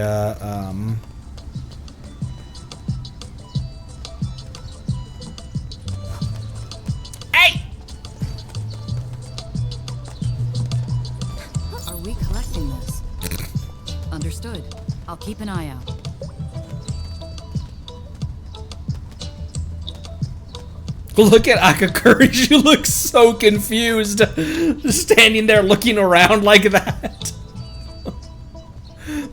Hey! Are we collecting this? Understood. I'll keep an eye out. Look at Akakuri, she looks so confused. Just standing there looking around like that.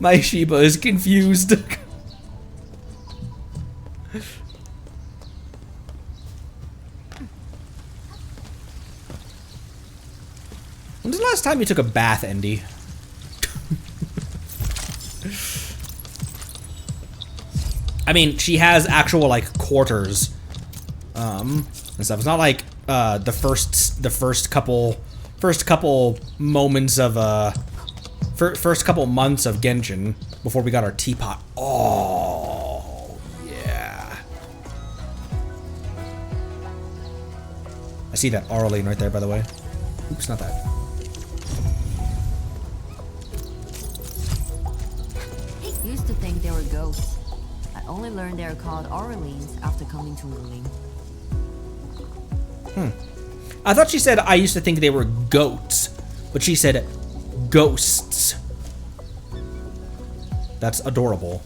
My Shiba is confused. When's the last time you took a bath, Andy? I mean, she has actual like quarters, and stuff. It's not like the first couple moments of first couple months of Genshin before we got our teapot. Oh yeah. I see that Arlene right there, by the way. Oops, not that. I used to think they were ghosts. I only learned they were called Aurelines after coming to Wuling. I thought she said I used to think they were goats, but she said ghosts. That's adorable.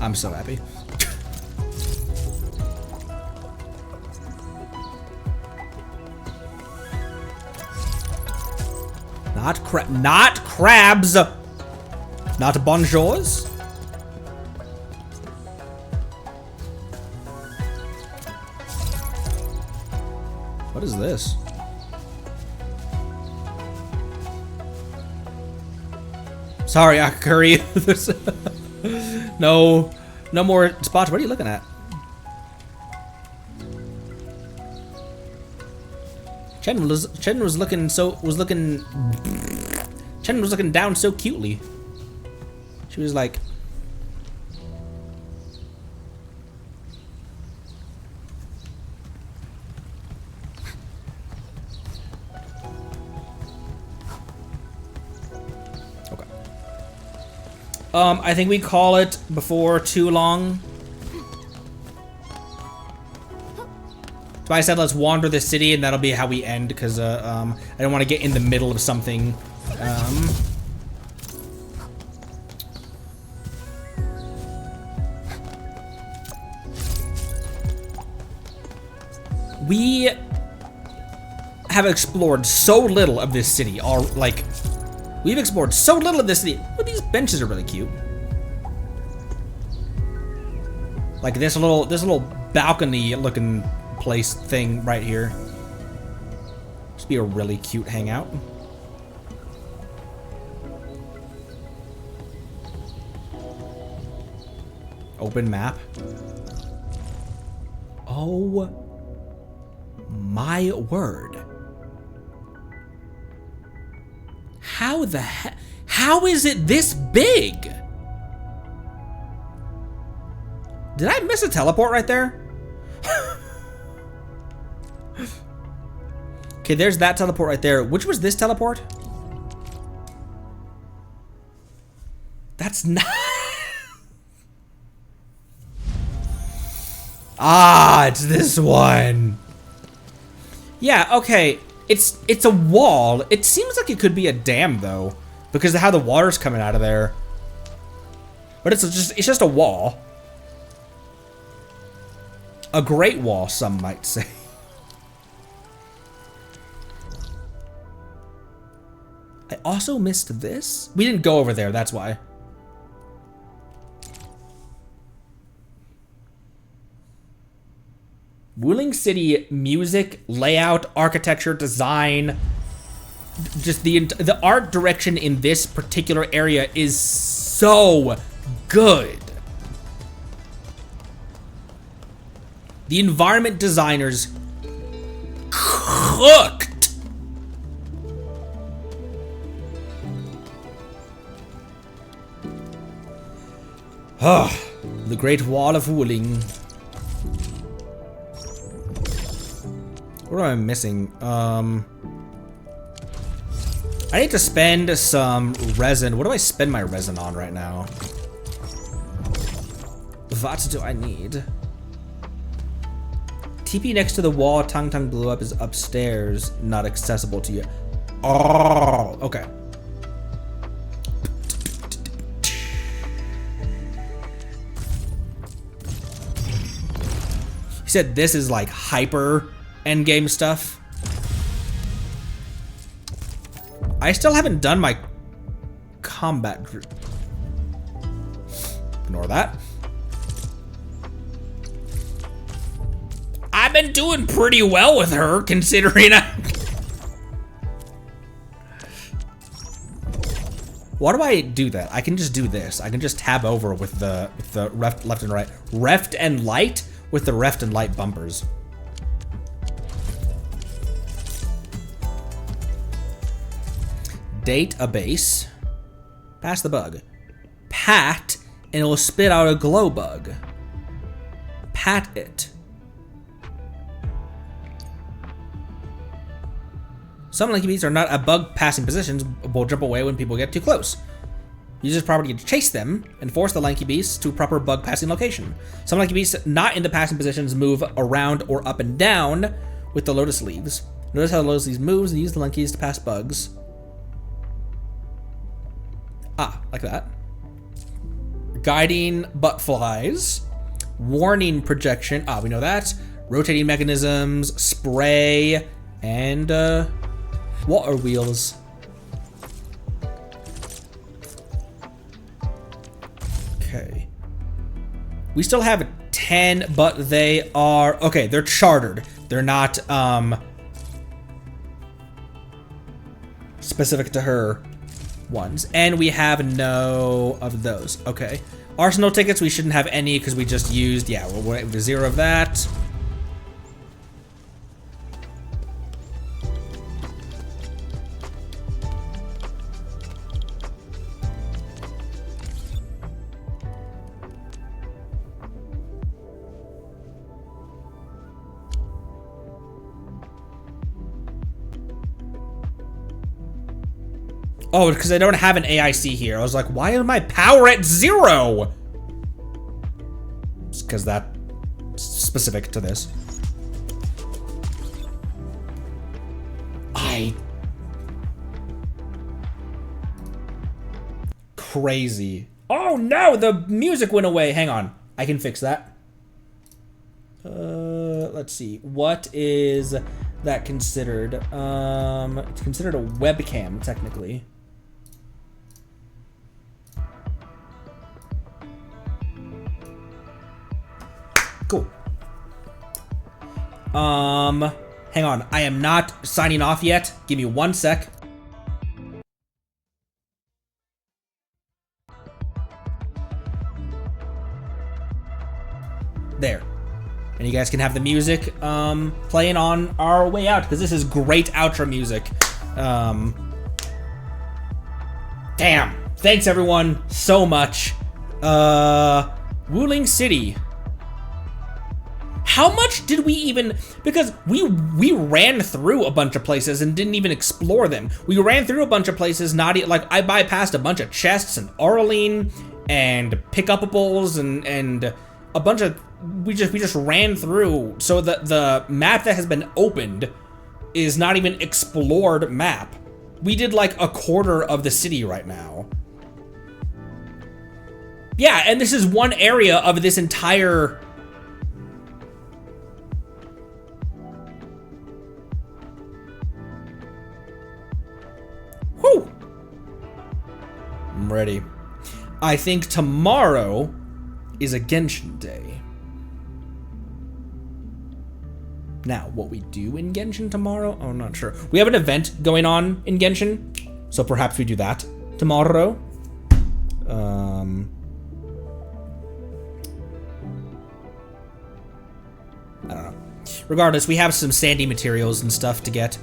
I'm so happy. Not crabs. Not bonjours. What is this? Sorry, Akakuri. No more spots. What are you looking at? Chen was looking down so cutely. She was like, okay. I think we call it before too long. So I said let's wander the city, and that'll be how we end, because I don't want to get in the middle of something. We have explored so little of this city. We've explored so little of this city. Well, these benches are really cute. Like this little balcony-looking place thing right here. Just be a really cute hangout. Open map. Oh my word. How the heck? How is it this big? Did I miss a teleport right there? Okay, there's that teleport right there. Which was this teleport? That's not... Ah, it's this one. Yeah, okay. It's a wall. It seems like it could be a dam though, because of how the water's coming out of there. But it's just a wall. A great wall, some might say. I also missed this. We didn't go over there, that's why. Wuling City music, layout, architecture, design, just the art direction in this particular area is so good. The environment designers cooked. Ah, the Great Wall of Wuling. What am I missing? I need to spend some resin. What do I spend my resin on right now? What do I need? TP next to the wall Tang Tang blew up is upstairs, not accessible to you. Oh, okay. He said this is like hyper endgame stuff. I still haven't done my combat. Ignore that. I've been doing pretty well with her, considering Why do I do that? I can just do this. I can just tab over with the left and right. Reft and light with the reft and light bumpers. Database. Pass the bug. Pat, and it will spit out a glow bug. Pat it. Some Lanky Beasts are not at bug passing positions, will jump away when people get too close. Use this property to chase them and force the Lanky Beasts to a proper bug passing location. Some Lanky Beasts not in the passing positions move around or up and down with the lotus leaves. Notice how the lotus leaves moves and use the Lankies to pass bugs. Ah, like that. Guiding butt flies. Warning projection. Ah, we know that. Rotating mechanisms, spray, and water wheels. Okay. We still have 10, but they are okay, they're chartered. They're not specific to her ones. And we have no of those. Okay. Arsenal tickets, we shouldn't have any because we just used, yeah, we're 0 of that. Oh, because I don't have an AIC here. I was like, why is my power at 0? It's because that's specific to this. Crazy. Oh no, the music went away. Hang on. I can fix that. Let's see. What is that considered? It's considered a webcam, technically. Cool. Hang on. I am not signing off yet. Give me 1 sec. There. And you guys can have the music playing on our way out, because this is great outro music. Damn. Thanks everyone so much. Wuling City. How much did we even, because we ran through a bunch of places and didn't even explore them. We ran through a bunch of places, not like I bypassed a bunch of chests and Orlean and pick-upables and a bunch of, we just ran through. So the map that has been opened is not even explored map. We did like a quarter of the city right now. Yeah, and this is one area of this entire... Whew! ready. I think tomorrow is a Genshin day. Now, what we do in Genshin tomorrow? Oh, I'm not sure. We have an event going on in Genshin, so perhaps we do that tomorrow. I don't know. Regardless, we have some sandy materials and stuff to get,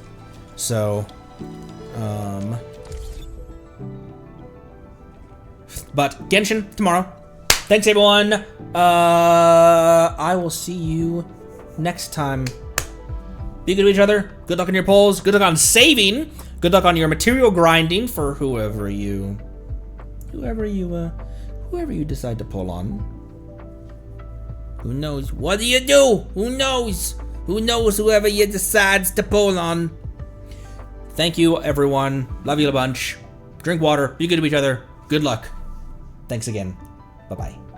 so but Genshin tomorrow. Thanks everyone. I will see you next time. Be good to each other. Good luck on your polls. Good luck on saving. Good luck on your material grinding for whoever you decide to pull on. Who knows? What do you do? Who knows? Who knows whoever you decides to pull on? Thank you, everyone. Love you a bunch. Drink water. Be good to each other. Good luck. Thanks again. Bye-bye.